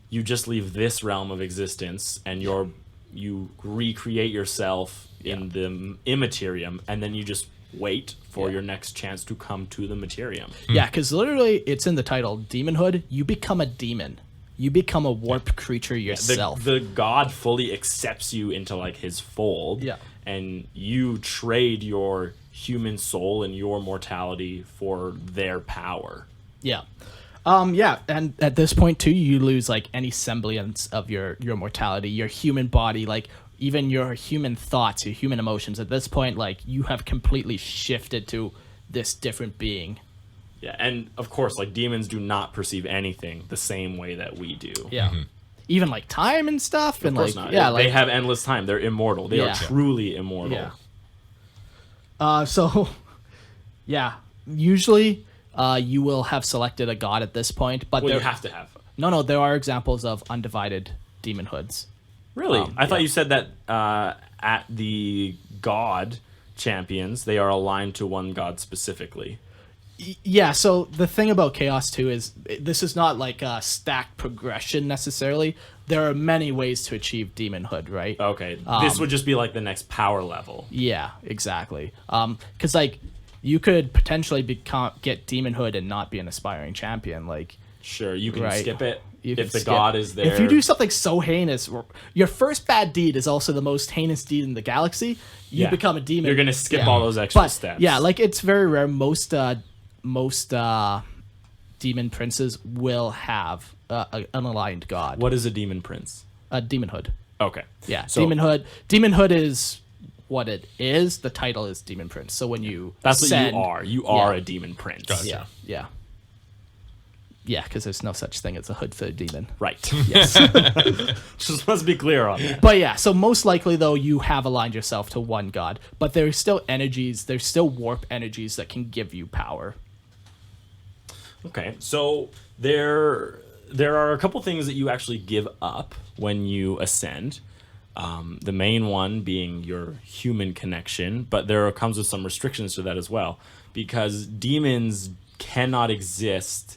[SPEAKER 2] you just leave this realm of existence, and you recreate yourself in the immaterium, and then you just wait for your next chance to come to the materium.
[SPEAKER 3] Yeah, because literally it's in the title, demonhood. You become a demon. You become a warped creature yourself.
[SPEAKER 2] The god fully accepts you into like his fold.
[SPEAKER 3] Yeah.
[SPEAKER 2] And you trade your human soul and your mortality for their power.
[SPEAKER 3] Yeah. And at this point too, you lose like any semblance of your mortality, your human body, like even your human thoughts, your human emotions. At this point, like you have completely shifted to this different being.
[SPEAKER 2] Yeah, and of course, like demons do not perceive anything the same way that we do.
[SPEAKER 3] Yeah. Even like time and stuff, and
[SPEAKER 2] Of course
[SPEAKER 3] like
[SPEAKER 2] not.
[SPEAKER 3] yeah,
[SPEAKER 2] They have endless time. They're immortal. They are truly immortal.
[SPEAKER 3] Yeah. So, yeah, usually you will have selected a god at this point, but
[SPEAKER 2] Well,
[SPEAKER 3] there
[SPEAKER 2] you have to have.
[SPEAKER 3] no, there are examples of undivided demonhoods.
[SPEAKER 2] Really? I thought you said that at the god champions, they are aligned to one god specifically.
[SPEAKER 3] Yeah, so the thing about Chaos 2 is this is not like a stacked progression necessarily. There are many ways to achieve demonhood, right?
[SPEAKER 2] Okay. This would just be like the next power level.
[SPEAKER 3] Yeah, exactly. Because like you could potentially get demonhood and not be an aspiring champion. Like
[SPEAKER 2] Sure, you can
[SPEAKER 3] Right.
[SPEAKER 2] skip it
[SPEAKER 3] you can
[SPEAKER 2] if the
[SPEAKER 3] skip-
[SPEAKER 2] god is there.
[SPEAKER 3] If you do something so heinous, your first bad deed is also the most heinous deed in the galaxy. You
[SPEAKER 2] Yeah.
[SPEAKER 3] become a demon.
[SPEAKER 2] You're gonna skip all those extra steps.
[SPEAKER 3] Yeah, like it's very rare. Most demon princes will have an aligned god.
[SPEAKER 2] What is a demon prince?
[SPEAKER 3] A demonhood.
[SPEAKER 2] Okay.
[SPEAKER 3] Yeah,
[SPEAKER 2] So
[SPEAKER 3] demonhood. Demonhood is what it is. The title is demon prince. So when you
[SPEAKER 2] that's
[SPEAKER 3] ascend,
[SPEAKER 2] what you are. You are
[SPEAKER 3] Yeah.
[SPEAKER 2] a demon prince.
[SPEAKER 4] Gotcha.
[SPEAKER 3] Yeah. Yeah, because there's no such thing as a hood for a demon.
[SPEAKER 2] Right.
[SPEAKER 3] Yes.
[SPEAKER 2] Just let's be clear on that.
[SPEAKER 3] But yeah, so most likely though you have aligned yourself to one god, but there's still energies, there's still warp energies that can give you power.
[SPEAKER 2] Okay, so there are a couple things that you actually give up when you ascend. The main one being your human connection, but there comes with some restrictions to that as well, because demons cannot exist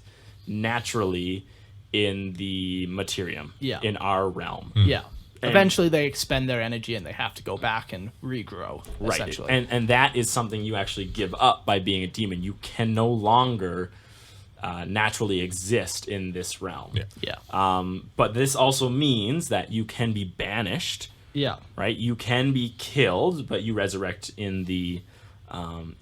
[SPEAKER 2] naturally in the materium, in our realm.
[SPEAKER 3] Yeah. Eventually they expend their energy and they have to go back and regrow,
[SPEAKER 2] Right,
[SPEAKER 3] essentially.
[SPEAKER 2] and that is something you actually give up by being a demon. You can no longer naturally exist in this realm.
[SPEAKER 3] Yeah.
[SPEAKER 2] But this also means that you can be banished.
[SPEAKER 3] Yeah.
[SPEAKER 2] Right? You can be killed, but you resurrect in the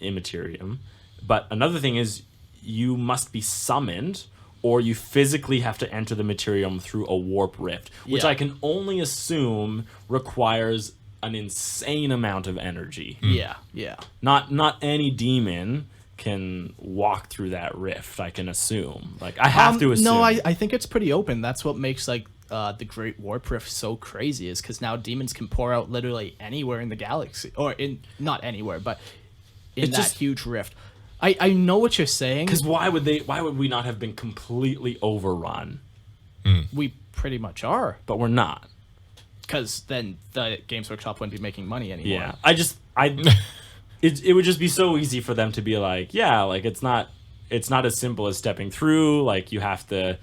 [SPEAKER 2] immaterium. But another thing is you must be summoned, or you physically have to enter the materium through a warp rift, which I can only assume requires an insane amount of energy.
[SPEAKER 3] Yeah. Yeah.
[SPEAKER 2] Not any demon can walk through that rift, I can assume. Like I have to assume.
[SPEAKER 3] No, I think it's pretty open. That's what makes like the Great Warp Rift so crazy, is because now demons can pour out literally anywhere in the galaxy, or in not anywhere, but in
[SPEAKER 2] It's
[SPEAKER 3] that
[SPEAKER 2] just-
[SPEAKER 3] huge rift. I know what you're saying.
[SPEAKER 2] Because why would we not have been completely overrun?
[SPEAKER 3] We pretty much are,
[SPEAKER 2] But we're not.
[SPEAKER 3] because then the Games Workshop wouldn't be making money anymore.
[SPEAKER 2] Yeah. It would just be so easy for them to be like, yeah, like it's not as simple as stepping through. Like you have to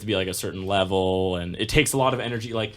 [SPEAKER 2] be like a certain level, and it takes a lot of energy. Like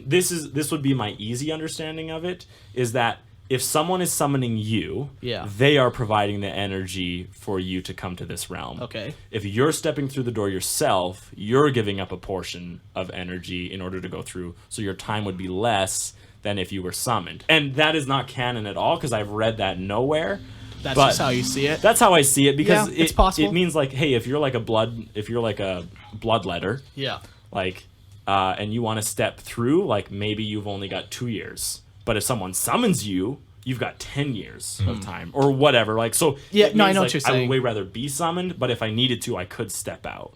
[SPEAKER 2] this would be my easy understanding of it, is that if someone is summoning you, they are providing the energy for you to come to this realm.
[SPEAKER 3] Okay.
[SPEAKER 2] If you're stepping through the door yourself, you're giving up a portion of energy in order to go through, so your time would be less than if you were summoned. And that is not canon at all, because I've read that nowhere.
[SPEAKER 3] That's
[SPEAKER 2] But
[SPEAKER 3] just how you see it.
[SPEAKER 2] That's how I see it, because
[SPEAKER 3] Yeah, it's possible.
[SPEAKER 2] it means like, hey, if you're like a bloodletter,
[SPEAKER 3] Yeah.
[SPEAKER 2] like, and you want to step through, like maybe you've only got 2 years. But if someone summons you, you've got 10 years of time, or whatever. Like, so
[SPEAKER 3] Yeah,
[SPEAKER 2] it
[SPEAKER 3] no, I
[SPEAKER 2] means,
[SPEAKER 3] know
[SPEAKER 2] like,
[SPEAKER 3] what you're
[SPEAKER 2] I
[SPEAKER 3] saying.
[SPEAKER 2] would way rather be summoned, but if I needed to, I could step out.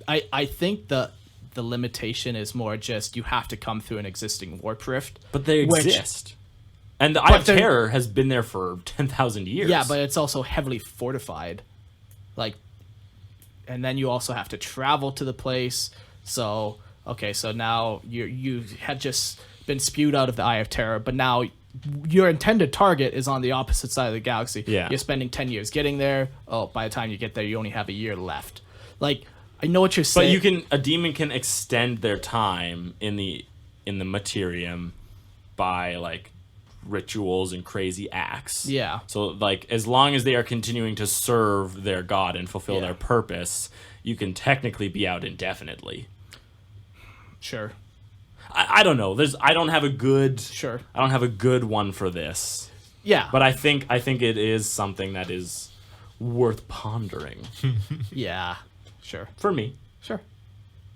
[SPEAKER 3] I think the limitation is more just you have to come through an existing warp rift.
[SPEAKER 2] But they
[SPEAKER 3] Which-
[SPEAKER 2] exist. And the Eye of Terror has been there for 10,000 years.
[SPEAKER 3] Yeah, but it's also heavily fortified. Like, and then you also have to travel to the place. So, okay, so now you had just been spewed out of the Eye of Terror, but now your intended target is on the opposite side of the galaxy.
[SPEAKER 2] Yeah.
[SPEAKER 3] You're spending 10 years getting there. Oh, by the time you get there, you only have a year left. Like, I know what you're saying.
[SPEAKER 2] But a demon can extend their time in the materium by like rituals and crazy acts.
[SPEAKER 3] Yeah.
[SPEAKER 2] So like as long as they are continuing to serve their god and fulfill their purpose, you can technically be out indefinitely.
[SPEAKER 3] Sure.
[SPEAKER 2] I don't know. I don't have a good one for this.
[SPEAKER 3] Yeah.
[SPEAKER 2] But I think it is something that is worth pondering.
[SPEAKER 3] Yeah. Sure.
[SPEAKER 2] For me.
[SPEAKER 3] Sure.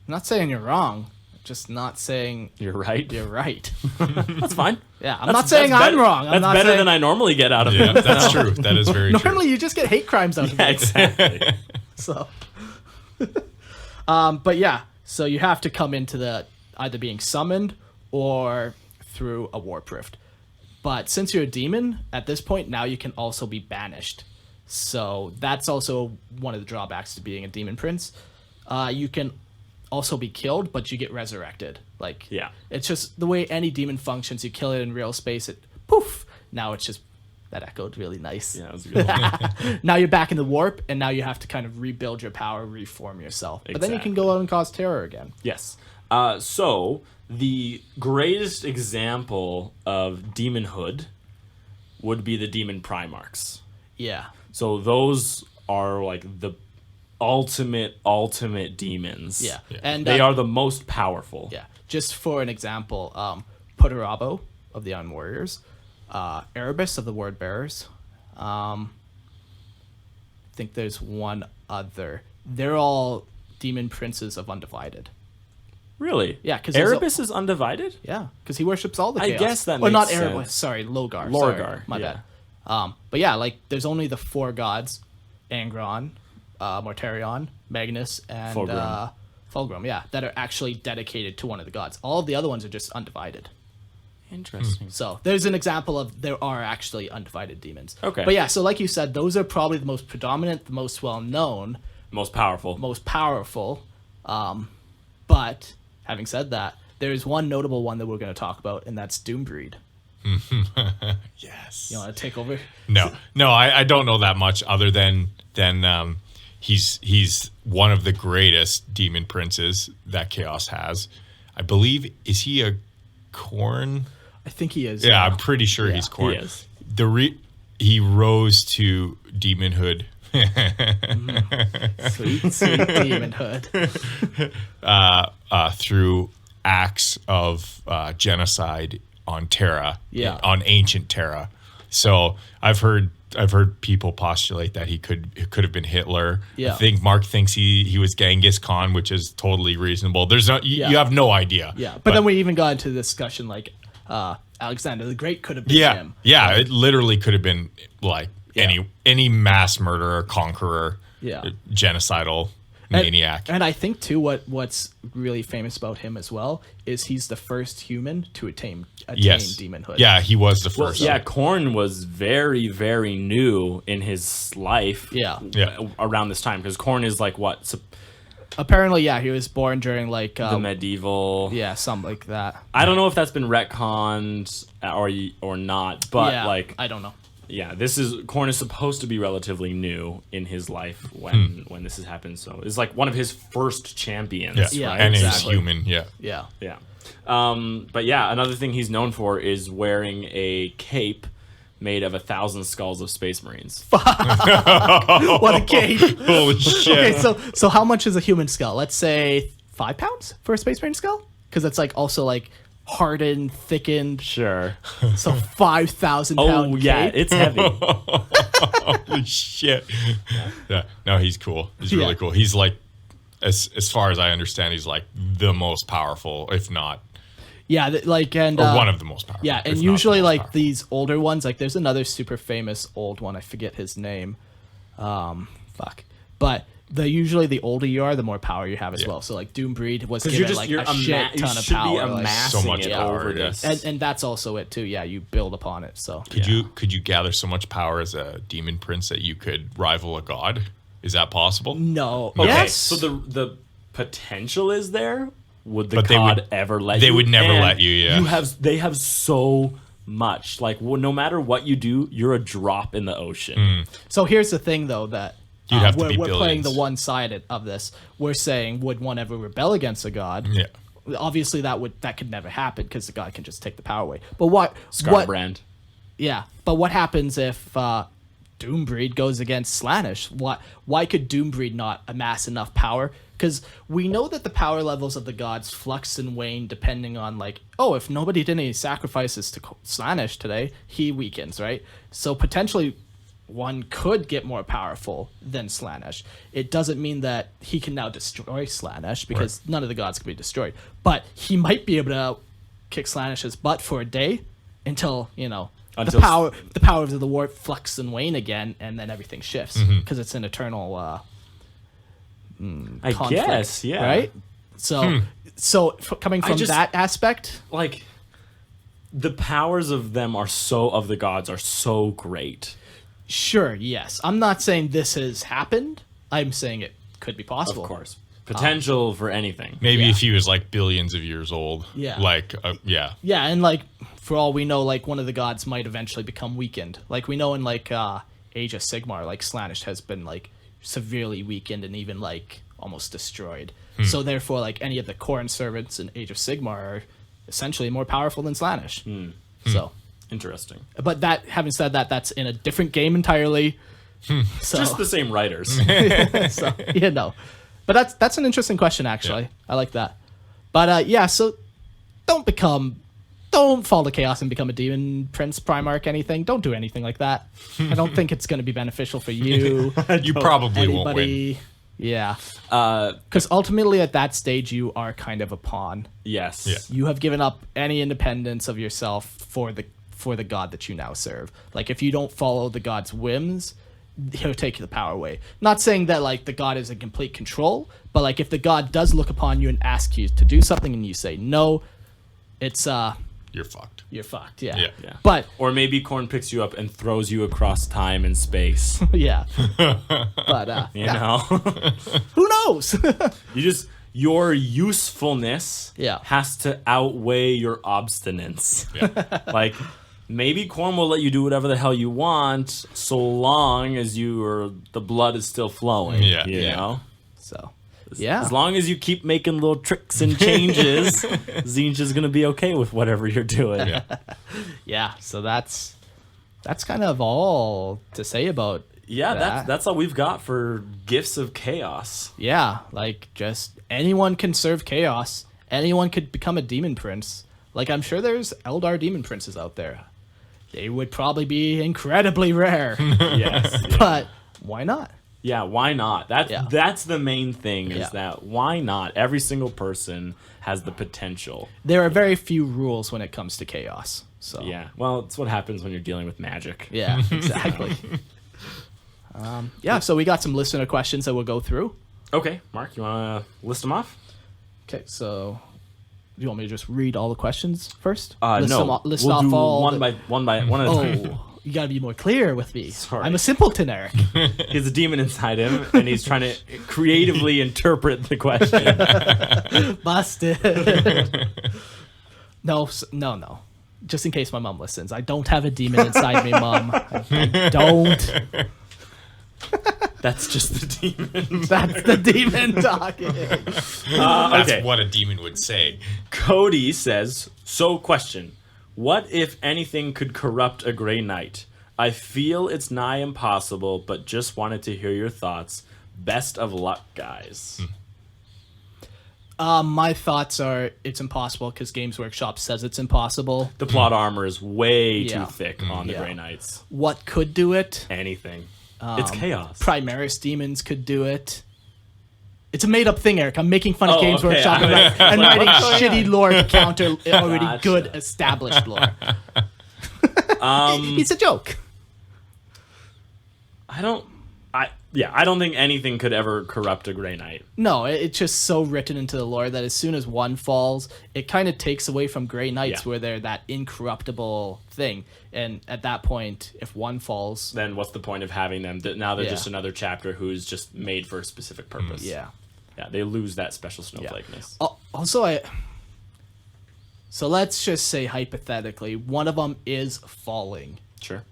[SPEAKER 3] I'm not saying you're wrong. Just not saying
[SPEAKER 2] you're right.
[SPEAKER 3] You're right.
[SPEAKER 2] That's fine.
[SPEAKER 3] Yeah, I'm not saying I'm wrong.
[SPEAKER 2] That's better than I normally get out of it.
[SPEAKER 4] That's true. That is very true.
[SPEAKER 3] Normally, you just get hate crimes out of it.
[SPEAKER 2] Exactly.
[SPEAKER 3] So, but yeah, so you have to come into the either being summoned or through a warp rift. But since you're a demon, at this point, now you can also be banished. So that's also one of the drawbacks to being a demon prince. You can also be killed, but you get resurrected. Like,
[SPEAKER 2] yeah,
[SPEAKER 3] it's just the way any demon functions. You kill it in real space, it poof. Now it's just that echoed really nice.
[SPEAKER 2] Yeah, that was a good one.
[SPEAKER 3] Now you're back in the warp, and now you have to kind of rebuild your power, reform yourself. Exactly. But then you can go out and cause terror again.
[SPEAKER 2] Yes. So the greatest example of demonhood would be the demon primarchs.
[SPEAKER 3] Yeah.
[SPEAKER 2] So those are like the ultimate demons.
[SPEAKER 3] Yeah. And
[SPEAKER 2] they are the most powerful.
[SPEAKER 3] Yeah. Just for an example, Potarabo of the Iron Warriors, Erebus of the Word Bearers. I think there's one other. They're all demon princes of Undivided.
[SPEAKER 2] Really?
[SPEAKER 3] Yeah, because
[SPEAKER 2] Erebus is undivided.
[SPEAKER 3] Yeah, because he worships all the chaos.
[SPEAKER 2] I guess that
[SPEAKER 3] or
[SPEAKER 2] makes
[SPEAKER 3] not
[SPEAKER 2] sense.
[SPEAKER 3] Erebus. Sorry, Logar.
[SPEAKER 2] Lorgar.
[SPEAKER 3] Sorry, my bad. But yeah, like there's only the four gods: Angron, Mortarion, Magnus, and Fulgrim. Yeah, that are actually dedicated to one of the gods. All of the other ones are just undivided.
[SPEAKER 2] Interesting.
[SPEAKER 3] So there's an example of there are actually undivided demons.
[SPEAKER 2] Okay.
[SPEAKER 3] But yeah, so like you said, those are probably the most predominant, the most well known,
[SPEAKER 2] most powerful.
[SPEAKER 3] But having said that, there is one notable one that we're going to talk about, and that's Doombreed.
[SPEAKER 4] Yes.
[SPEAKER 3] You want to take over?
[SPEAKER 4] No, I don't know that much other than he's one of the greatest demon princes that Chaos has. I believe, is he a Khorne?
[SPEAKER 3] I think he is.
[SPEAKER 4] Yeah, I'm pretty sure he's Khorne.
[SPEAKER 2] He is.
[SPEAKER 4] He rose to demonhood.
[SPEAKER 3] Sweet demonhood.
[SPEAKER 4] Through acts of genocide on Terra, on ancient Terra. So I've heard people postulate that it could have been Hitler.
[SPEAKER 3] Yeah.
[SPEAKER 4] I think Mark thinks he was Genghis Khan, which is totally reasonable. There's no you have no idea.
[SPEAKER 3] Yeah, but then we even got into the discussion like Alexander the Great could have been him.
[SPEAKER 4] Yeah, it literally could have been like any mass murderer, conqueror, genocidal maniac.
[SPEAKER 3] And I think too what's really famous about him as well is he's the first human to attain demonhood.
[SPEAKER 4] Yeah, he was the first.
[SPEAKER 2] Well, Khorne was very, very new in his life.
[SPEAKER 3] Yeah.
[SPEAKER 2] Around this time, because Khorne is like what?
[SPEAKER 3] Apparently, he was born during like
[SPEAKER 2] the medieval.
[SPEAKER 3] Yeah, something like that.
[SPEAKER 2] I don't know if that's been retconned or not, but
[SPEAKER 3] I don't know.
[SPEAKER 2] Yeah, Khorne is supposed to be relatively new in his life when this has happened. So it's like one of his first champions, right?
[SPEAKER 4] And he's human.
[SPEAKER 3] Yeah.
[SPEAKER 2] But yeah, another thing he's known for is wearing a cape made of 1,000 skulls of Space Marines.
[SPEAKER 3] What a cape!
[SPEAKER 4] Holy shit!
[SPEAKER 3] Okay, so how much is a human skull? Let's say 5 pounds for a Space Marine skull, because it's like also like hardened, thickened.
[SPEAKER 2] Sure.
[SPEAKER 3] So 5,000 pound cape.
[SPEAKER 2] Yeah, it's heavy.
[SPEAKER 4] Holy shit! Yeah, no, he's cool. He's really cool. He's like, as far as I understand, he's like the most powerful, if not.
[SPEAKER 3] Yeah, or
[SPEAKER 4] one of the most powerful.
[SPEAKER 3] Yeah, and usually like these older ones, like there's another super famous old one. I forget his name. But usually the older you are, the more power you have as well. So like Doombreed was
[SPEAKER 2] Because
[SPEAKER 3] given like a shit ton of power.
[SPEAKER 2] You should be
[SPEAKER 3] like,
[SPEAKER 2] amassing
[SPEAKER 4] so much
[SPEAKER 2] it
[SPEAKER 4] power,
[SPEAKER 2] over
[SPEAKER 4] yeah.
[SPEAKER 2] this.
[SPEAKER 3] and that's also it too. Yeah, you build upon it. So
[SPEAKER 4] Could you gather so much power as a demon prince that you could rival a god? Is that possible?
[SPEAKER 3] no,
[SPEAKER 2] Okay,
[SPEAKER 3] yes.
[SPEAKER 2] so the potential is there. Would the
[SPEAKER 4] But they
[SPEAKER 2] god
[SPEAKER 4] would-
[SPEAKER 2] ever let
[SPEAKER 4] they
[SPEAKER 2] you?
[SPEAKER 4] would never
[SPEAKER 2] And
[SPEAKER 4] let you, yeah.
[SPEAKER 2] They have so much. Like no matter what you do, you're a drop in the ocean.
[SPEAKER 3] So here's the thing, though, that
[SPEAKER 4] You'd have to
[SPEAKER 3] we're
[SPEAKER 4] be
[SPEAKER 3] playing the
[SPEAKER 4] billions.
[SPEAKER 3] one side of this. We're saying, would one ever rebel against a god?
[SPEAKER 4] Yeah.
[SPEAKER 3] Obviously, that could never happen because the god can just take the power away. But what?
[SPEAKER 2] Scarbrand.
[SPEAKER 3] Yeah, but what happens if Doombreed goes against Slaanesh? Why could Doombreed not amass enough power? Because we know that the power levels of the gods flux and wane depending on if nobody did any sacrifices to Slaanesh today, he weakens, right? So potentially one could get more powerful than Slaanesh. It doesn't mean that he can now destroy Slaanesh because none of the gods can be destroyed. But he might be able to kick Slaanesh's butt for a day until the power of the war flux and wane again, and then everything shifts because it's an eternal
[SPEAKER 2] I
[SPEAKER 3] conflict,
[SPEAKER 2] guess, yeah.
[SPEAKER 3] right? So coming from that aspect,
[SPEAKER 2] Like the powers of the gods are so great.
[SPEAKER 3] sure, yes. I'm not saying this has happened. I'm saying it could be possible.
[SPEAKER 2] Of course, potential for anything.
[SPEAKER 4] Maybe
[SPEAKER 3] Yeah.
[SPEAKER 4] if he was like billions of years old.
[SPEAKER 3] Yeah.
[SPEAKER 4] Yeah.
[SPEAKER 3] Yeah, and for all we know, one of the gods might eventually become weakened. Like we know in Age of Sigmar, Slaanesh has been severely weakened and even almost destroyed. So therefore, any of the Khorne servants in Age of Sigmar are essentially more powerful than Slaanesh. So,
[SPEAKER 2] Interesting.
[SPEAKER 3] but having said that, that's in a different game entirely. So,
[SPEAKER 2] Just the same writers.
[SPEAKER 3] so but that's an interesting question actually.
[SPEAKER 4] Yeah.
[SPEAKER 3] I like that. But so don't fall to chaos and become a demon prince, Primarch, anything. Don't do anything like that. I don't think it's going to be beneficial for you.
[SPEAKER 4] You probably won't win.
[SPEAKER 3] Anybody. Yeah. Because ultimately at that stage you are kind of a pawn.
[SPEAKER 2] Yes.
[SPEAKER 4] Yeah.
[SPEAKER 3] You have given up any independence of yourself for the god that you now serve. If you don't follow the god's whims, he'll take the power away. Not saying that the god is in complete control, but if the god does look upon you and ask you to do something and you say no, it's
[SPEAKER 4] You're fucked.
[SPEAKER 3] you're fucked. Yeah.
[SPEAKER 2] Yeah.
[SPEAKER 3] But
[SPEAKER 2] Or maybe Khorne picks you up and throws you across time and space.
[SPEAKER 3] yeah. But
[SPEAKER 2] You know?
[SPEAKER 3] who knows?
[SPEAKER 2] Your usefulness
[SPEAKER 3] Yeah.
[SPEAKER 2] has to outweigh your obstinance.
[SPEAKER 4] Yeah.
[SPEAKER 2] Maybe Khorne will let you do whatever the hell you want so long as the blood is still flowing.
[SPEAKER 4] Yeah.
[SPEAKER 2] You
[SPEAKER 4] Yeah.
[SPEAKER 2] know?
[SPEAKER 3] So yeah.
[SPEAKER 2] As long as you keep making little tricks and changes, Zinja's gonna be okay with whatever you're doing.
[SPEAKER 4] Yeah.
[SPEAKER 3] Yeah. So that's kind of all to say about that.
[SPEAKER 2] That's all we've got for gifts of chaos.
[SPEAKER 3] Yeah, just anyone can serve chaos. Anyone could become a demon prince. I'm sure there's Eldar demon princes out there. They would probably be incredibly rare.
[SPEAKER 2] Yes.
[SPEAKER 3] But why not?
[SPEAKER 2] Yeah, why not? That's the main thing is
[SPEAKER 3] Yeah.
[SPEAKER 2] that why not? Every single person has the potential.
[SPEAKER 3] There are very few rules when it comes to chaos. So
[SPEAKER 2] Yeah. Well, it's what happens when you're dealing with magic.
[SPEAKER 3] Yeah, exactly. So we got some listener questions that we'll go through.
[SPEAKER 2] Okay, Mark, you want to list them off?
[SPEAKER 3] Okay, so do you want me to just read all the questions first?
[SPEAKER 2] No.
[SPEAKER 3] List
[SPEAKER 2] we'll
[SPEAKER 3] off
[SPEAKER 2] do
[SPEAKER 3] all
[SPEAKER 2] one
[SPEAKER 3] the-
[SPEAKER 2] one at a time.
[SPEAKER 3] Oh, you gotta be more clear with me.
[SPEAKER 2] Sorry.
[SPEAKER 3] I'm a simpleton, Eric.
[SPEAKER 2] He has a demon inside him, and he's trying to creatively interpret the question.
[SPEAKER 3] Busted. No. Just in case my mom listens, I don't have a demon inside me, Mom. I don't.
[SPEAKER 2] That's just the demon.
[SPEAKER 3] That's the demon talking.
[SPEAKER 4] That's
[SPEAKER 2] Okay.
[SPEAKER 4] what a demon would say.
[SPEAKER 2] Cody says, so question. What, if anything, could corrupt a Grey Knight? I feel it's nigh impossible, but just wanted to hear your thoughts. Best of luck, guys.
[SPEAKER 3] My thoughts are it's impossible because Games Workshop says it's impossible.
[SPEAKER 2] The plot armor is way
[SPEAKER 3] Yeah.
[SPEAKER 2] too thick on the
[SPEAKER 3] Yeah.
[SPEAKER 2] Grey Knights.
[SPEAKER 3] What could do it?
[SPEAKER 2] Anything. It's chaos.
[SPEAKER 3] Primaris demons could do it. It's a made-up thing, Eric. I'm making fun of
[SPEAKER 2] Oh,
[SPEAKER 3] Games
[SPEAKER 2] okay.
[SPEAKER 3] Workshop and writing shitty lore to counter already
[SPEAKER 2] Gotcha.
[SPEAKER 3] good established lore. It's a joke.
[SPEAKER 2] I don't I don't think anything could ever corrupt a Grey Knight.
[SPEAKER 3] No, it's just so written into the lore that as soon as one falls, it kind of takes away from Grey Knights, where they're that incorruptible thing. And at that point, if one falls,
[SPEAKER 2] then what's the point of having them? Now they're just another chapter who's just made for a specific purpose.
[SPEAKER 3] Yeah,
[SPEAKER 2] they lose that special snowflakeness.
[SPEAKER 3] Also, so let's just say hypothetically, one of them is falling.
[SPEAKER 2] Sure.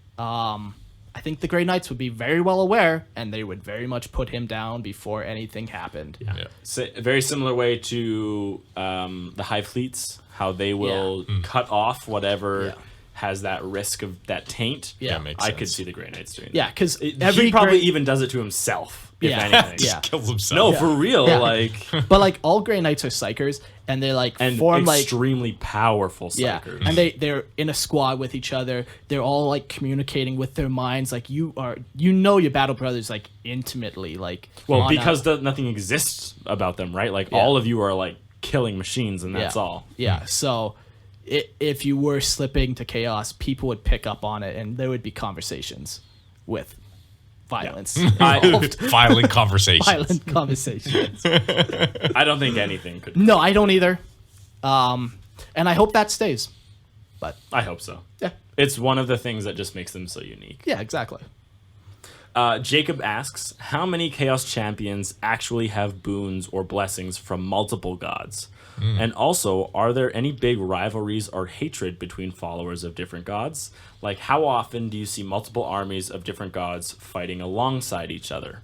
[SPEAKER 3] I think the Grey Knights would be very well aware, and they would very much put him down before anything happened.
[SPEAKER 2] Yeah. So, a very similar way to the Hive Fleets, how they will cut off whatever has that risk of that taint.
[SPEAKER 3] Yeah,
[SPEAKER 4] that makes
[SPEAKER 2] I
[SPEAKER 4] sense.
[SPEAKER 2] could see the Grey Knights doing that.
[SPEAKER 3] Yeah, because
[SPEAKER 2] He probably even does it to himself, if anything.
[SPEAKER 3] Yeah.
[SPEAKER 4] Kills himself.
[SPEAKER 2] No, for real.
[SPEAKER 3] Yeah.
[SPEAKER 2] Like,
[SPEAKER 3] But like all Grey Knights are psychers, and they like
[SPEAKER 2] and
[SPEAKER 3] form like
[SPEAKER 2] extremely powerful
[SPEAKER 3] yeah,
[SPEAKER 2] psychers.
[SPEAKER 3] and they're in a squad with each other. They're all like communicating with their minds. Like you know your battle brothers like intimately. Like
[SPEAKER 2] because nothing exists about them, right? Like all of you are like killing machines, and that's all.
[SPEAKER 3] Yeah, so if you were slipping to chaos, people would pick up on it, and there would be conversations with violence.
[SPEAKER 4] Violent conversations.
[SPEAKER 3] Violent conversations.
[SPEAKER 2] I don't think anything could.
[SPEAKER 3] No, I don't either. And I hope that stays. But
[SPEAKER 2] I hope so.
[SPEAKER 3] yeah,
[SPEAKER 2] It's one of the things that just makes them so unique.
[SPEAKER 3] yeah, exactly.
[SPEAKER 2] Jacob asks, how many Chaos Champions actually have boons or blessings from multiple gods? And also, are there any big rivalries or hatred between followers of different gods? Like, how often do you see multiple armies of different gods fighting alongside each other?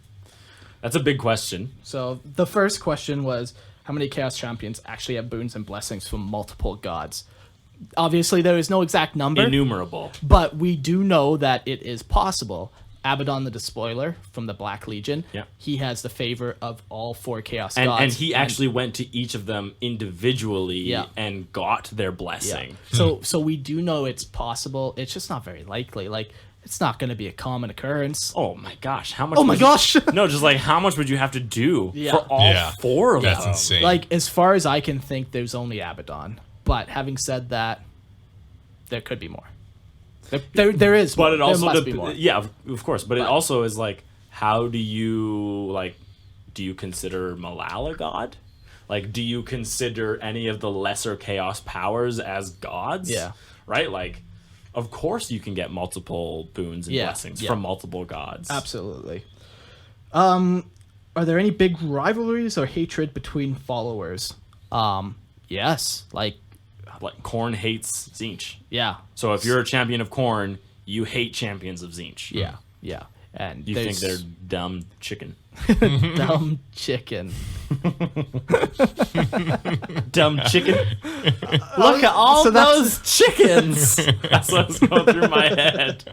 [SPEAKER 2] That's a big question.
[SPEAKER 3] So the first question was, how many Chaos Champions actually have boons and blessings from multiple gods? Obviously, there is no exact number,
[SPEAKER 2] Innumerable.
[SPEAKER 3] but we do know that it is possible. Abaddon the Despoiler from the Black Legion, he has the favor of all 4 Chaos gods.
[SPEAKER 2] And he actually went to each of them individually and got their blessing.
[SPEAKER 3] So we do know it's possible. It's just not very likely. Like, it's not going to be a common occurrence.
[SPEAKER 2] Oh my gosh, how much?
[SPEAKER 3] Oh my gosh!
[SPEAKER 2] No, just like how much would you have to do
[SPEAKER 3] Yeah.
[SPEAKER 2] for all 4 of them?
[SPEAKER 4] That's insane.
[SPEAKER 3] Like, as far as I can think, there's only Abaddon. But having said that, there could be more. There is,
[SPEAKER 2] But it
[SPEAKER 3] there
[SPEAKER 2] also
[SPEAKER 3] must be more.
[SPEAKER 2] yeah, of course. But it also is like, how do you do you consider Malala a god? Like, do you consider any of the lesser chaos powers as gods?
[SPEAKER 3] Yeah.
[SPEAKER 2] Right? Like, of course you can get multiple boons and blessings from multiple gods.
[SPEAKER 3] Absolutely. Are there any big rivalries or hatred between followers? Yes. Like
[SPEAKER 2] Korn hates Tzeentch.
[SPEAKER 3] yeah.
[SPEAKER 2] So if you're a champion of Korn, you hate champions of Tzeentch.
[SPEAKER 3] Yeah. And
[SPEAKER 2] You think
[SPEAKER 3] there's
[SPEAKER 2] they're dumb chicken.
[SPEAKER 3] dumb chicken.
[SPEAKER 2] Dumb chicken. Look at all
[SPEAKER 3] so that's-
[SPEAKER 2] those chickens. That's what was going through my head.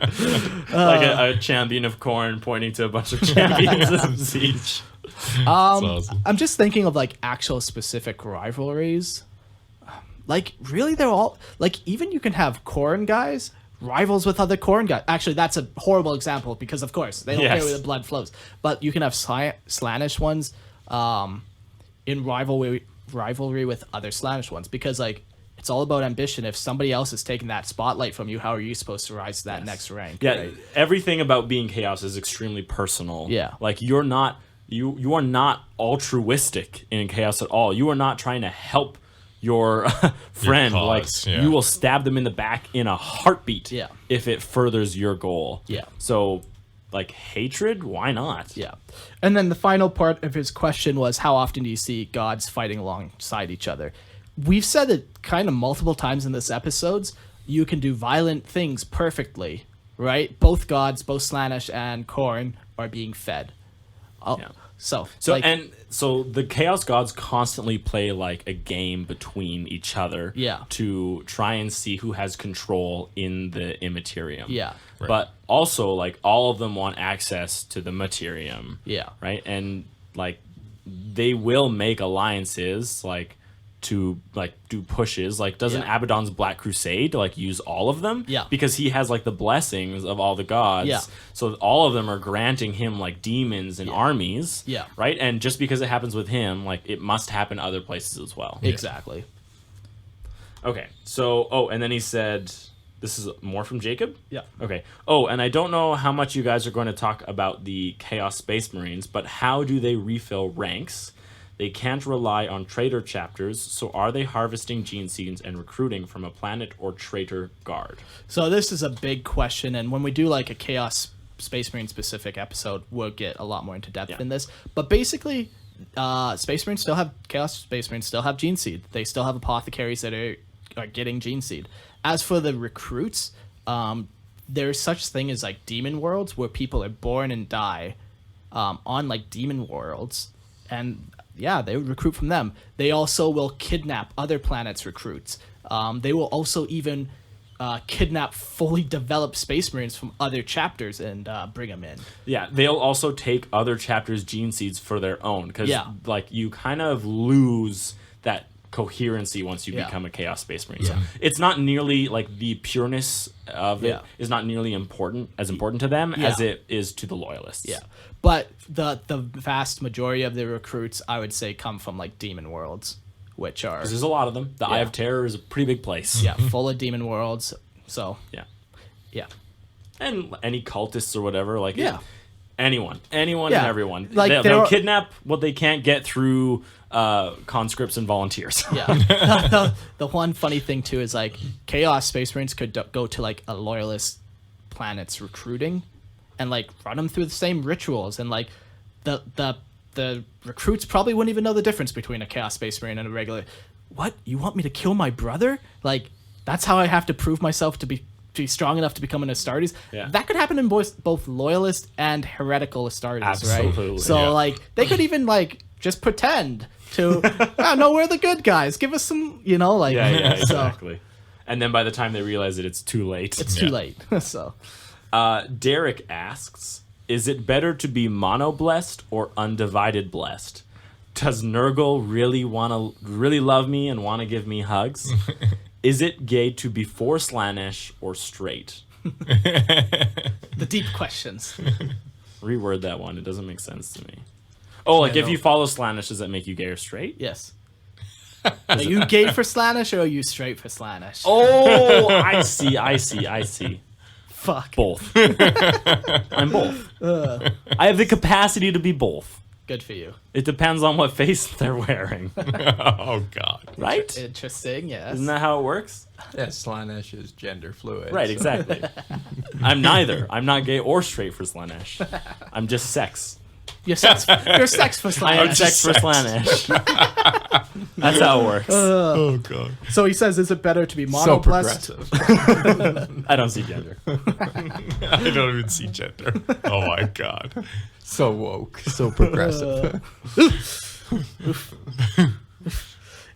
[SPEAKER 2] Like a champion of Korn pointing to a bunch of champions of Tzeentch.
[SPEAKER 4] awesome.
[SPEAKER 3] I'm just thinking of like actual specific rivalries. Like really, they're all like even you can have Korn guys rivals with other Korn guys. Actually, that's a horrible example because of course they don't care where the blood flows. But you can have Slaanesh ones in rivalry with other Slaanesh ones because like it's all about ambition. If somebody else is taking that spotlight from you, how are you supposed to rise to that next rank?
[SPEAKER 2] Yeah,
[SPEAKER 3] right?
[SPEAKER 2] everything about being chaos is extremely personal.
[SPEAKER 3] Yeah.
[SPEAKER 2] Like you're not you are not altruistic in chaos at all. You are not trying to help your friend.
[SPEAKER 4] cause,
[SPEAKER 2] you will stab them in the back in a heartbeat if it furthers your goal.
[SPEAKER 3] Yeah.
[SPEAKER 2] So like hatred, why not?
[SPEAKER 3] Yeah. And then the final part of his question was how often do you see gods fighting alongside each other? We've said it kind of multiple times in this episodes. You can do violent things perfectly, right? Both gods, both Slaanesh and Korn are being fed. So
[SPEAKER 2] the chaos gods constantly play like a game between each other to try and see who has control in the immaterium.
[SPEAKER 3] Yeah.
[SPEAKER 4] Right.
[SPEAKER 2] But also like all of them want access to the materium.
[SPEAKER 3] Yeah.
[SPEAKER 2] Right? And like they will make alliances like to like do pushes. Like doesn't Abaddon's Black Crusade like use all of them?
[SPEAKER 3] Yeah.
[SPEAKER 2] Because he has like the blessings of all the gods.
[SPEAKER 3] Yeah.
[SPEAKER 2] So all of them are granting him like demons and armies.
[SPEAKER 3] Yeah.
[SPEAKER 2] Right? And just because it happens with him, like it must happen other places as well.
[SPEAKER 3] Exactly.
[SPEAKER 2] Okay. So and then he said This is more from Jacob?
[SPEAKER 3] Yeah.
[SPEAKER 2] Okay. Oh, and I don't know how much you guys are going to talk about the Chaos Space Marines, but how do they refill ranks? They can't rely on traitor chapters, so are they harvesting gene seeds and recruiting from a planet or traitor guard?
[SPEAKER 3] So this is a big question, and when we do like a Chaos Space Marine specific episode, we'll get a lot more into depth in this. But basically, Space Marines still have Chaos Space Marines still have gene seed. They still have apothecaries that are getting gene seed. As for the recruits, there's such thing as like demon worlds where people are born and die on like demon worlds, and they would recruit from them. They also will kidnap other planets' recruits. They will also even kidnap fully developed Space Marines from other chapters and bring them in.
[SPEAKER 2] Yeah, they'll also take other chapters' gene seeds for their own, because like you kind of lose that coherency once you become a Chaos Space Marine. So it's not nearly like the pureness of it is not nearly important to them as it is to the loyalists.
[SPEAKER 3] Yeah, but the vast majority of the recruits, I would say, come from like demon worlds, which are
[SPEAKER 2] there's a lot of them. The Eye of Terror is a pretty big place.
[SPEAKER 3] Yeah, full of demon worlds. So yeah,
[SPEAKER 2] and any cultists or whatever, like anyone and everyone.
[SPEAKER 3] Like
[SPEAKER 2] they'll kidnap what they can't get through conscripts and volunteers.
[SPEAKER 3] The one funny thing too is like Chaos Space Marines could go to like a loyalist planet's recruiting and like run them through the same rituals, and like the recruits probably wouldn't even know the difference between a Chaos Space Marine and a regular. What, you want me to kill my brother? Like that's how I have to prove myself to be strong enough to become an Astartes. That could happen in both loyalist and heretical Astartes.
[SPEAKER 2] Absolutely,
[SPEAKER 3] right? So like they could even like just pretend to no, we're the good guys, give us some, like
[SPEAKER 2] exactly. And then by the time they realize it, it's too late.
[SPEAKER 3] It's too late. So
[SPEAKER 2] Derek asks, is it better to be mono-blessed or undivided blessed? Does Nurgle really love me and want to give me hugs? Is it gay to be for Slaanesh or straight?
[SPEAKER 3] The deep questions.
[SPEAKER 2] Reword that one. It doesn't make sense to me. Oh, like if you follow Slaanesh, does that make you gay or straight?
[SPEAKER 3] Yes. Are you gay for Slaanesh or are you straight for Slaanesh?
[SPEAKER 2] Oh, I see.
[SPEAKER 3] Fuck.
[SPEAKER 2] Both. I'm both. I have the capacity to be both.
[SPEAKER 3] Good for you.
[SPEAKER 2] It depends on what face they're wearing.
[SPEAKER 4] Oh, God.
[SPEAKER 2] Right?
[SPEAKER 3] Interesting, yes.
[SPEAKER 2] Isn't that how it works?
[SPEAKER 1] Yeah, Slaanesh is gender fluid.
[SPEAKER 2] Right,
[SPEAKER 1] so.
[SPEAKER 2] exactly. I'm neither. I'm not gay or straight for Slaanesh. I'm just sex.
[SPEAKER 3] You're sex for Slaanesh.
[SPEAKER 2] I am sex for Slaanesh. That's how it works.
[SPEAKER 4] Oh, God.
[SPEAKER 3] So he says, is it better to be
[SPEAKER 1] So
[SPEAKER 3] mono-blessed?
[SPEAKER 1] progressive.
[SPEAKER 2] I don't see gender.
[SPEAKER 4] I don't even see gender. Oh, my God.
[SPEAKER 1] So woke. So progressive.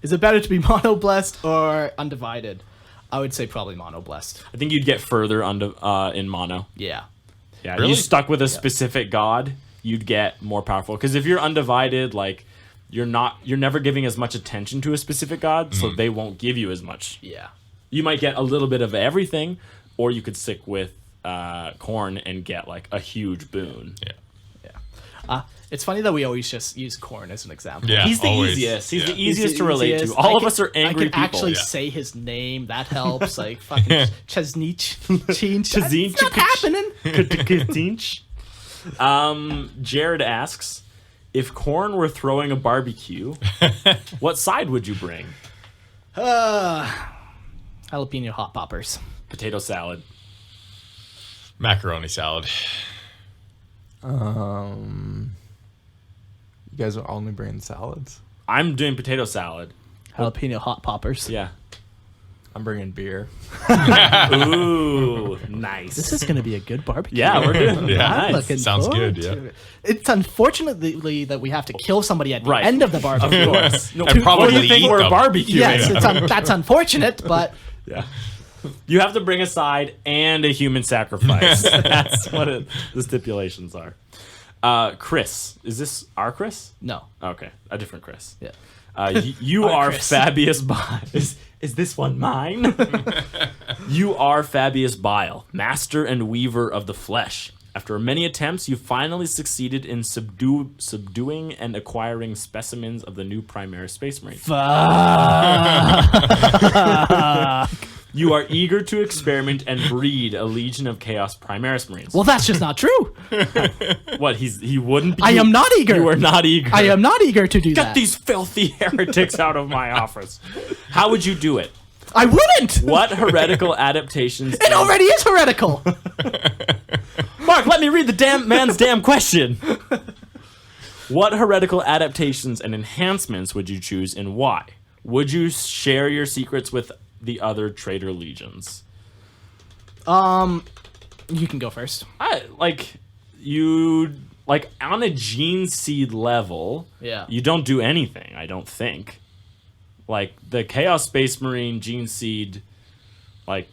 [SPEAKER 3] Is it better to be mono-blessed or undivided? I would say probably mono-blessed.
[SPEAKER 2] I think you'd get further in mono.
[SPEAKER 3] Yeah.
[SPEAKER 2] Yeah,
[SPEAKER 4] Really?
[SPEAKER 2] you stuck with a specific god, you'd get more powerful. Because if you're undivided, like you're never giving as much attention to a specific god, so they won't give you as much.
[SPEAKER 3] Yeah.
[SPEAKER 2] You might get a little bit of everything, or you could stick with Khorne and get like a huge boon.
[SPEAKER 4] Yeah.
[SPEAKER 3] It's funny that we always just use Khorne as an example.
[SPEAKER 4] Yeah,
[SPEAKER 2] He's the
[SPEAKER 4] always.
[SPEAKER 2] easiest. He's the
[SPEAKER 3] He's
[SPEAKER 2] easiest
[SPEAKER 3] the
[SPEAKER 2] to relate
[SPEAKER 3] easiest.
[SPEAKER 2] to. All of us are angry
[SPEAKER 3] I can
[SPEAKER 2] people.
[SPEAKER 3] actually say his name. That helps. Like fucking Chesnich.
[SPEAKER 2] Chazine.
[SPEAKER 3] It's not happening.
[SPEAKER 2] Jared asks, if Khorne were throwing a barbecue, what side would you bring?
[SPEAKER 3] Jalapeno hot poppers.
[SPEAKER 2] Potato salad.
[SPEAKER 4] Macaroni salad.
[SPEAKER 1] You guys are only bringing salads.
[SPEAKER 2] I'm doing potato salad.
[SPEAKER 3] Jalapeno hot poppers.
[SPEAKER 2] Yeah.
[SPEAKER 1] I'm bringing beer.
[SPEAKER 2] Ooh, nice.
[SPEAKER 3] This is going to be a good barbecue.
[SPEAKER 2] Yeah, we're doing
[SPEAKER 4] Yeah.
[SPEAKER 3] I'm
[SPEAKER 2] nice.
[SPEAKER 3] looking
[SPEAKER 4] Sounds
[SPEAKER 3] forward
[SPEAKER 4] good,
[SPEAKER 3] to
[SPEAKER 4] yeah.
[SPEAKER 3] it. It's unfortunately that we have to kill somebody at the
[SPEAKER 2] Right.
[SPEAKER 3] end of the barbecue.
[SPEAKER 2] Of course. No,
[SPEAKER 4] And probably
[SPEAKER 2] what do you think
[SPEAKER 4] eat
[SPEAKER 2] we're
[SPEAKER 4] them.
[SPEAKER 2] barbecuing?
[SPEAKER 3] Yes, that's unfortunate, but
[SPEAKER 2] Yeah. You have to bring a side and a human sacrifice. That's what the stipulations are. Chris. Is this our Chris?
[SPEAKER 3] no.
[SPEAKER 2] Okay. A different Chris.
[SPEAKER 3] Yeah.
[SPEAKER 2] You
[SPEAKER 3] Hi,
[SPEAKER 2] are
[SPEAKER 3] Chris.
[SPEAKER 2] Fabius Bile. Is this one mine? You are Fabius Bile, master and weaver of the flesh. After many attempts, you finally succeeded in subduing and acquiring specimens of the new Primaris Space Marine. You are eager to experiment and breed a legion of Chaos Primaris Marines.
[SPEAKER 3] Well, that's just not true.
[SPEAKER 2] What, he wouldn't be?
[SPEAKER 3] I am not eager.
[SPEAKER 2] You are not eager.
[SPEAKER 3] I am not eager to do
[SPEAKER 2] Get
[SPEAKER 3] that.
[SPEAKER 2] these filthy heretics out of my office. How would you do it?
[SPEAKER 3] I wouldn't.
[SPEAKER 2] What heretical adaptations?
[SPEAKER 3] It already is heretical.
[SPEAKER 2] Mark, let me read the damn man's damn question. What heretical adaptations and enhancements would you choose and why? Would you share your secrets with the other traitor legions?
[SPEAKER 3] You can go first.
[SPEAKER 2] On a gene seed level,
[SPEAKER 3] Yeah.
[SPEAKER 2] you don't do anything, I don't think. Like, the Chaos Space Marine gene seed,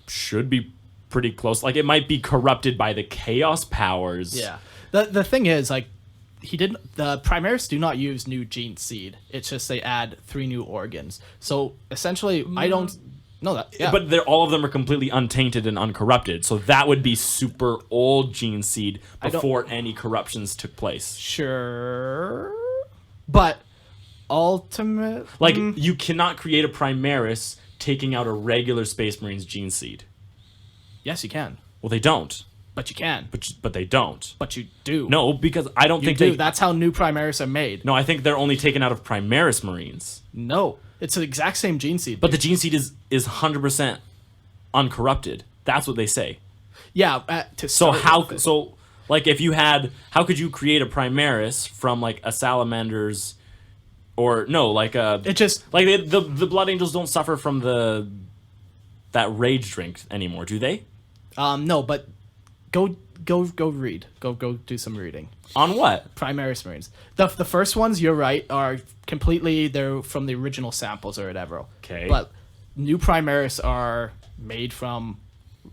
[SPEAKER 2] should be pretty close. Like, it might be corrupted by the Chaos powers.
[SPEAKER 3] Yeah. The thing is, the Primaris do not use new gene seed. It's just they add 3 new organs. So essentially, I don't know that. Yeah.
[SPEAKER 2] But all of them are completely untainted and uncorrupted. So that would be super old gene seed before any corruptions took place.
[SPEAKER 3] Sure. But ultimate.
[SPEAKER 2] You cannot create a Primaris taking out a regular Space Marines gene seed.
[SPEAKER 3] Yes, you can.
[SPEAKER 2] Well, they don't.
[SPEAKER 3] But you can.
[SPEAKER 2] But they don't.
[SPEAKER 3] But you do.
[SPEAKER 2] No, because I don't think
[SPEAKER 3] do.
[SPEAKER 2] they.
[SPEAKER 3] That's how new Primaris are made.
[SPEAKER 2] No, I think they're only taken out of Primaris Marines.
[SPEAKER 3] No. It's the exact same gene seed.
[SPEAKER 2] But the gene seed is 100% uncorrupted. That's what they say.
[SPEAKER 3] Yeah.
[SPEAKER 2] If you had, how could you create a Primaris from a Salamander's, or no,
[SPEAKER 3] it just
[SPEAKER 2] the Blood Angels don't suffer from that rage drink anymore, do they?
[SPEAKER 3] No, but go read. Go do some reading.
[SPEAKER 2] On what?
[SPEAKER 3] Primaris Marines. The first ones, you're right, are they're from the original samples or whatever.
[SPEAKER 2] Okay.
[SPEAKER 3] But new Primaris are made from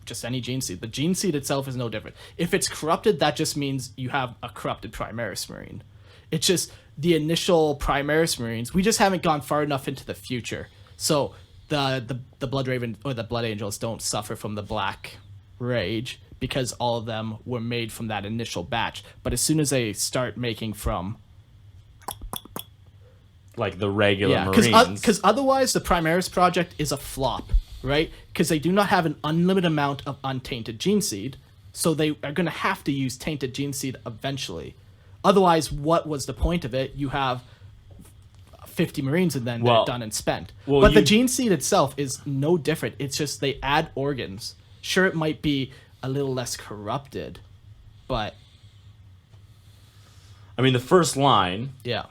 [SPEAKER 3] just any gene seed. The gene seed itself is no different. If it's corrupted, that just means you have a corrupted Primaris Marine. It's just the initial Primaris Marines. We just haven't gone far enough into the future. So the Blood Raven or the Blood Angels don't suffer from the Black Rage because all of them were made from that initial batch. But as soon as they start making from
[SPEAKER 2] the regular Marines,
[SPEAKER 3] because otherwise the Primaris project is a flop, right? Because they do not have an unlimited amount of untainted gene seed, so they are going to have to use tainted gene seed eventually. Otherwise, what was the point of it? You have 50 Marines and then they're done and spent. But the gene seed itself is no different. It's just they add organs. Sure, it might be a little less corrupted, but
[SPEAKER 2] I mean, the first line,
[SPEAKER 3] yeah.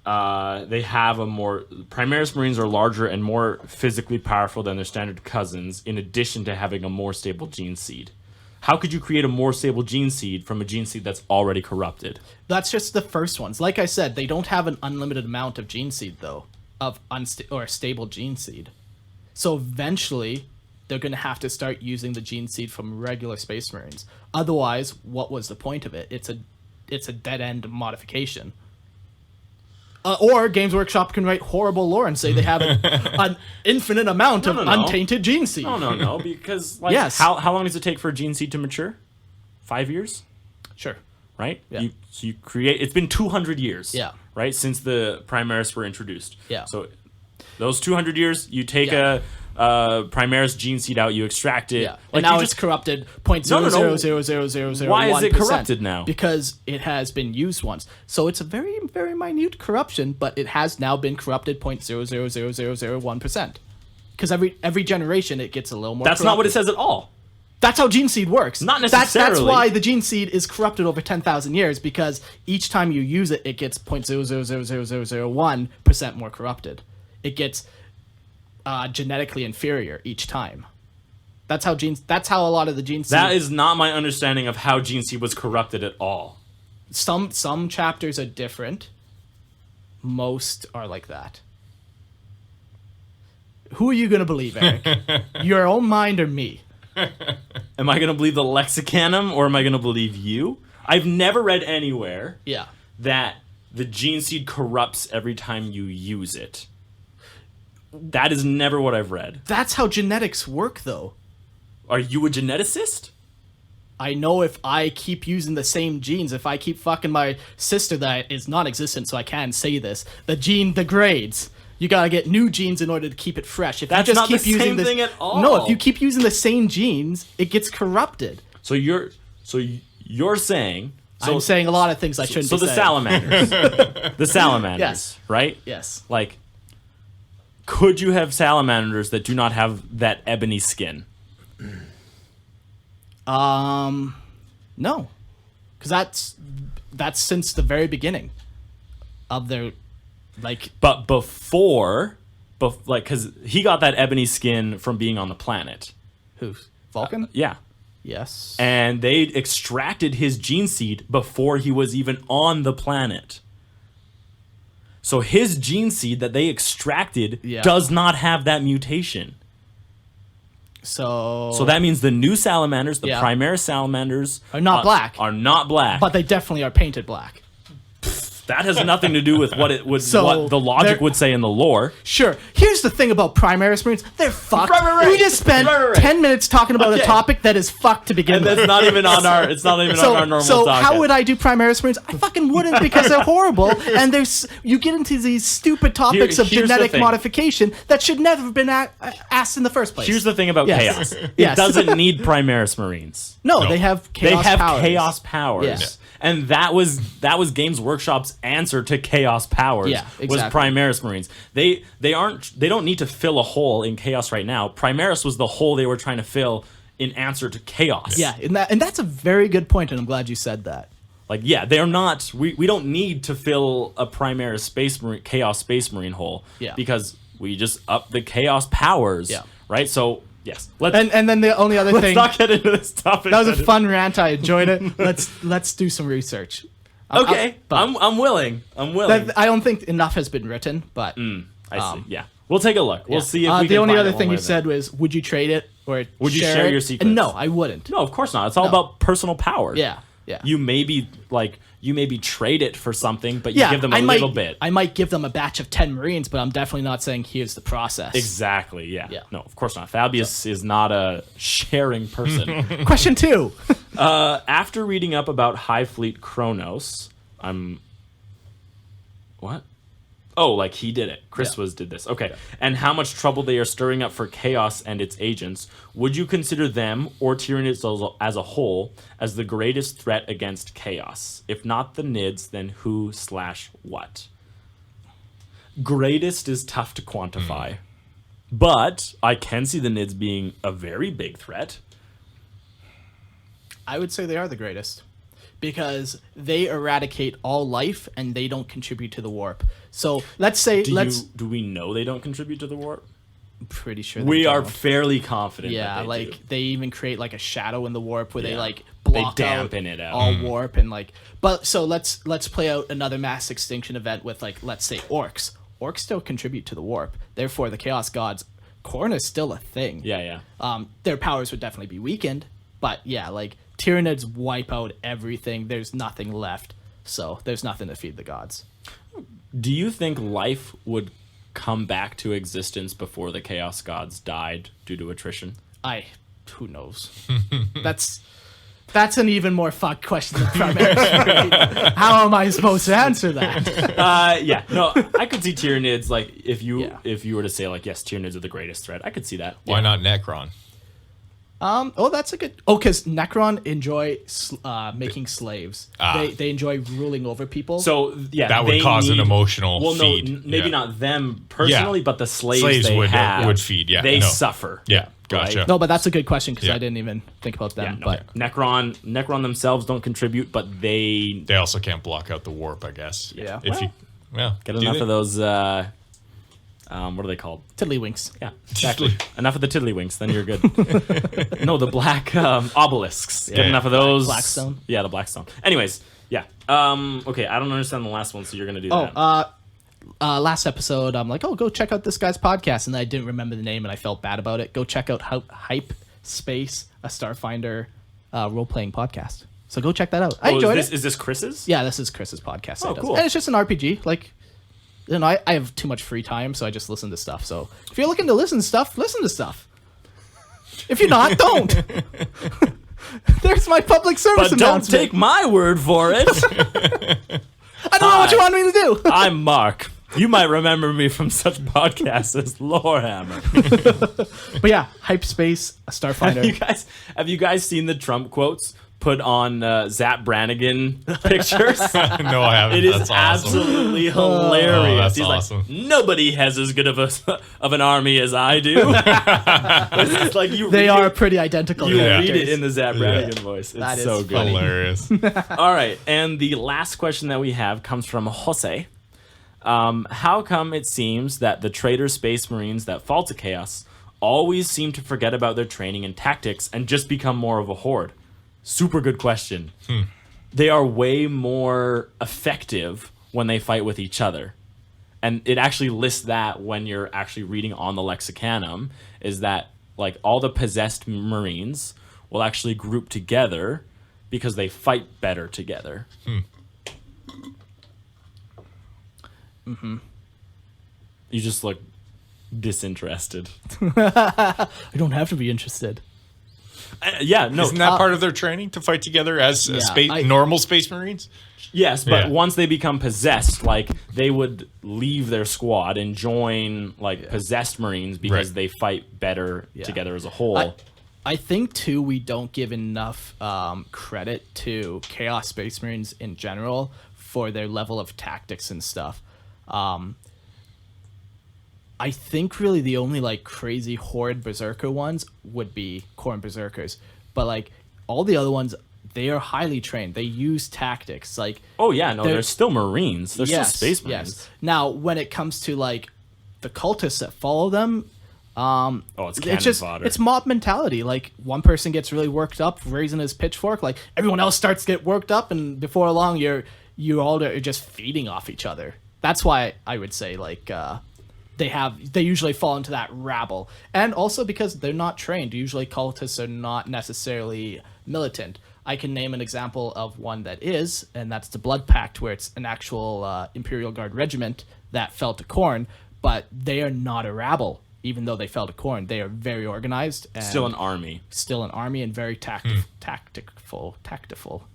[SPEAKER 2] They have Primaris Marines are larger and more physically powerful than their standard cousins, in addition to having a more stable gene seed. How could you create a more stable gene seed from a gene seed that's already corrupted?
[SPEAKER 3] That's just the first ones. Like I said, they don't have an unlimited amount of gene seed, though, of stable gene seed. So eventually, they're going to have to start using the gene seed from regular Space Marines. Otherwise, what was the point of it? It's a dead-end modification. Or Games Workshop can write horrible lore and say they have an infinite amount of untainted gene seed.
[SPEAKER 2] No, because
[SPEAKER 3] yes.
[SPEAKER 2] How long does it take for a gene seed to mature? 5 years?
[SPEAKER 3] Sure.
[SPEAKER 2] Right?
[SPEAKER 3] Yeah.
[SPEAKER 2] You create. It's been 200 years.
[SPEAKER 3] Yeah.
[SPEAKER 2] Right, since the Primaris were introduced.
[SPEAKER 3] Yeah.
[SPEAKER 2] So those 200 years, you take a Primaris gene seed out, you extract it.
[SPEAKER 3] Yeah. And now it's corrupted 0.0000001%.
[SPEAKER 2] Why is it corrupted now?
[SPEAKER 3] Because it has been used once. So it's a very, very minute corruption, but it has now been corrupted 0.00001%. Because every generation it gets a little more.
[SPEAKER 2] That's not what it says at all.
[SPEAKER 3] That's how gene seed works.
[SPEAKER 2] Not necessarily.
[SPEAKER 3] That's why the gene seed is corrupted over 10,000 years, because each time you use it, it gets 0.0000001% more corrupted. It gets genetically inferior each time. That's how a lot of the gene seed.
[SPEAKER 2] That is not my understanding of how gene seed was corrupted at all.
[SPEAKER 3] Some chapters are different. Most are like that. Who are you gonna believe, Eric? Your own mind or me?
[SPEAKER 2] Am I gonna believe the Lexicanum or am I gonna believe you? I've never read anywhere that the gene seed corrupts every time you use it. That is never what I've read.
[SPEAKER 3] That's how genetics work, though.
[SPEAKER 2] Are you a geneticist?
[SPEAKER 3] I know if I keep using the same genes, if I keep fucking my sister that is non-existent, so I can say this, the gene degrades. You gotta get new genes in order to keep it fresh. If
[SPEAKER 2] That's
[SPEAKER 3] you just
[SPEAKER 2] not
[SPEAKER 3] keep
[SPEAKER 2] the
[SPEAKER 3] using
[SPEAKER 2] same
[SPEAKER 3] this,
[SPEAKER 2] thing at all.
[SPEAKER 3] No, if you keep using the same genes, it gets corrupted.
[SPEAKER 2] So you're saying. So,
[SPEAKER 3] I'm saying a lot of things I shouldn't
[SPEAKER 2] so
[SPEAKER 3] be
[SPEAKER 2] the
[SPEAKER 3] saying.
[SPEAKER 2] salamanders,
[SPEAKER 3] Yes.
[SPEAKER 2] right?
[SPEAKER 3] Yes.
[SPEAKER 2] Like, could you have salamanders that do not have that ebony skin?
[SPEAKER 3] No, because that's since the very beginning of their, like.
[SPEAKER 2] But because he got that ebony skin from being on the planet.
[SPEAKER 3] Who? Vulcan?
[SPEAKER 2] Yeah.
[SPEAKER 3] Yes.
[SPEAKER 2] And they extracted his gene seed before he was even on the planet. So his gene seed that they extracted does not have that mutation. So that means the new salamanders, the Primaris salamanders,
[SPEAKER 3] are not black.
[SPEAKER 2] Are not black.
[SPEAKER 3] But they definitely are painted black.
[SPEAKER 2] That has nothing to do with what it would, what the logic would say in the lore.
[SPEAKER 3] Sure. Here's the thing about Primaris Marines. They're fucked.
[SPEAKER 2] Right.
[SPEAKER 3] We just spent 10 minutes talking about a topic that is fucked to begin
[SPEAKER 2] And
[SPEAKER 3] with.
[SPEAKER 2] that's not even on our. It's not even on our normal.
[SPEAKER 3] So
[SPEAKER 2] docket.
[SPEAKER 3] how would I do Primaris Marines? I fucking wouldn't because they're horrible. And you get into these stupid topics of
[SPEAKER 2] here's the
[SPEAKER 3] genetic
[SPEAKER 2] thing.
[SPEAKER 3] modification that should never have been asked in the first place.
[SPEAKER 2] Here's the thing about
[SPEAKER 3] Yes.
[SPEAKER 2] chaos.
[SPEAKER 3] Yes.
[SPEAKER 2] It doesn't need Primaris Marines.
[SPEAKER 3] No, they have chaos
[SPEAKER 2] They have
[SPEAKER 3] powers.
[SPEAKER 2] chaos powers.
[SPEAKER 3] Yeah.
[SPEAKER 2] And that was Games Workshop's answer to chaos powers.
[SPEAKER 3] Yeah,
[SPEAKER 2] Was
[SPEAKER 3] exactly.
[SPEAKER 2] Primaris Marines. They don't need to fill a hole in chaos right now. Primaris was the hole they were trying to fill in answer to chaos.
[SPEAKER 3] Yeah, and that's a very good point, and I'm glad you said that.
[SPEAKER 2] Like, yeah, they're not. We don't need to fill a Primaris chaos space marine hole.
[SPEAKER 3] Yeah.
[SPEAKER 2] Because we just up the chaos powers.
[SPEAKER 3] Yeah.
[SPEAKER 2] Right. So yes.
[SPEAKER 3] And then the only other thing.
[SPEAKER 2] Let's not get into this topic.
[SPEAKER 3] That was a fun rant. I enjoyed it. Let's do some research.
[SPEAKER 2] Okay, I'm willing.
[SPEAKER 3] I don't think enough has been written, but
[SPEAKER 2] I see. Yeah, we'll take a look. We'll see if we can
[SPEAKER 3] the only
[SPEAKER 2] find
[SPEAKER 3] other
[SPEAKER 2] it one
[SPEAKER 3] thing
[SPEAKER 2] way
[SPEAKER 3] you
[SPEAKER 2] or
[SPEAKER 3] said was, would you trade it or
[SPEAKER 2] Would you share
[SPEAKER 3] it?
[SPEAKER 2] your secrets?
[SPEAKER 3] And no, I wouldn't.
[SPEAKER 2] No, of course not. It's all about personal power.
[SPEAKER 3] Yeah.
[SPEAKER 2] You maybe trade it for something, but you give them a little bit.
[SPEAKER 3] I might give them a batch of 10 Marines, but I'm definitely not saying here's the process.
[SPEAKER 2] Exactly. Yeah.
[SPEAKER 3] Yeah.
[SPEAKER 2] No, of course not. Fabius is not a sharing person.
[SPEAKER 3] Question 2.
[SPEAKER 2] After reading up about High Fleet Kronos, what? Oh, like he did it. Chris did this. Okay. Yeah. And how much trouble they are stirring up for chaos and its agents. Would you consider them or Tyranids as a whole as the greatest threat against chaos? If not the Nids, then who/what? Greatest is tough to quantify. But I can see the Nids being a very big threat.
[SPEAKER 3] I would say they are the greatest. Because they eradicate all life and they don't contribute to the warp. So let's say
[SPEAKER 2] do we know they don't contribute to the warp?
[SPEAKER 3] I'm pretty sure
[SPEAKER 2] we
[SPEAKER 3] don't.
[SPEAKER 2] are fairly confident.
[SPEAKER 3] Yeah,
[SPEAKER 2] that they do.
[SPEAKER 3] they even create like a shadow in the warp where they block
[SPEAKER 2] they dampen it out.
[SPEAKER 3] all warp and But so let's play out another mass extinction event with let's say orcs. Orcs still contribute to the warp. Therefore, the Chaos Gods, Khorne is still a thing.
[SPEAKER 2] Yeah.
[SPEAKER 3] Their powers would definitely be weakened, but yeah, Tyranids wipe out everything. There's nothing left, so there's nothing to feed the gods.
[SPEAKER 2] Do you think life would come back to existence before the Chaos Gods died due to attrition?
[SPEAKER 3] Who knows? That's an even more fucked question than Primaris. How am I supposed to answer that?
[SPEAKER 2] Yeah, no, I could see Tyranids if you were to say yes, Tyranids are the greatest threat. I could see that.
[SPEAKER 4] Why not Necron?
[SPEAKER 3] That's a good. Because Necron enjoy making slaves. They enjoy ruling over people.
[SPEAKER 2] So yeah,
[SPEAKER 4] that would cause an emotional feed.
[SPEAKER 2] No, maybe not them personally, but the slaves they
[SPEAKER 4] would feed. Yeah,
[SPEAKER 2] they suffer.
[SPEAKER 4] Yeah, gotcha.
[SPEAKER 3] Right? No, but that's a good question because I didn't even think about them.
[SPEAKER 2] Yeah,
[SPEAKER 3] but
[SPEAKER 2] Necron themselves don't contribute, but they
[SPEAKER 4] also can't block out the warp, I guess.
[SPEAKER 3] Yeah.
[SPEAKER 2] Get enough of those. What are they called?
[SPEAKER 3] Tiddlywinks.
[SPEAKER 2] Yeah, exactly. Enough of the tiddlywinks, then you're good. No, the black obelisks. Get enough of those.
[SPEAKER 3] Blackstone.
[SPEAKER 2] Yeah, the Blackstone. Anyways, yeah. Okay, I don't understand the last one, so you're gonna do that.
[SPEAKER 3] Last episode, I'm like, go check out this guy's podcast, and I didn't remember the name, and I felt bad about it. Go check out Hype Space, a Starfinder role-playing podcast. So go check that out. I enjoyed it.
[SPEAKER 2] Is this Chris's?
[SPEAKER 3] Yeah, this is Chris's podcast.
[SPEAKER 2] Oh, cool.
[SPEAKER 3] And it's just an RPG. I have too much free time, so I just listen to stuff. So if you're looking to listen to stuff, listen to stuff. If you're not, don't. There's my public service
[SPEAKER 2] But don't
[SPEAKER 3] announcement.
[SPEAKER 2] take my word for it.
[SPEAKER 3] I don't know what you want me to do.
[SPEAKER 2] I'm Mark. You might remember me from such podcasts as Lorehammer.
[SPEAKER 3] But yeah, Hypespace, Starfinder.
[SPEAKER 2] Have you guys seen the Trump quotes put on Zap Brannigan pictures?
[SPEAKER 4] No, I haven't.
[SPEAKER 2] It is
[SPEAKER 4] That's awesome.
[SPEAKER 2] absolutely hilarious.
[SPEAKER 4] Oh, that's
[SPEAKER 2] He's
[SPEAKER 4] awesome.
[SPEAKER 2] like, nobody has as good of an army as I do. It's like
[SPEAKER 3] They are pretty identical.
[SPEAKER 2] You
[SPEAKER 3] characters.
[SPEAKER 2] read it in the Zap Brannigan voice. It's
[SPEAKER 3] That is
[SPEAKER 2] so good.
[SPEAKER 4] Hilarious.
[SPEAKER 2] All right, and the last question that we have comes from Jose. How come it seems that the traitor space marines that fall to chaos always seem to forget about their training and tactics and just become more of a horde? Super good question. They are way more effective when they fight with each other. And it actually lists that when you're actually reading on the Lexicanum, is that like all the possessed marines will actually group together because they fight better together. You just look disinterested.
[SPEAKER 3] I don't have to be interested.
[SPEAKER 2] Yeah, no.
[SPEAKER 4] Isn't that part of their training to fight together as normal Space Marines?
[SPEAKER 2] Yes, but
[SPEAKER 4] Yeah.
[SPEAKER 2] once they become possessed, like they would leave their squad and join like possessed marines because
[SPEAKER 4] Right.
[SPEAKER 2] they fight better together as a whole.
[SPEAKER 3] I think too we don't give enough credit to Chaos Space Marines in general for their level of tactics and stuff. I think really the only like crazy horde berserker ones would be Khorne berserkers, but like all the other ones, they are highly trained. They use tactics. Like
[SPEAKER 2] Oh yeah, no, they're still marines. They're still space marines.
[SPEAKER 3] Yes. Now when it comes to like the cultists that follow them,
[SPEAKER 2] It's cannon fodder.
[SPEAKER 3] it's mob mentality. Like one person gets really worked up, raising his pitchfork, like everyone else starts to get worked up, and before long you all are just feeding off each other. That's why I would say like they usually fall into that rabble, and also because they're not trained. Usually cultists are not necessarily militant. I can name an example of one that is, and that's the Blood Pact, where it's an actual Imperial Guard regiment that fell to Khorne, but they are not a rabble. Even though they fell to Khorne, they are very organized. And
[SPEAKER 2] Still an army.
[SPEAKER 3] Still an army and very tactful.
[SPEAKER 2] Tactical.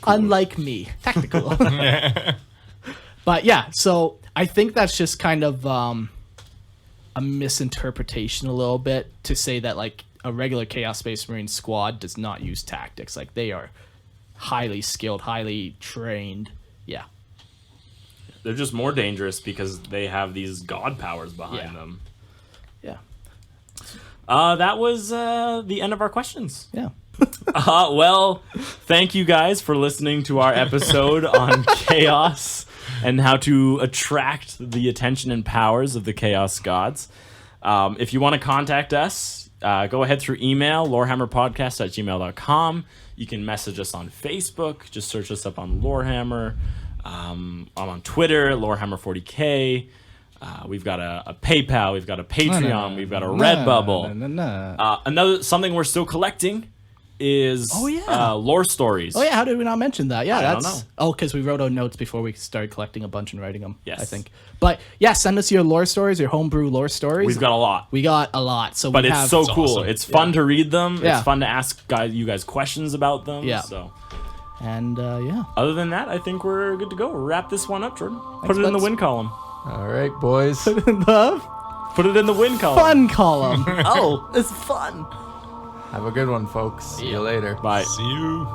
[SPEAKER 3] Unlike me, tactical. But yeah, so I think that's just kind of a misinterpretation a little bit to say that like a regular Chaos Space Marine squad does not use tactics. Like they are highly skilled, highly trained. Yeah.
[SPEAKER 2] They're just more dangerous because they have these god powers behind them.
[SPEAKER 3] Yeah.
[SPEAKER 2] That was the end of our questions.
[SPEAKER 3] Yeah.
[SPEAKER 2] Well, thank you guys for listening to our episode on chaos and how to attract the attention and powers of the chaos gods. If you want to contact us, go ahead through email, lorehammerpodcast@gmail.com. You can message us on Facebook. Just search us up on Lorehammer. I'm on Twitter, Lorehammer40K. We've got a PayPal. We've got a Patreon. We've got a Redbubble. Another something we're still collecting is lore stories.
[SPEAKER 3] Oh yeah, how did we not mention that? Yeah,
[SPEAKER 2] I don't
[SPEAKER 3] that's
[SPEAKER 2] know.
[SPEAKER 3] because we wrote our notes before we started collecting a bunch and writing them.
[SPEAKER 2] Yes.
[SPEAKER 3] I think. But yeah, send us your lore stories, your homebrew lore stories.
[SPEAKER 2] We've got a lot.
[SPEAKER 3] We got a lot. So
[SPEAKER 2] But
[SPEAKER 3] we
[SPEAKER 2] it's
[SPEAKER 3] have,
[SPEAKER 2] so cool.
[SPEAKER 4] awesome.
[SPEAKER 2] It's fun to read them.
[SPEAKER 3] Yeah.
[SPEAKER 2] It's fun to ask you guys questions about them.
[SPEAKER 3] Yeah.
[SPEAKER 2] So
[SPEAKER 3] and yeah.
[SPEAKER 2] other than that, I think we're good to go. Wrap this one up, Jordan. Put it in the
[SPEAKER 3] Buds.
[SPEAKER 2] win column.
[SPEAKER 1] All right, boys.
[SPEAKER 3] The
[SPEAKER 2] Put it in the win column.
[SPEAKER 3] fun column.
[SPEAKER 2] Oh, it's fun.
[SPEAKER 1] Have a good one, folks. See you later.
[SPEAKER 2] Bye.
[SPEAKER 4] See you.